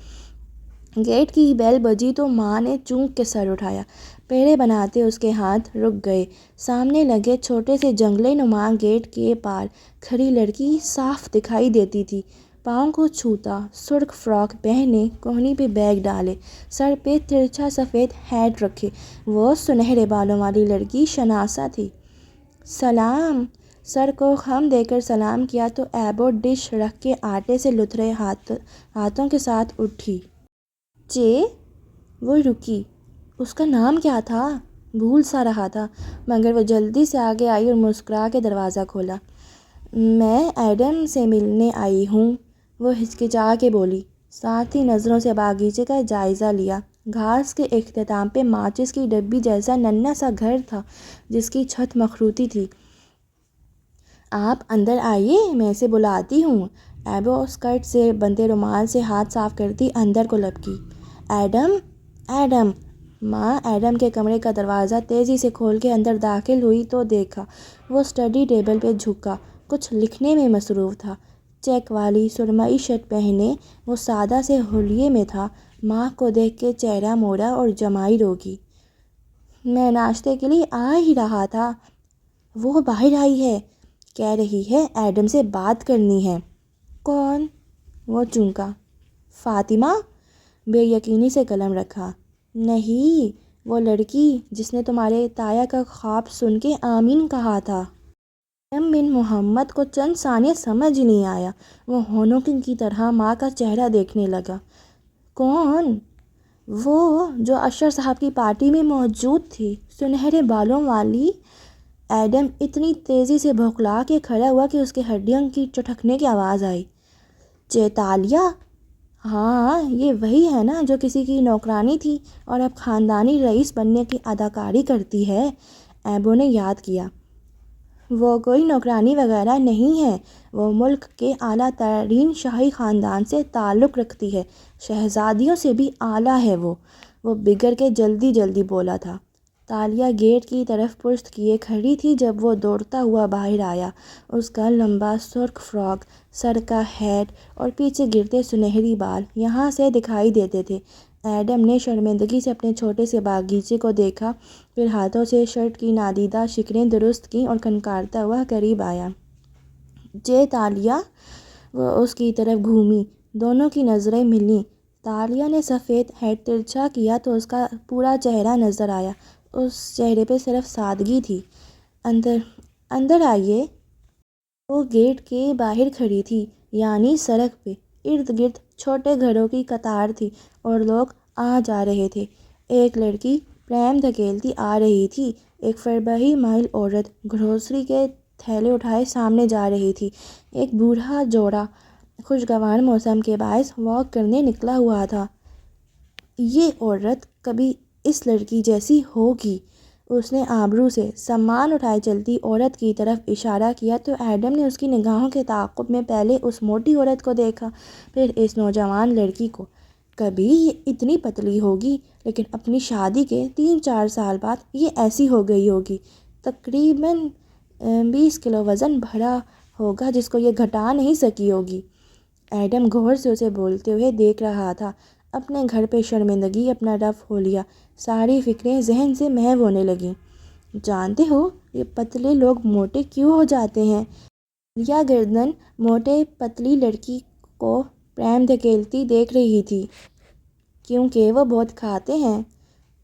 گیٹ کی بیل بجی تو ماں نے چونک کے سر اٹھایا۔ پیڑے بناتے اس کے ہاتھ رک گئے۔ سامنے لگے چھوٹے سے جنگلے نما گیٹ کے پار کھڑی لڑکی صاف دکھائی دیتی تھی۔ پاؤں کو چھوتا، سرخ فراک پہنے، کوہنی پہ بیگ ڈالے، سر پہ ترچھا سفید ہیٹ رکھے وہ سنہرے بالوں والی لڑکی شناسا تھی۔ سلام سر کو خم دے کر سلام کیا تو ایبو ڈش رکھ کے آٹے سے لتھڑے ہاتھوں کے ساتھ اٹھی۔ چے؟ وہ رکی۔ اس کا نام کیا تھا؟ بھول سا رہا تھا، مگر وہ جلدی سے آگے آئی اور مسکرا کے دروازہ کھولا۔ میں ایڈم سے ملنے آئی ہوں، وہ ہچکچا کے بولی، ساتھ ہی نظروں سے باغیچے کا جائزہ لیا۔ گھاس کے اختتام پہ ماچس کی ڈبی جیسا ننھا سا گھر تھا جس کی چھت مخروطی تھی۔ آپ اندر آئیے، میں اسے بلاتی ہوں۔ ایبو اسکرٹ سے بندھے رومال سے ہاتھ صاف کرتی اندر کو لپکی۔ Adam, Adam! ماں ایڈم کے کمرے کا دروازہ تیزی سے کھول کے اندر داخل ہوئی تو دیکھا وہ اسٹڈی ٹیبل پہ جھکا کچھ لکھنے میں مصروف تھا۔ چیک والی سرمئی شرٹ پہنے وہ سادہ سے حلیے میں تھا۔ ماں کو دیکھ کے چہرہ موڑا اور جمائی روکی۔ میں ناشتے کے لیے آ ہی رہا تھا۔ وہ باہر آئی ہے، کہہ رہی ہے ایڈم سے بات کرنی ہے۔ کون؟ وہ چونکا۔ فاطمہ؟ بے یقینی سے قلم رکھا۔ نہیں، وہ لڑکی جس نے تمہارے تایا کا خواب سن کے آمین کہا تھا۔ ایڈم بن محمد کو چند ثانیے سمجھ ہی نہیں آیا۔ وہ ہونوں کی طرح ماں کا چہرہ دیکھنے لگا۔ کون؟ وہ جو اشر صاحب کی پارٹی میں موجود تھی، سنہرے بالوں والی۔ ایڈم اتنی تیزی سے بھوکلا کے کھڑا ہوا کہ اس کی ہڈیوں کی چٹکنے کی آواز آئی۔ چیتالیہ؟ ہاں، یہ وہی ہے نا جو کسی کی نوکرانی تھی اور اب خاندانی رئیس بننے کی اداکاری کرتی ہے، ایبو نے یاد کیا۔ وہ کوئی نوکرانی وغیرہ نہیں ہے، وہ ملک کے اعلیٰ ترین شاہی خاندان سے تعلق رکھتی ہے، شہزادیوں سے بھی اعلیٰ ہے وہ بگڑ کے جلدی بولا تھا۔ تالیہ گیٹ کی طرف پشت کیے کھڑی تھی جب وہ دوڑتا ہوا باہر آیا۔ اس کا لمبا سرخ فراک، سر کا ہیٹ اور پیچھے گرتے سنہری بال یہاں سے دکھائی دیتے تھے۔ ایڈم نے شرمندگی سے اپنے چھوٹے سے باغیچے کو دیکھا، پھر ہاتھوں سے شرٹ کی نادیدہ شکنیں درست کیں اور کھنکھاتا ہوا قریب آیا۔ جے تالیہ؟ وہ اس کی طرف گھومی، دونوں کی نظریں ملیں۔ تالیہ نے سفید ہیٹ ترچھا کیا تو اس کا پورا چہرہ نظر آیا۔ اس چہرے پہ صرف سادگی تھی۔ اندر آئیے۔ وہ گیٹ کے باہر کھڑی تھی، یعنی سڑک پہ۔ ارد گرد چھوٹے گھروں کی قطار تھی اور لوگ آ جا رہے تھے۔ ایک لڑکی پریم دھکیلتی آ رہی تھی، ایک فربہی مائل عورت گروسری کے تھیلے اٹھائے سامنے جا رہی تھی، ایک بوڑھا جوڑا خوشگوار موسم کے باعث واک کرنے نکلا ہوا تھا۔ یہ عورت کبھی اس لڑکی جیسی ہوگی؟ اس نے آبرو سے سامان اٹھائے چلتی عورت کی طرف اشارہ کیا تو ایڈم نے اس کی نگاہوں کے تعاقب میں پہلے اس موٹی عورت کو دیکھا، پھر اس نوجوان لڑکی کو۔ کبھی یہ اتنی پتلی ہوگی، لیکن اپنی شادی کے 3-4 سال بعد یہ ایسی ہو گئی ہوگی۔ تقریباً 20 کلو وزن بڑھا ہوگا جس کو یہ گھٹا نہیں سکی ہوگی۔ ایڈم غور سے اسے بولتے ہوئے دیکھ رہا تھا۔ اپنے گھر پہ شرمندگی اپنا رف ہو لیا، ساری فکریں ذہن سے محو ہونے لگیں۔ جانتے ہو یہ پتلے لوگ موٹے کیوں ہو جاتے ہیں؟ تالیہ گردن موٹے پتلی لڑکی کو پریم دھکیلتی دیکھ رہی تھی۔ کیونکہ وہ بہت کھاتے ہیں۔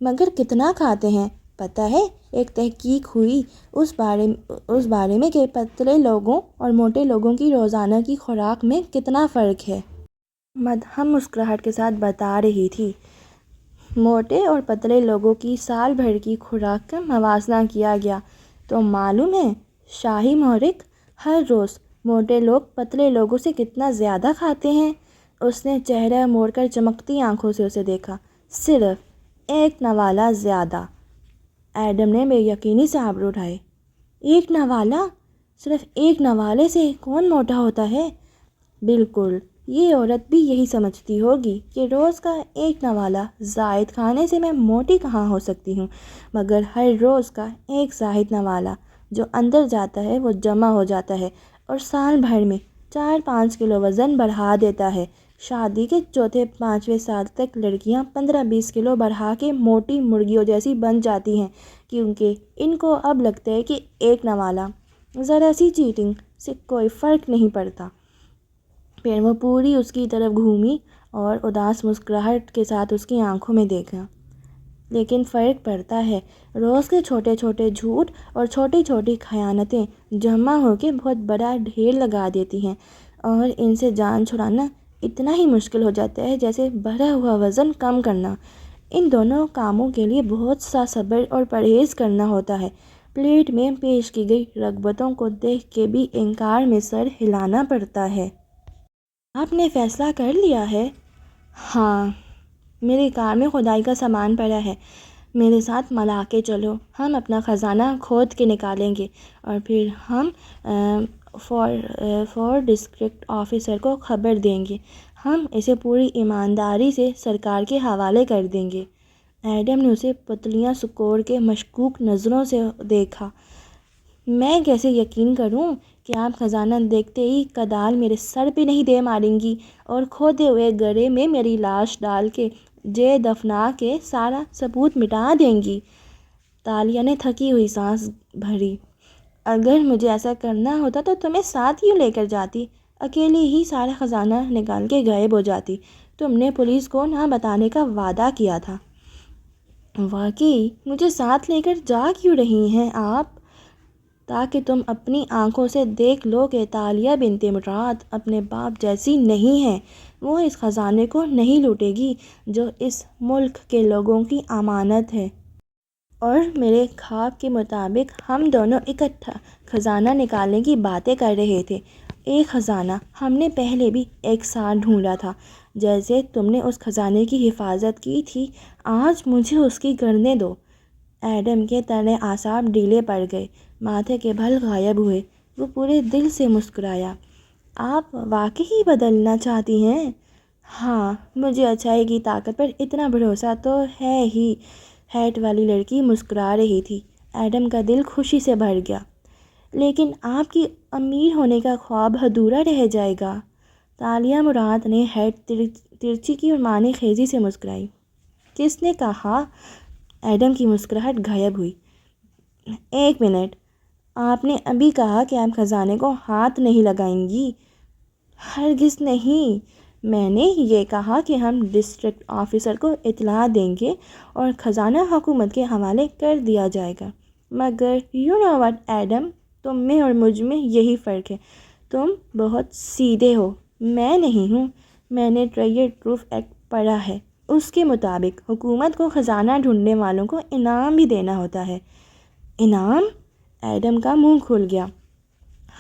مگر کتنا کھاتے ہیں؟ پتہ ہے، ایک تحقیق ہوئی اس بارے میں کہ پتلے لوگوں اور موٹے لوگوں کی روزانہ کی خوراک میں کتنا فرق ہے۔ مدھم مسکراہٹ کے ساتھ بتا رہی تھی۔ موٹے اور پتلے لوگوں کی سال بھر کی خوراک کا موازنہ کیا گیا تو معلوم ہے شاہی مورخ ہر روز موٹے لوگ پتلے لوگوں سے کتنا زیادہ کھاتے ہیں۔ اس نے چہرہ موڑ کر چمکتی آنکھوں سے اسے دیکھا۔ صرف 1 نوالہ زیادہ۔ ایڈم نے بے یقینی سے آبرو اٹھائے۔ 1 نوالہ؟ صرف 1 نوالے سے کون موٹا ہوتا ہے؟ بالکل، یہ عورت بھی یہی سمجھتی ہوگی کہ روز کا 1 نوالہ زائد کھانے سے میں موٹی کہاں ہو سکتی ہوں، مگر ہر روز کا 1 زائد نوالہ جو اندر جاتا ہے وہ جمع ہو جاتا ہے اور سال بھر میں 4-5 کلو وزن بڑھا دیتا ہے۔ شادی کے چوتھے 5ویں سال تک لڑکیاں 15-20 کلو بڑھا کے موٹی مرغیوں جیسی بن جاتی ہیں، کیونکہ ان کو اب لگتا ہے کہ 1 نوالہ ذرا سی چیٹنگ سے کوئی فرق نہیں پڑتا۔ پھر وہ پوری اس کی طرف گھومی اور اداس مسکراہٹ کے ساتھ اس کی آنکھوں میں دیکھا۔ لیکن فرق پڑتا ہے۔ روز کے چھوٹے چھوٹے جھوٹ اور چھوٹی چھوٹی خیانتیں جمع ہو کے بہت بڑا ڈھیر لگا دیتی ہیں، اور ان سے جان چھڑانا اتنا ہی مشکل ہو جاتا ہے جیسے بڑھا ہوا وزن کم کرنا۔ ان دونوں کاموں کے لیے بہت سا صبر اور پرہیز کرنا ہوتا ہے۔ پلیٹ میں پیش کی گئی رغبتوں کو دیکھ کے بھی انکار میں سر ہلانا پڑتا ہے۔ آپ نے فیصلہ کر لیا ہے؟ ہاں، میری کار میں کھدائی کا سامان پڑا ہے، میرے ساتھ ملاقے چلو، ہم اپنا خزانہ کھود کے نکالیں گے اور پھر ہم فور ڈسٹرکٹ آفیسر کو خبر دیں گے، ہم اسے پوری ایمانداری سے سرکار کے حوالے کر دیں گے۔ ایڈم نے اسے پتلیاں سکوڑ کے مشکوک نظروں سے دیکھا۔ میں کیسے یقین کروں کہ آپ خزانہ دیکھتے ہی کدال میرے سر پہ نہیں دے ماریں گی اور کھودے ہوئے گڑھے میں میری لاش ڈال کے دفنا کے سارا ثبوت مٹا دیں گی؟ تالیہ نے تھکی ہوئی سانس بھری۔ اگر مجھے ایسا کرنا ہوتا تو تمہیں ساتھ ہی لے کر جاتی، اکیلے ہی سارا خزانہ نکال کے غائب ہو جاتی۔ تم نے پولیس کو نہ بتانے کا وعدہ کیا تھا۔ واقعی مجھے ساتھ لے کر جا کیوں رہی ہیں آپ؟ تاکہ تم اپنی آنکھوں سے دیکھ لو کہ تالیہ بنت مراد اپنے باپ جیسی نہیں ہے۔ وہ اس خزانے کو نہیں لوٹے گی جو اس ملک کے لوگوں کی امانت ہے۔ اور میرے خواب کے مطابق ہم دونوں اکٹھا خزانہ نکالنے کی باتیں کر رہے تھے۔ ایک خزانہ ہم نے پہلے بھی ایک ساتھ ڈھونڈا تھا، جیسے تم نے اس خزانے کی حفاظت کی تھی، آج مجھے اس کی کرنے دو۔ ایڈم کے تلے اعصاب ڈھیلے پڑ گئے، ماتھے کے بل غائب ہوئے۔ وہ پورے دل سے مسکرایا۔ آپ واقعی بدلنا چاہتی ہیں؟ ہاں، مجھے اچھائی کی طاقت پر اتنا بھروسہ تو ہے ہی۔ ہیٹ والی لڑکی مسکرا رہی تھی۔ ایڈم کا دل خوشی سے بھر گیا۔ لیکن آپ کی امیر ہونے کا خواب ادھورا رہ جائے گا۔ تالیہ مراد نے ہیٹ ترچھی کی اور معنی خیزی سے مسکرائی۔ کس نے کہا؟ ایڈم کی مسکراہٹ غائب ہوئی۔ ایک منٹ، آپ نے ابھی کہا کہ آپ خزانے کو ہاتھ نہیں لگائیں گی۔ ہرگز نہیں، میں نے یہ کہا کہ ہم ڈسٹرکٹ آفیسر کو اطلاع دیں گے اور خزانہ حکومت کے حوالے کر دیا جائے گا۔ مگر یو نو واٹ ایڈم، تم میں اور مجھ میں یہی فرق ہے، تم بہت سیدھے ہو، میں نہیں ہوں۔ میں نے ٹریجر ٹروف ایکٹ پڑھا ہے، اس کے مطابق حکومت کو خزانہ ڈھونڈنے والوں کو انعام بھی دینا ہوتا ہے۔ انعام؟ ایڈم کا منہ کھل گیا۔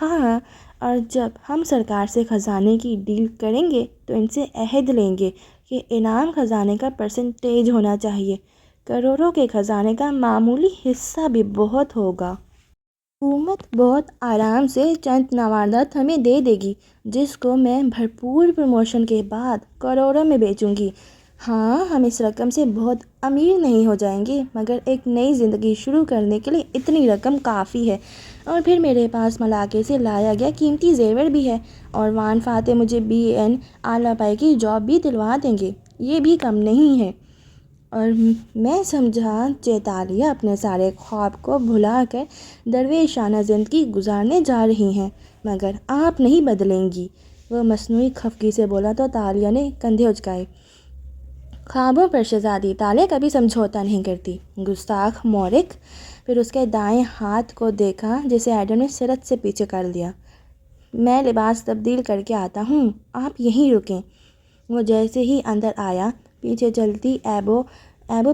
ہاں، اور جب ہم سرکار سے خزانے کی ڈیل کریں گے تو ان سے عہد لیں گے کہ انعام خزانے کا پرسنٹیج ہونا چاہیے، کروڑوں کے خزانے کا معمولی حصہ بھی بہت ہوگا۔ حکومت بہت آرام سے چند نوادرات ہمیں دے دے گی، جس کو میں بھرپور پروموشن کے بعد کروڑوں میں بیچوں گی۔ ہاں، ہم اس رقم سے بہت امیر نہیں ہو جائیں گے، مگر ایک نئی زندگی شروع کرنے کے لیے اتنی رقم کافی ہے۔ اور پھر میرے پاس ملاقے سے لایا گیا قیمتی زیور بھی ہے، اور وان فاتح مجھے BN اعلیٰ پائی کی جاب بھی دلوا دیں گے، یہ بھی کم نہیں ہے۔ اور میں سمجھا کہ تالیہ اپنے سارے خواب کو بھلا کر درویشانہ زندگی گزارنے جا رہی ہیں، مگر آپ نہیں بدلیں گی، وہ مصنوعی خفگی سے بولا تو تالیہ نے کندھے اچکائے۔ خوابوں پر شہزادی تالیہ کبھی سمجھوتا نہیں کرتی، گستاخ مورخ۔ پھر اس کے دائیں ہاتھ کو دیکھا جسے ایڈم نے سرعت سے پیچھے کر دیا۔ میں لباس تبدیل کر کے آتا ہوں، آپ یہیں رکیں۔ وہ جیسے ہی اندر آیا، پیچھے چلتی ایبو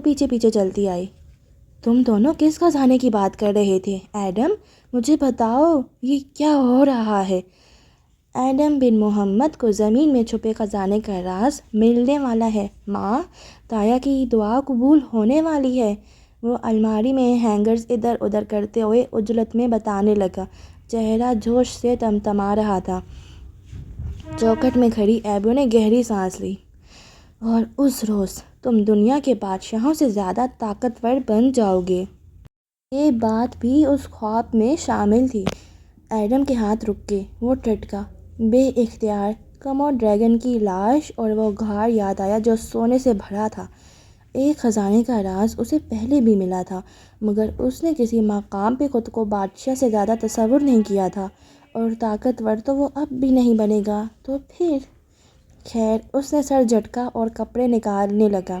پیچھے پیچھے چلتی آئی۔ تم دونوں کس خزانے کی بات کر رہے تھے ایڈم؟ مجھے بتاؤ، یہ کیا ہو رہا ہے؟ ایڈم بن محمد کو زمین میں چھپے خزانے کا راز ملنے والا ہے ماں، تایا کی دعا قبول ہونے والی ہے۔ وہ الماری میں ہینگرز ادھر ادھر کرتے ہوئے عجلت میں بتانے لگا، چہرہ جوش سے تمتما رہا تھا۔ چوکھٹ میں کھڑی ایبو نے گہری سانس لی۔ اور اس روز تم دنیا کے بادشاہوں سے زیادہ طاقتور بن جاؤ گے۔ یہ بات بھی اس خواب میں شامل تھی۔ ایڈم کے ہاتھ رک گئے، وہ ٹھٹکا۔ بے اختیار کمو ڈریگن کی لاش اور وہ غار یاد آیا جو سونے سے بھرا تھا۔ ایک خزانے کا راز اسے پہلے بھی ملا تھا، مگر اس نے کسی مقام پہ خود کو بادشاہ سے زیادہ تصور نہیں کیا تھا، اور طاقتور تو وہ اب بھی نہیں بنے گا تو پھر؟ خیر، اس نے سر جھٹکا اور کپڑے نکالنے لگا۔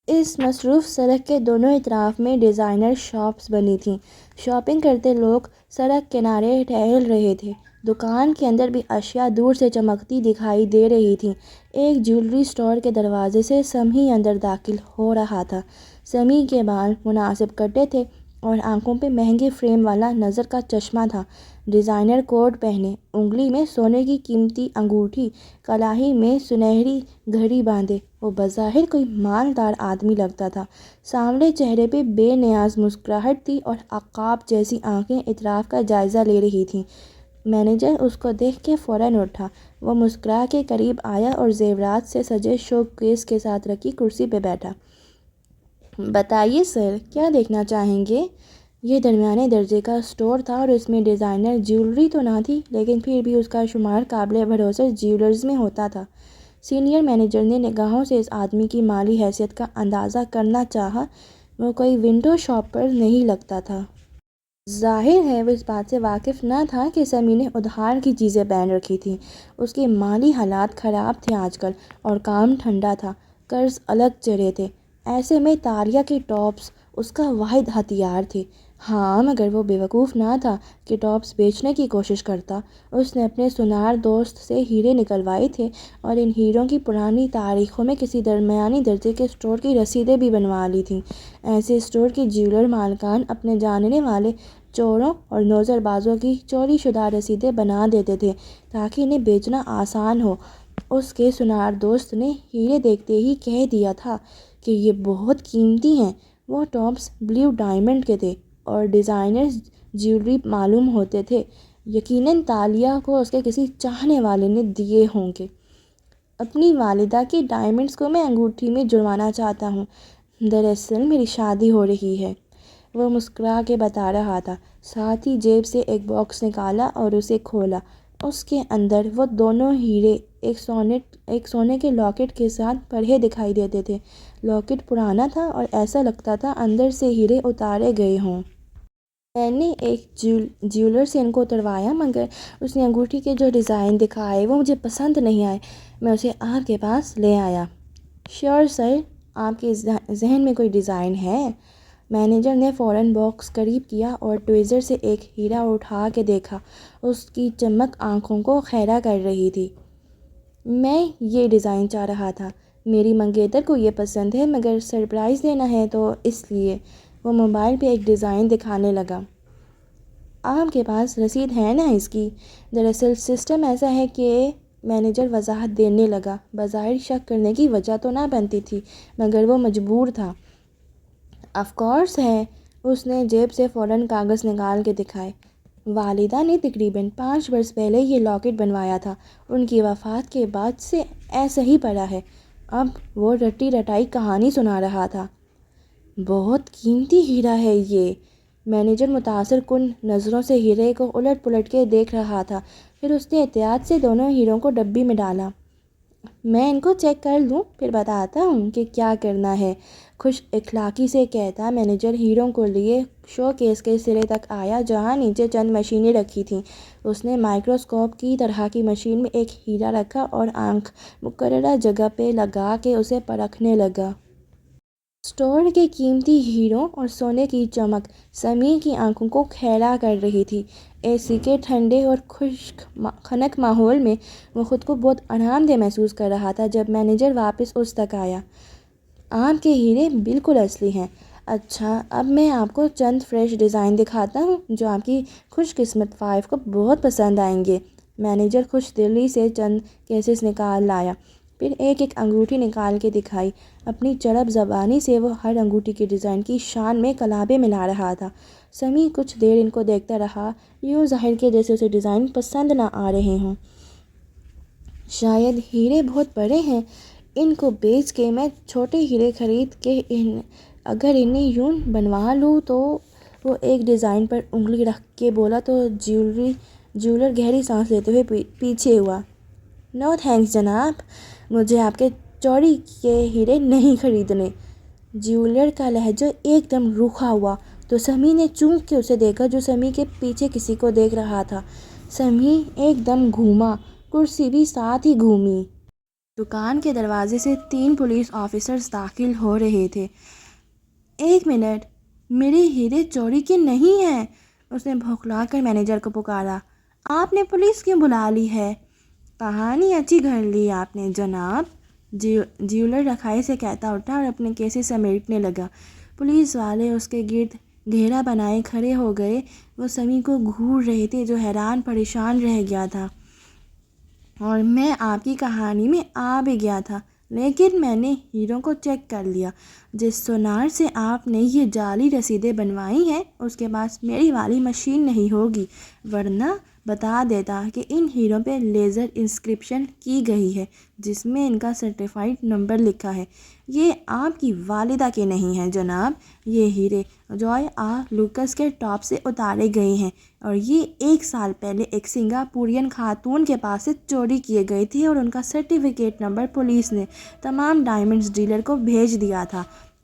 اس مصروف سڑک کے دونوں اطراف میں ڈیزائنر شاپس بنی تھیں۔ شاپنگ کرتے لوگ سڑک کنارے ٹہل رہے تھے۔ دکان کے اندر بھی اشیاء دور سے چمکتی دکھائی دے رہی تھیں۔ ایک جیولری اسٹور کے دروازے سے سمیع اندر داخل ہو رہا تھا۔ سمیع کے بال مناسب کٹے تھے اور آنکھوں پہ مہنگے فریم والا نظر کا چشمہ تھا۔ ڈیزائنر کوٹ پہنے، انگلی میں سونے کی قیمتی انگوٹھی، کلائی میں سنہری گھڑی باندھے، وہ بظاہر کوئی مالدار آدمی لگتا تھا۔ سانولے چہرے پہ بے نیاز مسکراہٹ تھی اور عقاب جیسی آنکھیں اطراف کا جائزہ لے رہی تھیں۔ مینیجر اس کو دیکھ کے فوراً اٹھا۔ وہ مسکرا کے قریب آیا اور زیورات سے سجے شو کیس کے ساتھ رکھی کرسی پہ بیٹھا۔ بتائیے سر، کیا دیکھنا چاہیں گے؟ یہ درمیانے درجے کا اسٹور تھا اور اس میں ڈیزائنر جیولری تو نہ تھی، لیکن پھر بھی اس کا شمار قابل بھروسہ جیولرز میں ہوتا تھا۔ سینئر مینیجر نے نگاہوں سے اس آدمی کی مالی حیثیت کا اندازہ کرنا چاہا۔ وہ کوئی ونڈو شاپر نہیں لگتا تھا۔ ظاہر ہے وہ اس بات سے واقف نہ تھا کہ سمیع نے ادھار کی چیزیں پہن رکھی تھیں۔ اس کے مالی حالات خراب تھے آج کل اور کام ٹھنڈا تھا، قرض الگ چڑھے تھے۔ ایسے میں تالیا کے ٹاپس اس کا واحد ہتھیار تھے۔ ہاں، مگر وہ بیوقوف نہ تھا کہ ٹاپس بیچنے کی کوشش کرتا۔ اس نے اپنے سونار دوست سے ہیرے نکلوائے تھے اور ان ہیروں کی پرانی تاریخوں میں کسی درمیانی درجے کے اسٹور کی رسیدیں بھی بنوا لی تھیں۔ ایسے اسٹور کے جیولر مالکان اپنے جاننے والے چوروں اور نوزر بازوں کی چوری شدہ رسیدیں بنا دیتے تھے تاکہ انہیں بیچنا آسان ہو۔ اس کے سونار دوست نے ہیرے دیکھتے ہی کہہ دیا تھا کہ یہ بہت قیمتی ہیں۔ وہ ٹاپس بلیو ڈائمنڈ کے تھے اور ڈیزائنر جیولری معلوم ہوتے تھے۔ یقیناً تالیا کو اس کے کسی چاہنے والے نے دیے ہوں گے۔ اپنی والدہ کے ڈائمنڈز کو میں انگوٹھی میں جڑوانا چاہتا ہوں۔ دراصل میری شادی ہو رہی ہے، وہ مسکرا کے بتا رہا تھا۔ ساتھ ہی جیب سے ایک باکس نکالا اور اسے کھولا۔ اس کے اندر وہ دونوں ہیرے ایک سونے کے لاکٹ کے ساتھ پڑھے دکھائی دیتے تھے۔ لاکٹ پرانا تھا اور ایسا لگتا تھا اندر سے ہیرے اتارے گئے ہوں۔ میں نے ایک جیولر سے ان کو اتروایا، مگر اس نے انگوٹھی کے جو ڈیزائن دکھائے وہ مجھے پسند نہیں آئے۔ میں اسے آپ کے پاس لے آیا۔ شیور سر، آپ کے ذہن میں کوئی ڈیزائن ہے؟ مینیجر نے فوراً باکس قریب کیا اور ٹویزر سے ایک ہیرا اٹھا کے دیکھا۔ اس کی چمک آنکھوں کو خیرہ کر رہی تھی۔ میں یہ ڈیزائن چاہ رہا تھا۔ میری منگیتر کو یہ پسند ہے، مگر سرپرائز دینا ہے تو اس لیے۔ وہ موبائل پہ ایک ڈیزائن دکھانے لگا۔ آپ کے پاس رسید ہے نا اس کی؟ دراصل سسٹم ایسا ہے کہ مینیجر وضاحت دینے لگا۔ بظاہر شک کرنے کی وجہ تو نہ بنتی تھی، مگر وہ مجبور تھا۔ آف کورس ہے۔ اس نے جیب سے فوراً کاغذ نکال کے دکھائے۔ والدہ نے تقریباً 5 برس پہلے یہ لاکٹ بنوایا تھا۔ ان کی وفات کے بعد سے ایسا ہی پڑا ہے۔ اب وہ رٹی رٹائی کہانی سنا رہا تھا۔ بہت قیمتی ہیرا ہے یہ۔ مینیجر متاثر کن نظروں سے ہیرے کو الٹ پلٹ کے دیکھ رہا تھا۔ پھر اس نے احتیاط سے دونوں ہیروں کو ڈبی میں ڈالا۔ میں ان کو چیک کر لوں، پھر بتاتا ہوں کہ کیا کرنا ہے، خوش اخلاقی سے کہتا مینیجر ہیروں کو لیے شو کیس کے سرے تک آیا جہاں نیچے چند مشینیں رکھی تھیں۔ اس نے مائکروسکوپ کی طرح کی مشین میں ایک ہیرا رکھا اور آنکھ مقررہ جگہ پہ لگا کے اسے پرکھنے لگا۔ اسٹور کے قیمتی ہیروں اور سونے کی چمک سمیع کی آنکھوں کو خیرہ کر رہی تھی۔ اے سی کے ٹھنڈے اور خنک ماحول میں وہ خود کو بہت آرام دہ محسوس کر رہا تھا جب مینیجر واپس اس تک آیا۔ آپ کے ہیرے بالکل اصلی ہیں۔ اچھا، اب میں آپ کو چند فریش ڈیزائن دکھاتا ہوں جو آپ کی خوش قسمت 5 کو بہت پسند آئیں گے۔ مینیجر خوش دلی سے چند کیسز نکال لایا، پھر ایک ایک انگوٹھی نکال کے دکھائی۔ اپنی چرب زبانی سے وہ ہر انگوٹھی کے ڈیزائن کی شان میں کلابیں ملا رہا تھا۔ سمیع کچھ دیر ان کو دیکھتا رہا، یوں ظاہر کیا جیسے اسے ڈیزائن پسند نہ آ رہے ہوں۔ شاید ہیرے بہت بڑے ہیں، ان کو بیچ کے میں چھوٹے ہیرے خرید کے اگر انہیں یوں بنوا لوں تو۔ وہ ایک ڈیزائن پر انگلی رکھ کے بولا تو جیولر گہری سانس لیتے ہوئے پیچھے ہوا۔ نو تھینکس جناب، مجھے آپ کے چوری کے ہیرے نہیں خریدنے۔ جیولر کا لہجہ ایک دم روکھا ہوا تو سمیع نے چونک کے اسے دیکھا جو سمیع کے پیچھے کسی کو دیکھ رہا تھا۔ سمیع ایک دم گھوما، کرسی بھی ساتھ ہی گھومی۔ دکان کے دروازے سے 3 پولیس آفیسرز داخل ہو رہے تھے۔ ایک منٹ، میرے ہیرے چوری کے نہیں ہیں، اس نے بھوکلا کر مینیجر کو پکارا۔ آپ نے پولیس کیوں بلا لی ہے؟ کہانی اچھی گھڑ لی آپ نے جناب، جیولر رکھائی سے کہتا اٹھا اور اپنے کیسے سمیٹنے لگا۔ پولیس والے اس کے گرد گھیرا بنائے کھڑے ہو گئے۔ وہ سمی کو گھور رہے تھے جو حیران پریشان رہ گیا تھا۔ اور میں آپ کی کہانی میں آ بھی گیا تھا، لیکن میں نے ہیروں کو چیک کر لیا۔ جس سونار سے آپ نے یہ جعلی رسیدیں بنوائی ہیں اس کے پاس میری والی مشین نہیں ہوگی، ورنہ بتا دیتا کہ ان ہیروں پہ لیزر انسکرپشن کی گئی ہے جس میں ان کا سرٹیفائیڈ نمبر لکھا ہے۔ یہ آپ کی والدہ کے نہیں ہیں جناب، یہ ہیرے جوائے لوکس کے ٹاپ سے اتارے گئے ہیں، اور یہ 1 سال پہلے ایک سنگاپورین خاتون کے پاس سے چوری کیے گئے تھے، اور ان کا سرٹیفکیٹ نمبر پولیس نے تمام ڈائمنڈز ڈیلر کو بھیج دیا تھا۔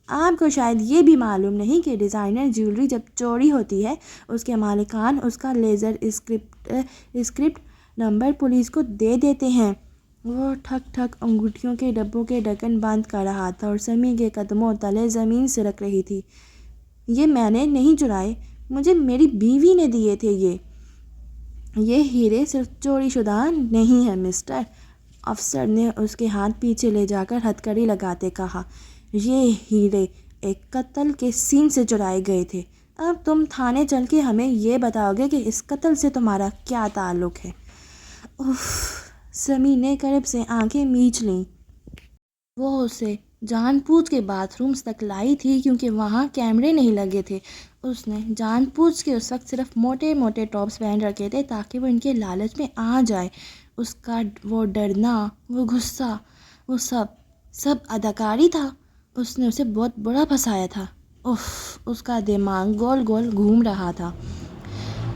آپ کو شاید یہ بھی معلوم نہیں کہ ڈیزائنر جیولری جب چوری ہوتی ہے اس کے مالکان اس کا لیزر اسکرپٹ نمبر پولیس کو دے دیتے ہیں۔ وہ ٹھک ٹھک انگوٹھیوں کے ڈبوں کے ڈھکن بند کر رہا تھا اور سمی کے قدموں تلے زمین سرک رہی تھی۔ یہ میں نے نہیں چرائے، مجھے میری بیوی نے دیے تھے۔ یہ ہیرے صرف چوری شدہ نہیں ہیں مسٹر، افسر نے اس کے ہاتھ پیچھے لے جا کر ہتھکڑی لگاتے کہا۔ یہ ہیرے ایک قتل کے سین سے چرائے گئے تھے۔ اب تم تھانے چل کے ہمیں یہ بتاؤ گے کہ اس قتل سے تمہارا کیا تعلق ہے؟ اف، سمی نے کرب سے آنکھیں میچ لیں۔ وہ اسے جان بوجھ کے باتھ رومز تک لائی تھی کیونکہ وہاں کیمرے نہیں لگے تھے۔ اس نے جان بوجھ کے اس وقت صرف موٹے موٹے ٹاپس پہن رکھے تھے تاکہ وہ ان کے لالچ میں آ جائے۔ اس کا وہ ڈرنا، وہ غصہ، وہ سب اداکاری تھا۔ اس نے اسے بہت بڑا پھنسایا تھا۔ اس کا دماغ گول گول گھوم رہا تھا۔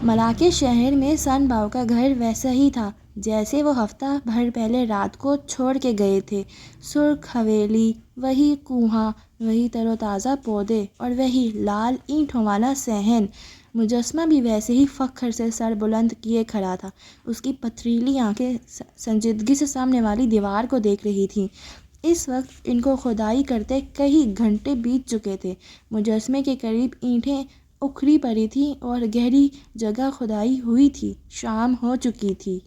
ملاکے شہر میں سن باؤ کا گھر ویسا ہی تھا جیسے وہ ہفتہ بھر پہلے رات کو چھوڑ کے گئے تھے۔ سرخ حویلی، وہی کنواں، وہی تر و تازہ پودے اور وہی لال اینٹوں والا صحن۔ مجسمہ بھی ویسے ہی فخر سے سر بلند کیے کھڑا تھا۔ اس کی پتھریلی آنکھیں سنجیدگی سے سامنے والی دیوار کو دیکھ رہی تھیں۔ اس وقت ان کو کھدائی کرتے کئی گھنٹے بیت چکے تھے۔ مجسمے کے قریب اینٹیں اکھڑی پڑی تھیں اور گہری جگہ کھدائی ہوئی تھی۔ شام ہو چکی تھی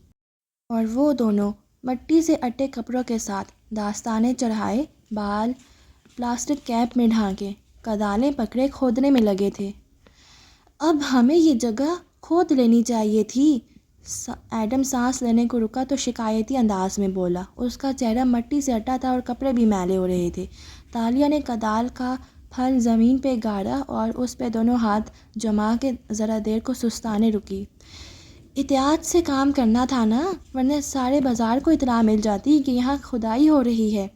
اور وہ دونوں مٹی سے اٹے کپڑوں کے ساتھ دستانے چڑھائے، بال پلاسٹک کیپ میں ڈھانکے، کدالیں پکڑے کھودنے میں لگے تھے۔ اب ہمیں یہ جگہ کھود لینی چاہیے تھی۔ ایڈم سانس لینے کو رکا تو شکایتی انداز میں بولا۔ اس کا چہرہ مٹی سے اٹا تھا اور کپڑے بھی میلے ہو رہے تھے۔ تالیہ نے کدال کا پھل زمین پہ گاڑا اور اس پہ دونوں ہاتھ جما کے ذرا دیر کو سستانے رکی۔ احتیاط سے کام کرنا تھا نا، ورنہ سارے بازار کو اطلاع مل جاتی کہ یہاں کھدائی ہو رہی ہے۔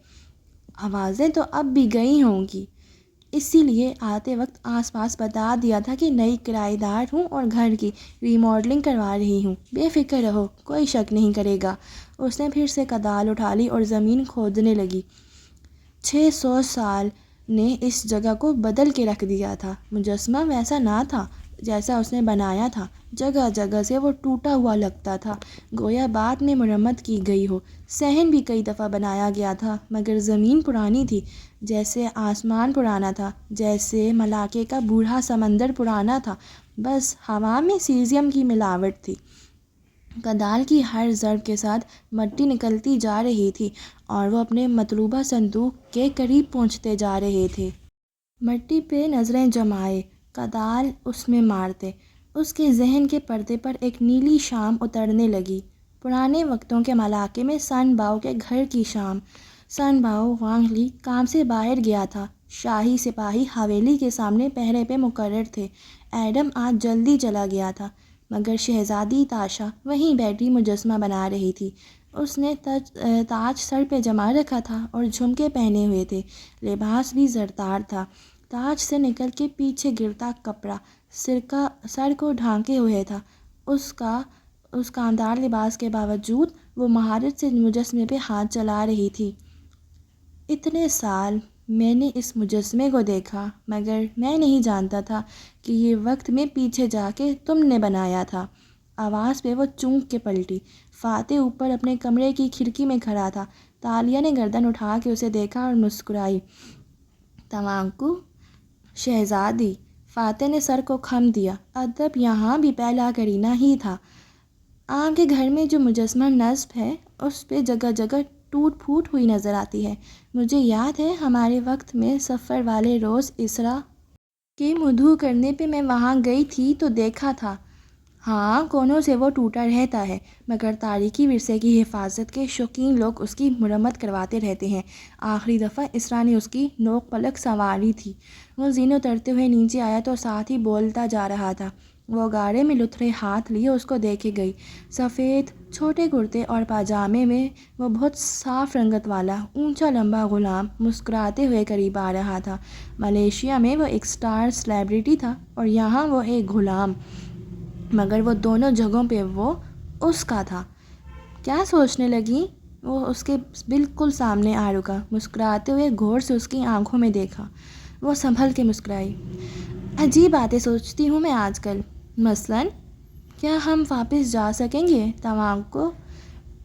آوازیں تو اب بھی گئی ہوں گی، اسی لیے آتے وقت آس پاس بتا دیا تھا کہ نئی کرایہ دار ہوں اور گھر کی ری ماڈلنگ کروا رہی ہوں۔ بے فکر رہو، کوئی شک نہیں کرے گا۔ اس نے پھر سے کدال اٹھا لی اور زمین کھودنے لگی۔ 600 سال نے اس جگہ کو بدل کے رکھ دیا تھا۔ مجسمہ ویسا نہ تھا جیسا اس نے بنایا تھا۔ جگہ جگہ سے وہ ٹوٹا ہوا لگتا تھا، گویا بعد میں مرمت کی گئی ہو۔ صحن بھی کئی دفعہ بنایا گیا تھا، مگر زمین پرانی تھی، جیسے آسمان پرانا تھا، جیسے ملاکے کا بوڑھا سمندر پرانا تھا، بس ہوا میں سیزیم کی ملاوٹ تھی۔ کدال کی ہر ضرب کے ساتھ مٹی نکلتی جا رہی تھی اور وہ اپنے مطلوبہ صندوق کے قریب پہنچتے جا رہے تھے۔ مٹی پہ نظریں جمائے، کدال اس میں مارتے، اس کے ذہن کے پردے پر ایک نیلی شام اترنے لگی۔ پرانے وقتوں کے ملاکے میں سن باؤ کے گھر کی شام۔ سن باؤ وانگ لی کام سے باہر گیا تھا۔ شاہی سپاہی حویلی کے سامنے پہرے پہ مقرر تھے۔ ایڈم آج جلدی چلا گیا تھا، مگر شہزادی تاشا وہیں بیٹھی مجسمہ بنا رہی تھی۔ اس نے تاج سر پہ جما رکھا تھا اور جھمکے پہنے ہوئے تھے۔ لباس بھی زرتار تھا، تاج سے نکل کے پیچھے گرتا کپڑا سر کو ڈھانکے ہوئے تھا۔ اس کامدار لباس کے باوجود وہ مہارت سے مجسمے پہ ہاتھ چلا رہی تھی۔ اتنے سال میں نے اس مجسمے کو دیکھا، مگر میں نہیں جانتا تھا کہ یہ وقت میں پیچھے جا کے تم نے بنایا تھا۔ آواز پہ وہ چونک کے پلٹی۔ فاتح اوپر اپنے کمرے کی کھڑکی میں کھڑا تھا۔ تالیہ نے گردن اٹھا کے اسے دیکھا اور مسکرائی۔ توانکو شہزادی، فاتح نے سر کو خم دیا۔ ادب یہاں بھی پہلا کرینہ ہی تھا۔ آپ کے گھر میں جو مجسمہ نصب ہے اس پہ جگہ جگہ ٹوٹ پھوٹ ہوئی نظر آتی ہے۔ مجھے یاد ہے ہمارے وقت میں سفر والے روز اسرا کے مدعو کرنے پہ میں وہاں گئی تھی تو دیکھا تھا۔ ہاں، کونوں سے وہ ٹوٹا رہتا ہے، مگر تاریخی ورثے کی حفاظت کے شوقین لوگ اس کی مرمت کرواتے رہتے ہیں۔ آخری دفعہ اسرا نے اس کی نوک پلک سنواری تھی۔ وہ زینوں اترتے ہوئے نیچے آیا تو ساتھ ہی بولتا جا رہا تھا۔ وہ گاڑے میں لتھڑے ہاتھ لیے اس کو دیکھے گئی۔ سفید چھوٹے کرتے اور پاجامے میں وہ بہت صاف رنگت والا اونچا لمبا غلام مسکراتے ہوئے قریب آ رہا تھا۔ ملیشیا میں وہ ایک سٹار سیلیبریٹی تھا اور یہاں وہ ایک غلام، مگر وہ دونوں جگہوں پہ وہ اس کا تھا۔ کیا سوچنے لگیں؟ وہ اس کے بالکل سامنے آ رکا، مسکراتے ہوئے غور سے اس کی آنکھوں میں دیکھا۔ وہ سنبھل کے مسکرائی۔ عجیب باتیں سوچتی ہوں میں آج کل، مثلاً کیا ہم واپس جا سکیں گے توانکو؟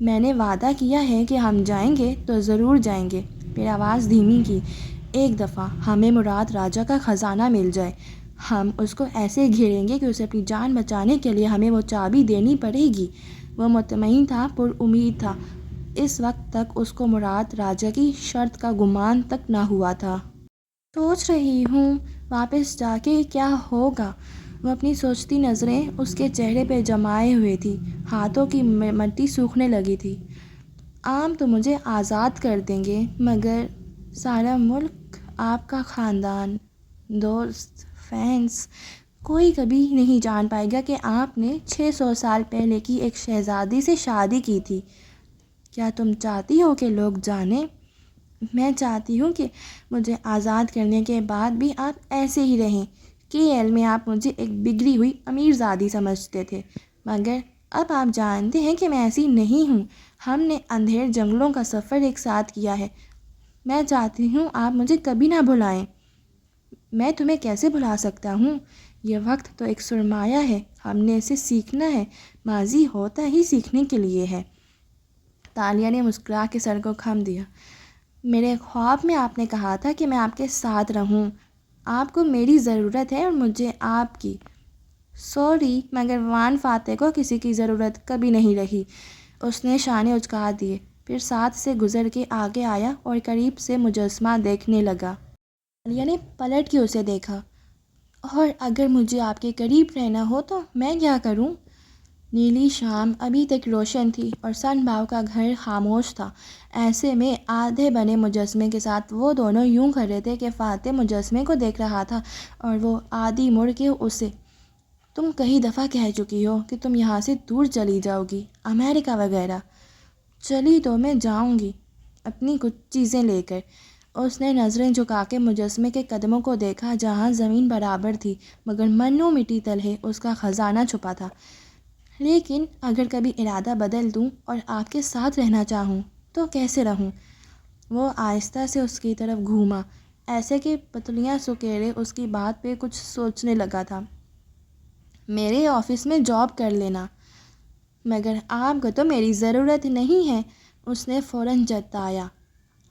میں نے وعدہ کیا ہے کہ ہم جائیں گے تو ضرور جائیں گے۔ پھر آواز دھیمی کی۔ ایک دفعہ ہمیں مراد راجہ کا خزانہ مل جائے، ہم اس کو ایسے گھیریں گے کہ اسے اپنی جان بچانے کے لیے ہمیں وہ چابی دینی پڑے گی۔ وہ مطمئن تھا، پر امید تھا۔ اس وقت تک اس کو مراد راجہ کی شرط کا گمان تک نہ ہوا تھا۔ سوچ رہی ہوں واپس جا کے کیا ہوگا۔ وہ اپنی سوچتی نظریں اس کے چہرے پہ جمائے ہوئے تھی، ہاتھوں کی مٹی سوکھنے لگی تھی۔ آپ تو مجھے آزاد کر دیں گے، مگر سارا ملک، آپ کا خاندان، دوست، فینس، کوئی کبھی نہیں جان پائے گا کہ آپ نے 600 سال پہلے کی ایک شہزادی سے شادی کی تھی۔ کیا تم چاہتی ہو کہ لوگ جانیں؟ میں چاہتی ہوں کہ مجھے آزاد کرنے کے بعد بھی آپ ایسے ہی رہیں۔ KL میں آپ مجھے ایک بگڑی ہوئی امیر زادی سمجھتے تھے، مگر اب آپ جانتے ہیں کہ میں ایسی نہیں ہوں۔ ہم نے اندھیر جنگلوں کا سفر ایک ساتھ کیا ہے۔ میں چاہتی ہوں آپ مجھے کبھی نہ بھلائیں۔ میں تمہیں کیسے بھلا سکتا ہوں؟ یہ وقت تو ایک سرمایہ ہے، ہم نے اسے سیکھنا ہے۔ ماضی ہوتا ہی سیکھنے کے لیے ہے۔ تالیہ نے مسکرا کے سر کو خم دیا۔ میرے خواب میں آپ نے کہا تھا کہ میں آپ کے ساتھ رہوں۔ آپ کو میری ضرورت ہے اور مجھے آپ کی۔ سوری، مگر وان فاتح کو کسی کی ضرورت کبھی نہیں رہی۔ اس نے شانے اچکا دیے، پھر ساتھ سے گزر کے آگے آیا اور قریب سے مجسمہ دیکھنے لگا۔ تالیہ نے پلٹ کے اسے دیکھا۔ اور اگر مجھے آپ کے قریب رہنا ہو تو میں کیا کروں؟ نیلی شام ابھی تک روشن تھی اور سن بھاؤ کا گھر خاموش تھا۔ ایسے میں آدھے بنے مجسمے کے ساتھ وہ دونوں یوں کھڑے تھے کہ فاتح مجسمے کو دیکھ رہا تھا اور وہ آدھی مڑ کے اسے۔ تم کئی دفعہ کہہ چکی ہو کہ تم یہاں سے دور چلی جاؤ گی، امریکہ وغیرہ۔ چلی تو میں جاؤں گی، اپنی کچھ چیزیں لے کر۔ اس نے نظریں جھکا کے مجسمے کے قدموں کو دیکھا جہاں زمین برابر تھی، مگر منو مٹی تلے اس کا خزانہ چھپا تھا۔ لیکن اگر کبھی ارادہ بدل دوں اور آپ کے ساتھ رہنا چاہوں تو کیسے رہوں؟ وہ آہستہ سے اس کی طرف گھوما، ایسے کہ پتلیاں سکیڑے اس کی بات پہ کچھ سوچنے لگا تھا۔ میرے آفس میں جاب کر لینا۔ مگر آپ کو تو میری ضرورت نہیں ہے، اس نے فوراً جتایا۔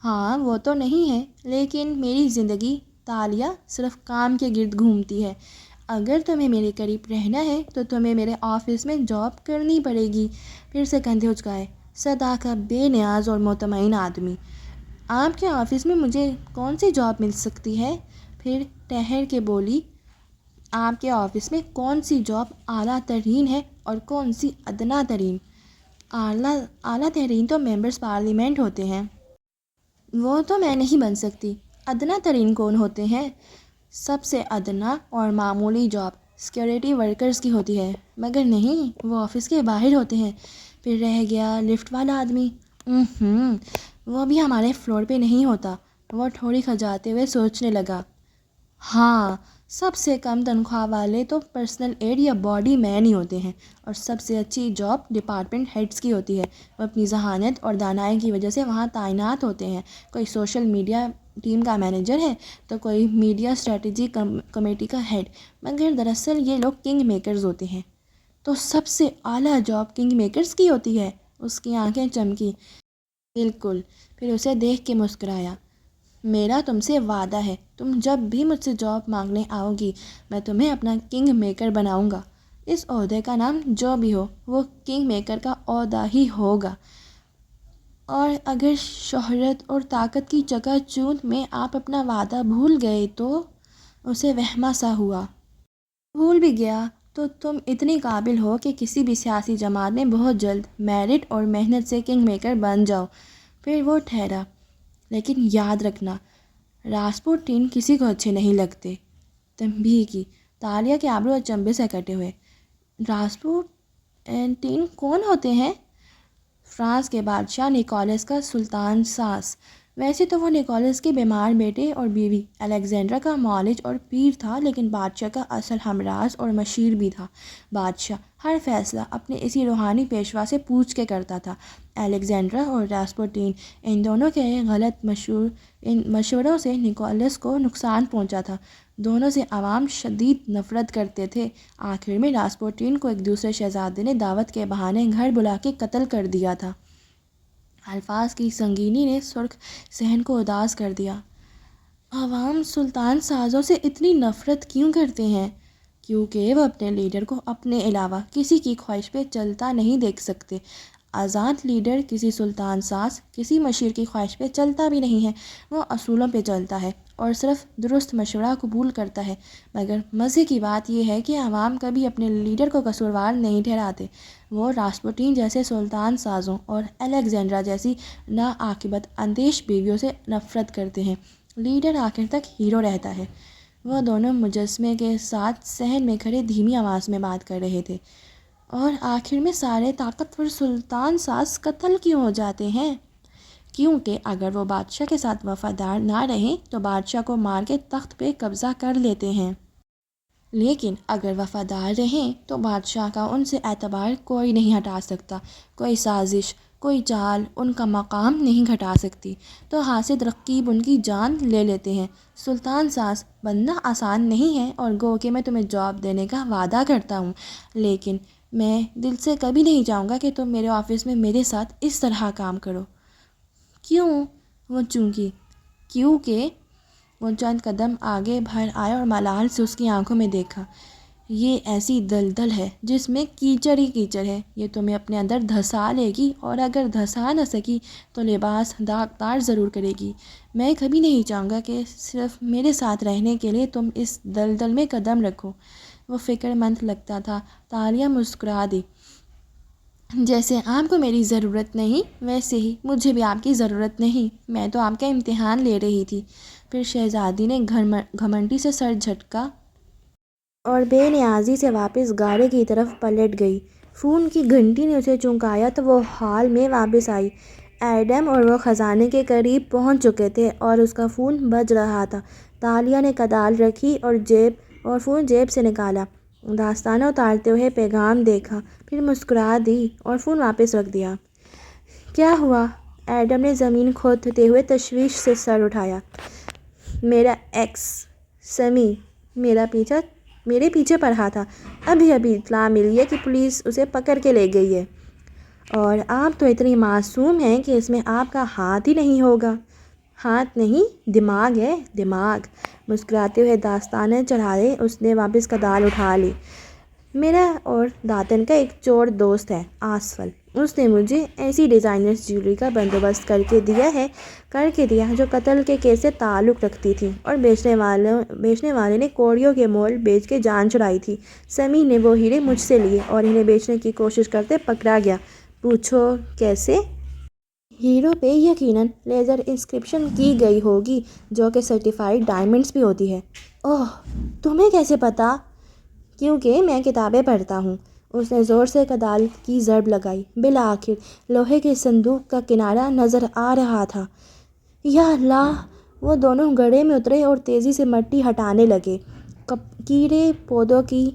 ہاں، وہ تو نہیں ہے، لیکن میری زندگی تالیہ صرف کام کے گرد گھومتی ہے۔ اگر تمہیں میرے قریب رہنا ہے تو تمہیں میرے آفس میں جاب کرنی پڑے گی۔ پھر سے کندھے اچکائے۔ صدا کا بے نیاز اور مطمئن آدمی۔ آپ کے آفس میں مجھے کون سی جاب مل سکتی ہے؟ پھر ٹھہر کے بولی۔ آپ کے آفس میں کون سی جاب اعلیٰ ترین ہے اور کون سی ادنیٰ ترین؟ اعلیٰ ترین تو ممبرز پارلیمنٹ ہوتے ہیں۔ وہ تو میں نہیں بن سکتی۔ ادنیٰ ترین کون ہوتے ہیں؟ سب سے ادنیٰ اور معمولی جاب سیکیورٹی ورکرز کی ہوتی ہے، مگر نہیں، وہ آفس کے باہر ہوتے ہیں۔ پھر رہ گیا لفٹ والا آدمی۔ وہ بھی ہمارے فلور پہ نہیں ہوتا۔ وہ ٹھوڑی کھجاتے ہوئے سوچنے لگا۔ ہاں، سب سے کم تنخواہ والے تو پرسنل ایڈ یا باڈی مین ہی ہوتے ہیں، اور سب سے اچھی جاب ڈپارٹمنٹ ہیڈز کی ہوتی ہے۔ وہ اپنی ذہانت اور دانائی کی وجہ سے وہاں تعینات ہوتے ہیں۔ کوئی سوشل میڈیا ٹیم کا مینیجر ہے تو کوئی میڈیا اسٹریٹجی کمیٹی کا ہیڈ، مگر دراصل یہ لوگ کنگ میکرز ہوتے ہیں۔ تو سب سے اعلیٰ جاب کنگ میکرز کی ہوتی ہے؟ اس کی آنکھیں چمکی۔ بالکل۔ پھر اسے دیکھ کے مسکرایا۔ میرا تم سے وعدہ ہے، تم جب بھی مجھ سے جاب مانگنے آؤ گی میں تمہیں اپنا کنگ میکر بناؤں گا۔ اس عہدے کا نام جو بھی ہو وہ کنگ میکر کا عہدہ ہی ہوگا، اور اگر شہرت اور طاقت کی چکا چوند میں آپ اپنا وعدہ بھول گئے تو… اسے وہمہ سا ہوا۔ بھول بھی گیا تو تم اتنی قابل ہو کہ کسی بھی سیاسی جماعت میں بہت جلد میرٹ اور محنت سے کنگ میکر بن جاؤ۔ پھر وہ ٹھہرا۔ لیکن یاد رکھنا، راسپوٹین کسی کو اچھے نہیں لگتے۔ تنبیہ کی۔ تالیہ کے ابرو اچنبھے سے کٹے ہوئے۔ راسپوٹین کون ہوتے ہیں؟ فرانس کے بادشاہ نکولس کا سلطان ساس۔ ویسے تو وہ نکولس کے بیمار بیٹے اور بیوی الیگزینڈرا کا معالج اور پیر تھا، لیکن بادشاہ کا اصل ہمراز اور مشیر بھی تھا۔ بادشاہ ہر فیصلہ اپنے اسی روحانی پیشوا سے پوچھ کے کرتا تھا۔ الیگزینڈرا اور راسپوٹین، ان دونوں کے غلط مشوروں سے نکولس کو نقصان پہنچا تھا۔ دونوں سے عوام شدید نفرت کرتے تھے۔ آخر میں راسپوٹین کو ایک دوسرے شہزادے نے دعوت کے بہانے گھر بلا کے قتل کر دیا تھا۔ الفاظ کی سنگینی نے سرخ صحن کو اداس کر دیا۔ عوام سلطان سازوں سے اتنی نفرت کیوں کرتے ہیں؟ کیونکہ وہ اپنے لیڈر کو اپنے علاوہ کسی کی خواہش پہ چلتا نہیں دیکھ سکتے۔ آزاد لیڈر کسی سلطان ساز، کسی مشیر کی خواہش پہ چلتا بھی نہیں ہے، وہ اصولوں پہ چلتا ہے اور صرف درست مشورہ قبول کرتا ہے۔ مگر مزے کی بات یہ ہے کہ عوام کبھی اپنے لیڈر کو قصوروار نہیں ٹھہراتے۔ وہ راسپوٹین جیسے سلطان سازوں اور الیگزینڈرا جیسی ناعاقبت اندیش بیویوں سے نفرت کرتے ہیں۔ لیڈر آخر تک ہیرو رہتا ہے۔ وہ دونوں مجسمے کے ساتھ صحن میں کھڑے دھیمی آواز میں بات کر رہے تھے۔ اور آخر میں سارے طاقتور سلطان ساز قتل کیوں ہو جاتے ہیں؟ کیونکہ اگر وہ بادشاہ کے ساتھ وفادار نہ رہیں تو بادشاہ کو مار کے تخت پہ قبضہ کر لیتے ہیں، لیکن اگر وفادار رہیں تو بادشاہ کا ان سے اعتبار کوئی نہیں ہٹا سکتا، کوئی سازش، کوئی چال ان کا مقام نہیں گھٹا سکتی۔ تو حاسد رقیب ان کی جان لے لیتے ہیں۔ سلطان ساز بننا آسان نہیں ہے، اور گو کہ میں تمہیں جاب دینے کا وعدہ کرتا ہوں، لیکن میں دل سے کبھی نہیں چاہوں گا کہ تم میرے آفس میں میرے ساتھ اس طرح کام کرو۔ کیوں؟ وہ چونکی۔ کیونکہ… وہ چند قدم آگے بڑھ آیا اور ملال سے اس کی آنکھوں میں دیکھا۔ یہ ایسی دلدل ہے جس میں کیچڑ ہی کیچڑ ہے، یہ تمہیں اپنے اندر دھسا لے گی، اور اگر دھسا نہ سکی تو لباس داغدار ضرور کرے گی۔ میں کبھی نہیں چاہوں گا کہ صرف میرے ساتھ رہنے کے لیے تم اس دلدل میں قدم رکھو۔ وہ فکر مند لگتا تھا۔ تالیہ مسکرا دی۔ جیسے آپ کو میری ضرورت نہیں، ویسے ہی مجھے بھی آپ کی ضرورت نہیں، میں تو آپ کا امتحان لے رہی تھی۔ پھر شہزادی نے گھمنڈی سے سر جھٹکا اور بے نیازی سے واپس گاڑی کی طرف پلٹ گئی۔ فون کی گھنٹی نے اسے چونکایا تو وہ ہال میں واپس آئی۔ ایڈم اور وہ خزانے کے قریب پہنچ چکے تھے اور اس کا فون بج رہا تھا۔ تالیہ نے کدال رکھی اور فون جیب سے نکالا۔ داستانہ اتارتے ہوئے پیغام دیکھا، پھر مسکرا دی اور فون واپس رکھ دیا۔ کیا ہوا؟ ایڈم نے زمین کھودتے ہوئے تشویش سے سر اٹھایا۔ میرا ایکس سمی میرے پیچھے پڑا تھا۔ ابھی اطلاع ملی ہے کہ پولیس اسے پکڑ کے لے گئی ہے، اور آپ تو اتنی معصوم ہیں کہ اس میں آپ کا ہاتھ ہی نہیں ہوگا۔ ہاتھ نہیں، دماغ ہے، دماغ۔ مسکراتے ہوئے داستانے چڑھائے اس نے واپس کدال اٹھا لی۔ میرا اور داتن کا ایک چور دوست ہے، آسفل۔ اس نے مجھے ایسی ڈیزائنرز جیولری کا بندوبست کر کے دیا جو قتل کے کیس سے تعلق رکھتی تھی، اور بیچنے والے نے کوڑیوں کے مول بیچ کے جان چھڑائی تھی۔ سمی نے وہ ہیرے مجھ سے لیے اور انہیں بیچنے کی کوشش کرتے پکڑا گیا۔ پوچھو کیسے؟ ہیروں پہ یقیناً لیزر انسکرپشن کی گئی ہوگی، جو کہ سرٹیفائیڈ ڈائمنڈز بھی ہوتی ہے۔ اوہ، تمہیں کیسے پتا؟ کیونکہ میں کتابیں پڑھتا ہوں۔ اس نے زور سے کدال کی ضرب لگائی۔ بالآخر لوہے کے صندوق کا کنارہ نظر آ رہا تھا۔ یا اللہ! وہ دونوں گڑھے میں اترے اور تیزی سے مٹی ہٹانے لگے۔ کیڑے، پودوں کی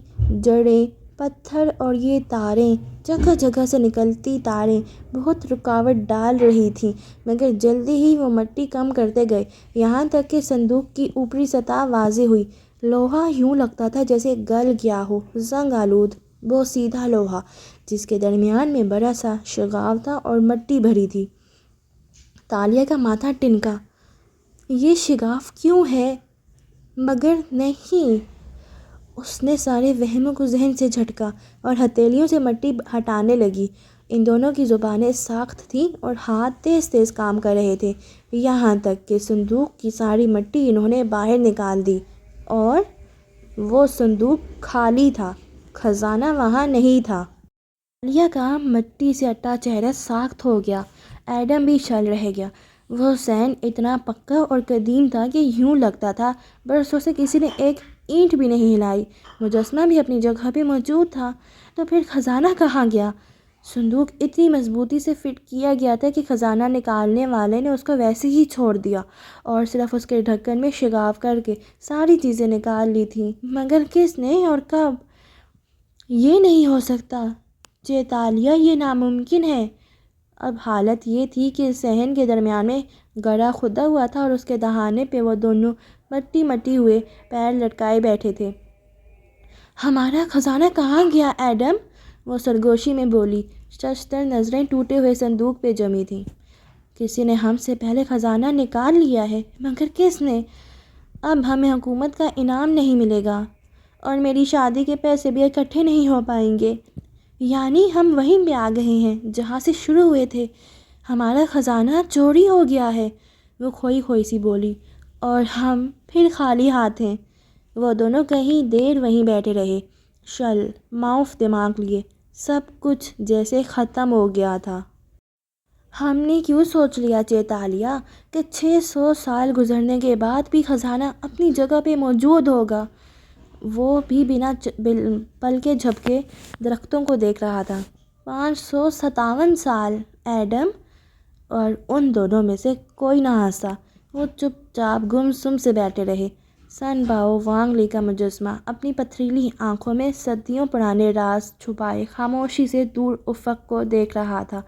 جڑیں، پتھر اور یہ تاریں، جگہ جگہ سے نکلتی تاریں بہت رکاوٹ ڈال رہی تھیں، مگر جلدی ہی وہ مٹی کم کرتے گئے، یہاں تک کہ صندوق کی اوپری سطح واضح ہوئی۔ لوہا یوں لگتا تھا جیسے گل گیا ہو، زنگ آلود، بوسیدہ لوہا۔ جس کے درمیان میں بڑا سا شگاف تھا اور مٹی بھری تھی۔ تالیہ کا ماتھا ٹنکا، یہ شگاف کیوں ہے؟ مگر نہیں۔ اس نے سارے وہموں کو ذہن سے جھٹکا اور ہتھیلیوں سے مٹی ہٹانے لگی۔ ان دونوں کی زبانیں ساخت تھیں اور ہاتھ تیز تیز کام کر رہے تھے، یہاں تک کہ صندوق کی ساری مٹی انہوں نے باہر نکال دی، اور وہ صندوق خالی تھا، خزانہ وہاں نہیں تھا۔ تالیہ کا مٹی سے اٹا چہرہ ساخت ہو گیا۔ ایڈم بھی شل رہ گیا۔ وہ ذہن اتنا پکا اور قدیم تھا کہ یوں لگتا تھا برسوں سے کسی نے ایک اینٹ بھی نہیں ہلائی۔ مجسمہ بھی اپنی جگہ پہ موجود تھا، تو پھر خزانہ کہاں گیا؟ صندوق اتنی مضبوطی سے فٹ کیا گیا تھا کہ خزانہ نکالنے والے نے اس کو ویسے ہی چھوڑ دیا اور صرف اس کے ڈھکن میں شگاف کر کے ساری چیزیں نکال لی تھیں، مگر کس نے اور کب؟ یہ نہیں ہو سکتا تالیہ، یہ ناممکن ہے۔ اب حالت یہ تھی کہ صحن کے درمیان میں گڑھا کھدا ہوا تھا اور اس کے دہانے پہ وہ دونوں مٹی مٹی ہوئے پیر لٹکائے بیٹھے تھے۔ ہمارا خزانہ کہاں گیا ایڈم؟ وہ سرگوشی میں بولی۔ ششدر نظریں ٹوٹے ہوئے صندوق پہ جمی تھیں۔ کسی نے ہم سے پہلے خزانہ نکال لیا ہے، مگر کس نے؟ اب ہمیں حکومت کا انعام نہیں ملے گا اور میری شادی کے پیسے بھی اکٹھے نہیں ہو پائیں گے، یعنی ہم وہیں پہ آ گئے ہیں جہاں سے شروع ہوئے تھے۔ ہمارا خزانہ چوری ہو گیا ہے، وہ کھوئی کھوئی سی بولی، اور ہم پھر خالی ہاتھ ہیں۔ وہ دونوں کہیں دیر وہیں بیٹھے رہے، شل معاف دماغ لیے، سب کچھ جیسے ختم ہو گیا تھا۔ ہم نے کیوں سوچ لیا تالیہ کہ 600 سال گزرنے کے بعد بھی خزانہ اپنی جگہ پہ موجود ہوگا؟ وہ بھی بنا پلکے جھپکے درختوں کو دیکھ رہا تھا۔ 557 سال ایڈم، اور ان دونوں میں سے کوئی نہ ہنسا۔ وہ چپ چاپ گم سم سے بیٹھے رہے۔ سن باؤ وانگ لی کا مجسمہ اپنی پتھریلی آنکھوں میں صدیوں پرانے راز چھپائے خاموشی سے دور افق کو دیکھ رہا تھا۔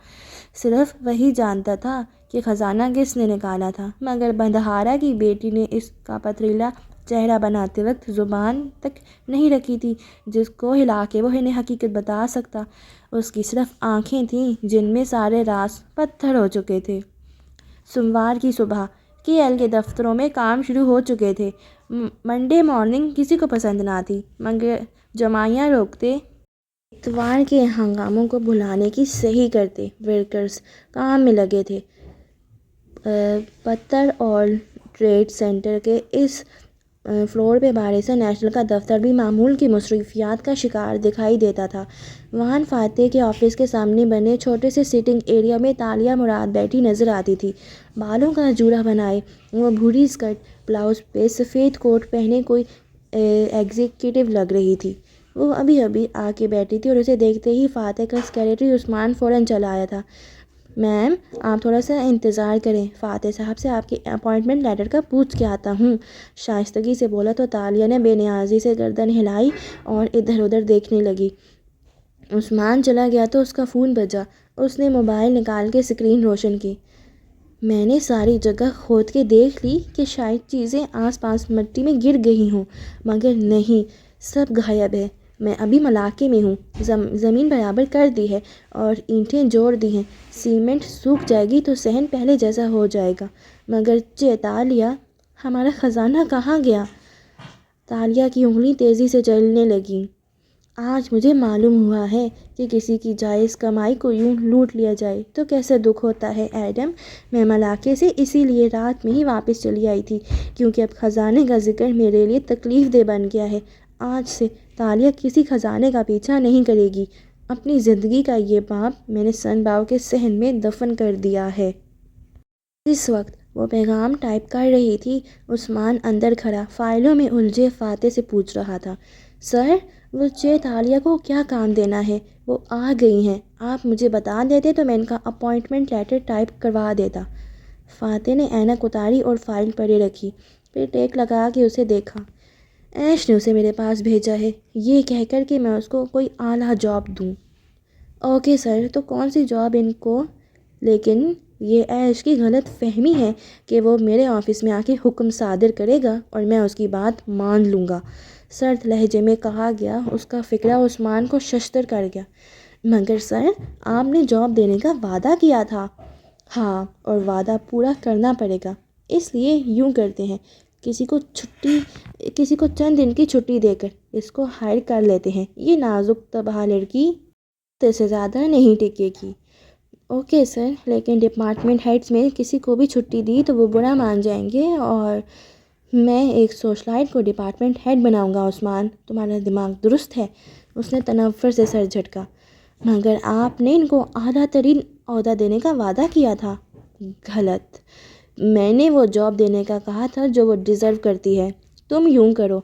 صرف وہی جانتا تھا کہ خزانہ کس نے نکالا تھا، مگر بندہارا کی بیٹی نے اس کا پتھریلا چہرہ بناتے وقت زبان تک نہیں رکھی تھی جس کو ہلا کے وہ انہیں حقیقت بتا سکتا۔ اس کی صرف آنکھیں تھیں جن میں سارے راز پتھر ہو چکے تھے۔ سوموار کی صبح کے ایل کے دفتروں میں کام شروع ہو چکے تھے۔ منڈے مارننگ کسی کو پسند نہ تھی، مگر جمعیاں روکتے اتوار کے ہنگاموں کو بھلانے کی صحیح کرتے ورکرز کام میں لگے تھے۔ پتر اور ٹریڈ سینٹر کے اس فلور پہ بارسا نیشنل کا دفتر بھی معمول کی مصروفیات کا شکار دکھائی دیتا تھا۔ وہاں فاتح کے آفس کے سامنے بنے چھوٹے سے سٹنگ ایریا میں تالیہ مراد بیٹھی نظر آتی تھی، بالوں کا جوڑا بنائے۔ وہ بھوری اسکرٹ بلاؤز پہ سفید کوٹ پہنے کوئی ایگزیکٹو لگ رہی تھی۔ وہ ابھی ابھی آ کے بیٹھی تھی اور اسے دیکھتے ہی فاتح کا سیکریٹری عثمان فوراً چلا آیا تھا۔ میم، آپ تھوڑا سا انتظار کریں، فاتح صاحب سے آپ کے اپائنٹمنٹ لیٹر کا پوچھ کے آتا ہوں، شائستگی سے بولا تو تالیہ نے بے نیازی سے گردن ہلائی اور ادھر ادھر دیکھنے لگی۔ عثمان چلا گیا تو اس کا فون بجا۔ اس نے موبائل نکال کے اسکرین روشن کی۔ میں نے ساری جگہ کھود کے دیکھ لی کہ شاید چیزیں آس پاس مٹی میں گر گئی ہوں، مگر نہیں، سب غائب ہے۔ میں ابھی ملاقے میں ہوں، زمین برابر کر دی ہے اور اینٹیں جوڑ دی ہیں۔ سیمنٹ سوکھ جائے گی تو صحن پہلے جیسا ہو جائے گا، مگر تالیہ، ہمارا خزانہ کہاں گیا؟ تالیہ کی انگلی تیزی سے چلنے لگیں۔ آج مجھے معلوم ہوا ہے کہ کسی کی جائز کمائی کو یوں لوٹ لیا جائے تو کیسے دکھ ہوتا ہے ایڈم۔ میں ملاقے سے اسی لیے رات میں ہی واپس چلی آئی تھی، کیونکہ اب خزانے کا ذکر میرے لیے تکلیف دہ بن گیا ہے۔ آج سے تالیہ کسی خزانے کا پیچھا نہیں کرے گی۔ اپنی زندگی کا یہ باب میں نے سن باؤ کے صحن میں دفن کر دیا ہے۔ اس وقت وہ پیغام ٹائپ کر رہی تھی۔ عثمان اندر کھڑا فائلوں میں الجھے فاتح سے پوچھ رہا تھا، سر، وہ تالیہ کو کیا کام دینا ہے؟ وہ آ گئی ہیں، آپ مجھے بتا دیتے تو میں ان کا اپائنٹمنٹ لیٹر ٹائپ کروا دیتا۔ فاتح نے اینک اتاری اور فائل پڑے رکھی، پھر ٹیک لگا کے اسے دیکھا۔ ایش نے اسے میرے پاس بھیجا ہے، یہ کہہ کر کہ میں اس کو کوئی اعلیٰ جاب دوں۔ اوکے سر، تو کون سی جاب ان کو؟ لیکن یہ ایش کی غلط فہمی ہے کہ وہ میرے آفس میں آ کے حکم صادر کرے گا اور میں اس کی بات مان لوں گا، سرد لہجے میں کہا گیا۔ اس کا فکرہ عثمان کو ششدر کر گیا۔ مگر سر آپ نے جاب دینے کا وعدہ کیا تھا۔ ہاں، اور وعدہ پورا کرنا پڑے گا، اس لیے یوں کرتے ہیں، کسی کو چند دن کی چھٹی دے کر اس کو ہائر کر لیتے ہیں۔ یہ نازک طبع لڑکی ہفتے سے زیادہ نہیں ٹکے گی۔ اوکے سر، لیکن ڈپارٹمنٹ ہیڈز میں کسی کو بھی چھٹی دی تو وہ برا مان جائیں گے، اور میں ایک سوشلائٹ کو ڈپارٹمنٹ ہیڈ بناؤں گا۔ عثمان، تمہارا دماغ درست ہے؟ اس نے تنفر سے سر جھٹکا۔ مگر آپ نے ان کو اعلیٰ ترین عہدہ دینے کا وعدہ کیا تھا۔ غلط، میں نے وہ جاب دینے کا کہا تھا جو وہ ڈیزرو کرتی ہے۔ تم یوں کرو،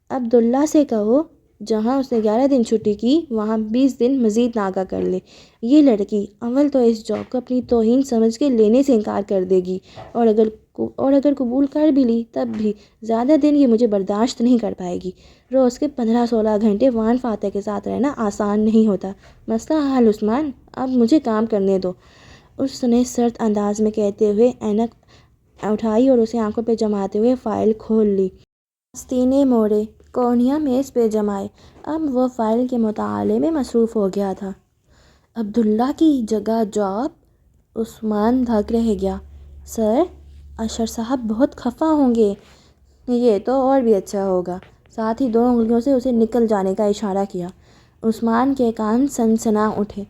عبداللہ سے کہو جہاں اس نے 11 دن چھٹی کی وہاں 20 دن مزید ناغہ کر لے۔ یہ لڑکی اول تو اس جاب کو اپنی توہین سمجھ کے لینے سے انکار کر دے گی، اور اگر قبول کر بھی لی تب بھی زیادہ دن یہ مجھے برداشت نہیں کر پائے گی۔ روز کے 15-16 گھنٹے وان فاتح کے ساتھ رہنا آسان نہیں ہوتا۔ مسئلہ حل عثمان، اب مجھے کام کرنے دو، اس نے سرد انداز میں کہتے ہوئے اینک اٹھائی اور اسے آنکھوں پہ جماتے ہوئے فائل کھول لی۔ آستینے موڑے، کونیاں میز پہ جمائے، اب وہ فائل کے مطالعے میں مصروف ہو گیا تھا۔ عبداللہ کی جگہ جاب؟ عثمان دھک رہ گیا۔ سر، اشر صاحب بہت خفا ہوں گے۔ یہ تو اور بھی اچھا ہوگا۔ ساتھ ہی 2 انگلیوں سے اسے نکل جانے کا اشارہ کیا۔ عثمان کے کان سنسنا اٹھے۔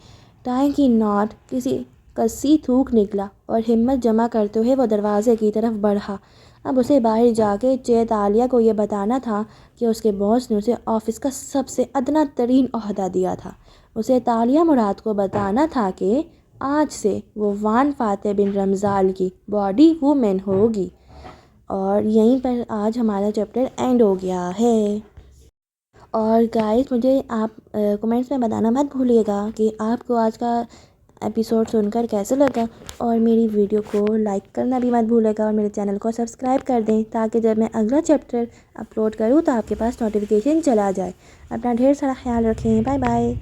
ٹائی کی ناٹ کسی کسی تھوک نکلا اور ہمت جمع کرتے ہوئے وہ دروازے کی طرف بڑھا۔ اب اسے باہر جا کے چیت عالیہ کو یہ بتانا تھا کہ اس کے باس نے اسے آفس کا سب سے ادنیٰ ترین عہدہ دیا تھا۔ اسے تالیہ مراد کو بتانا تھا کہ آج سے وہ وان فاتح بن رمضان کی باڈی وومن ہوگی۔ اور یہیں پر آج ہمارا چیپٹر اینڈ ہو گیا ہے۔ اور گائز، مجھے آپ کمنٹس میں بتانا مت بھولیے گا کہ آپ کو آج کا ایپیسوڈ سن کر کیسے لگا، اور میری ویڈیو کو لائک کرنا بھی مت بھولے گا، اور میرے چینل کو سبسکرائب کر دیں تاکہ جب میں اگلا چیپٹر اپلوڈ کروں تو آپ کے پاس نوٹیفیکیشن چلا جائے۔ اپنا ڈھیر سارا خیال رکھیں۔ Bye bye.